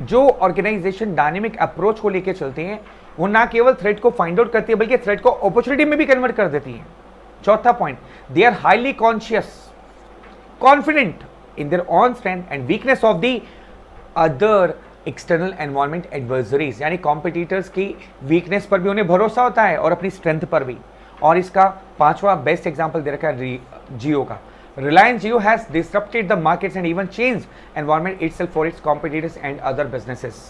[SPEAKER 1] जो ऑर्गेनाइजेशन डायनेमिक अप्रोच को लेकर चलती हैं वो ना केवल थ्रेट को फाइंड आउट करती है बल्कि थ्रेट को अपॉर्चुनिटी में भी कन्वर्ट कर देती है। चौथा point, they are highly conscious confident in their own strength and weakness of the other external environment adversaries, यानी कॉम्पिटिटर्स की वीकनेस पर भी उन्हें भरोसा होता है और अपनी स्ट्रेंथ पर भी। और इसका पांचवा बेस्ट एग्जांपल दे रखा है जियो का। Reliance Jio has disrupted the markets and even change environment itself for its competitors and other businesses.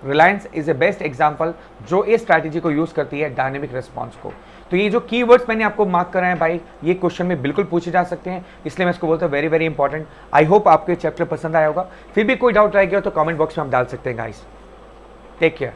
[SPEAKER 1] Reliance is a best example जो इस स्ट्रैटेजी को यूज करती है, डायनेमिक रिस्पॉन्स को। तो ये जो कीवर्ड्स मैंने आपको मार्क कराए हैं भाई, ये क्वेश्चन में बिल्कुल पूछे जा सकते हैं, इसलिए मैं इसको बोलता हूँ very very important. I hope आपको ये चैप्टर पसंद आया होगा। फिर भी कोई डाउट रह गया तो कमेंट बॉक्स में आप डाल सकते हैं गाइस। Take care.